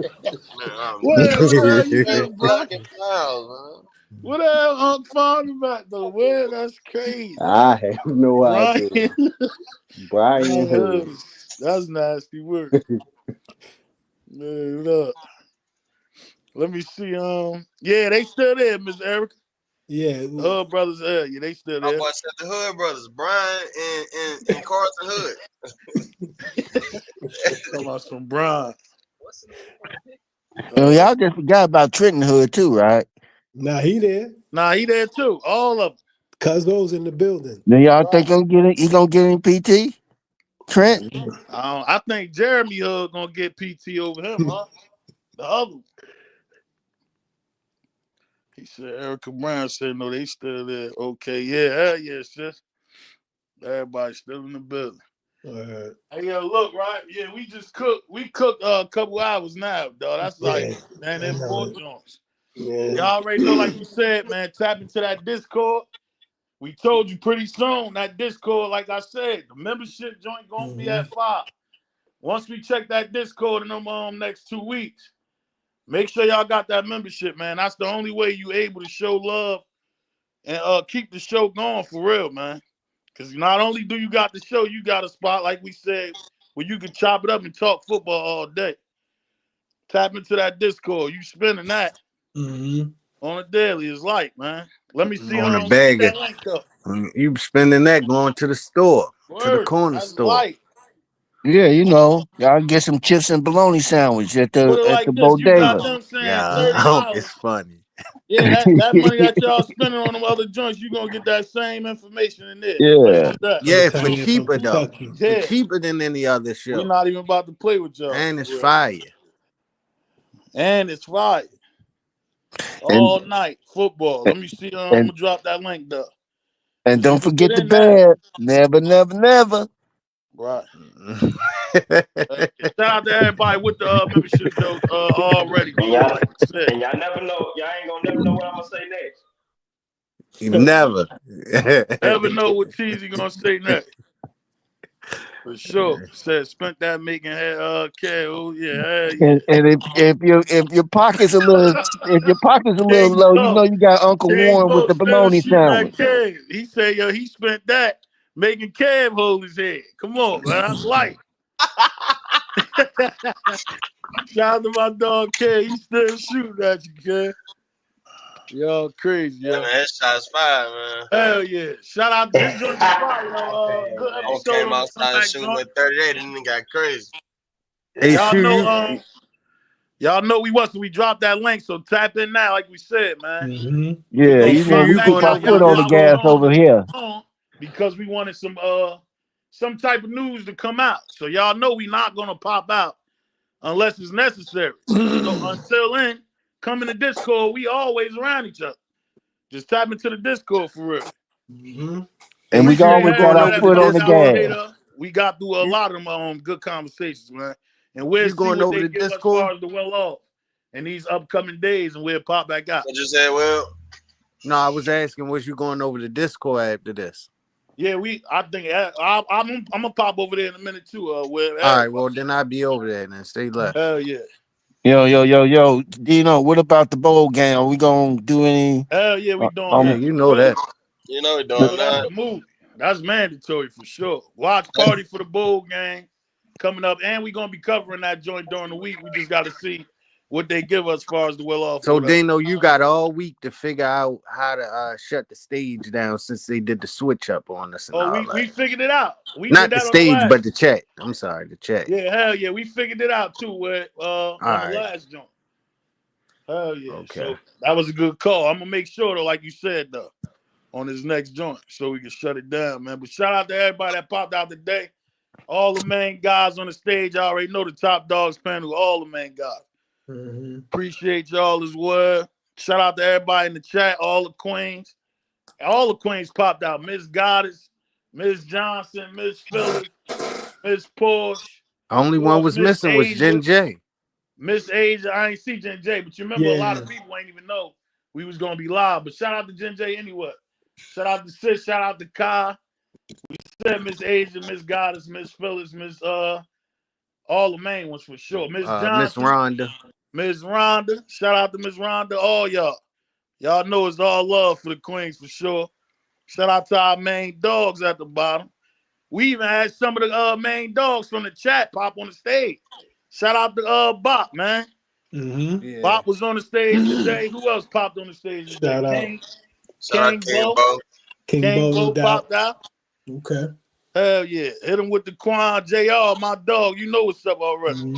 What the hell Unc found about though? Where that's crazy. I have no idea. Brian Hood. That's nasty work. Man, look. Let me see. Yeah, they still there, Miss Erica. Yeah, Hood brothers. Yeah, they still there. I said the Hood brothers, Brian and Carson Hood. Talking about some Brian. Y'all just forgot about Trenton Hood too, right? Nah, he there. Nah, he there too. All of them. Cuzzo's in the building. Then y'all think he gonna get in PT? Trent? I think Jeremy Hood gonna get PT over him, huh? The other one. He said Erica Brown said no, they still there. Okay, yeah, sis. Everybody's still in the building. Hey, look, right? Yeah, we just cooked. We cooked a couple hours now, dog. That's like, man, them 4 joints. Yeah. Y'all already know, like you said, man, tap into that Discord. We told you pretty soon, that Discord, like I said, the membership joint gonna be at 5. Once we check that Discord in them next 2 weeks, make sure y'all got that membership, man. That's the only way you able to show love and keep the show going for real, man. Because not only do you got the show, you got a spot, like we said, where you can chop it up and talk football all day. Tap into that Discord. You spending that on a daily is like, man. Let me see on on a bag. that link up. You spending that going to the store, to the corner store. Light. Yeah, y'all get some chips and bologna sandwich at the Put it like this, bodega. you got them saying $30. It's funny. Yeah, that money that y'all spending on them other joints, you gonna get that same information in there. Yeah. Yeah, Tell for you from cheaper though. Kentucky. For Yeah, cheaper than any other we're show. not even about to play with y'all. And it's fire. And it's fire. And All night football. Let me see. I'm and gonna drop that link though. and You don't can get forget the in now. bed. Never, never, never. Right. Shout out to everybody with the membership though already. And So y'all, like I said, and y'all never know. Y'all ain't gonna never know what I'm gonna say next. You never. never know what Cheesy gonna say next. For sure. Said spent that making cash. Oh yeah, yeah. And if your pocket's a little King low, you know Bo. you got Uncle King Warren with Bo the still bologna shooting that sandwich. cab. He said, yo, he spent that making Cab hold his head. Come on, man. That's light. Shout out to my dog Cab. He still shooting at you, Cab. Y'all crazy, yo. Man, that shot's fire, man. Hell yeah. Shout out to this joint was fire, yo. Good I episode came on the outside comeback shooting joint. with 38 and then got crazy. Hey, y'all know we dropped that link, so tap in now, like we said, man. Yeah, We you pop put back my out. foot Y'all on know the I was gas over here. on because we wanted some type of news to come out. So y'all know we not gonna pop out unless it's necessary. So until then, come in the Discord. We always around each other. Just tap into the Discord for real. And we always got our foot on the gas. We got through a lot of them good conversations, man. And we'll You see going what over they to give us as Discord? far as the well off in these upcoming days, and we'll pop back out. What you said, Will? No, I was asking, was you going over to Discord after this? Yeah, I think I'm gonna pop over there in a minute too. All right, well then I'll be over there and stay left. Hell yeah. Yo, Dino, what about the bowl game? Are we gonna do any? Hell yeah, we doing that. You know that. You know we're doing That's that. the movie. That's mandatory for sure. Watch party for the bowl game coming up, and we're gonna be covering that joint during the week. We just got to see what they give us as far as the well off. So Dino, you got all week to figure out how to shut the stage down since they did the switch up on us. And we figured it out. We not did the that stage, on the but the chat. I'm sorry, the chat. Yeah, hell yeah, we figured it out too. On the last joint. Hell yeah. Okay. So that was a good call. I'm gonna make sure though, like you said though, on this next joint, so we can shut it down, man. But shout out to everybody that popped out today. All the main guys on the stage. I already know the Top Dogs panel. All the main guys. Appreciate y'all as well. Shout out to everybody in the chat. All the queens. All the queens popped out. Miss Goddess, Miss Johnson, Miss Phyllis, Miss Porsche. Only one was missing was Jen J. Miss Asia, I ain't see Jen J, but you remember a lot of people ain't even know we was gonna be live. But shout out to Jen J anyway. Shout out to Sis, shout out to Kai. We said Miss Asia, Miss Goddess, Miss Phyllis, Miss all the main ones for sure. Miss Johnson, Miss Rhonda. Miss Rhonda. Shout out to Miss Rhonda. All y'all. Y'all know it's all love for the Queens for sure. Shout out to our main dogs at the bottom. We even had some of the main dogs from the chat pop on the stage. Shout out to Bop, man. Yeah. Bop was on the stage today. Who else popped on the stage today? Shout out. King Bo. King Bo popped out. Okay. Hell yeah. Hit him with the Quan. JR, my dog. You know what's up already.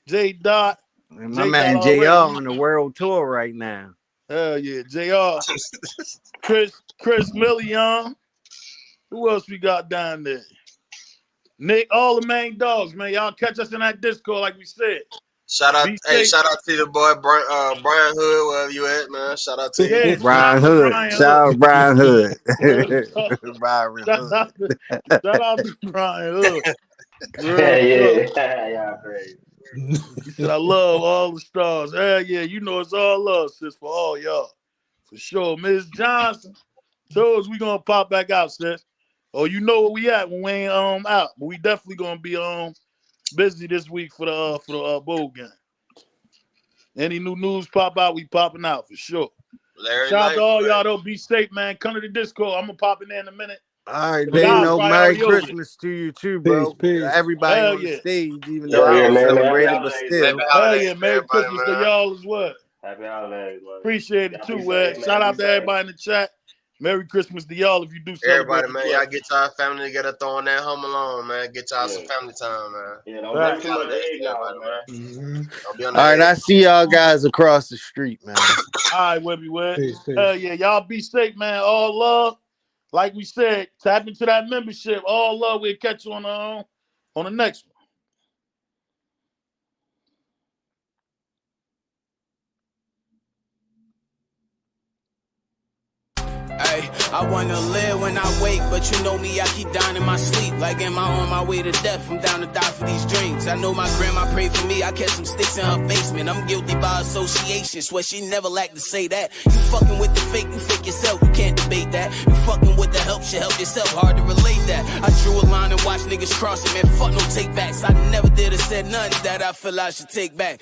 J Dot. My man JR on the world tour right now. Hell yeah. JR. Chris Million. Who else we got down there? Nick, all the main dogs, man. Y'all catch us in that Discord, like we said. Shout out to the boy Brian Hood, wherever you at, man. Shout out to you. Brian Hood. Shout out Brian Hood. Shout out to Brian Hood. Yeah, crazy. He said, I love all the stars. Hell yeah, you know it's all love, sis, for all y'all. For sure. Miss Johnson told us we gonna pop back out, sis. Oh, you know where we at when we ain't out. But we definitely gonna be busy this week for the bowl game. Any new news pop out, we popping out for sure. Shout out to all y'all though. Be safe, man. Come to the Discord. I'm gonna pop in there in a minute. All right, Dino. Merry Christmas to you too, bro. Peace. Everybody on the stage, even though I don't celebrate it, but still. Hell yeah, Merry Christmas to y'all as well. Happy holidays, man. Appreciate it too, man. Shout out to everybody in the chat. Merry Christmas to y'all if you do Everybody, celebrate. man, y'all get y'all family together, throwing that Home Alone, man. Get y'all some family time, man. Yeah, don't drink too much eggnog, man. Don't be on All that right, I see y'all guys across the street, man. All right, Webby Web. Yeah, y'all be safe, man. All love. Like we said, tap into that membership. All love. We'll catch you on the next one. Ay, I wanna live when I wake, but you know me, I keep dying in my sleep. Like am I on my way to death? I'm down to die for these dreams. I know my grandma prayed for me, I kept some sticks in her basement. I'm guilty by association, swear she never liked to say that. You fucking with the fake, you fake yourself, you can't debate that. You fucking with the help, should help yourself, hard to relate that. I drew a line and watched niggas cross it, man, fuck no take backs. I never did or said nothing that I feel I should take back.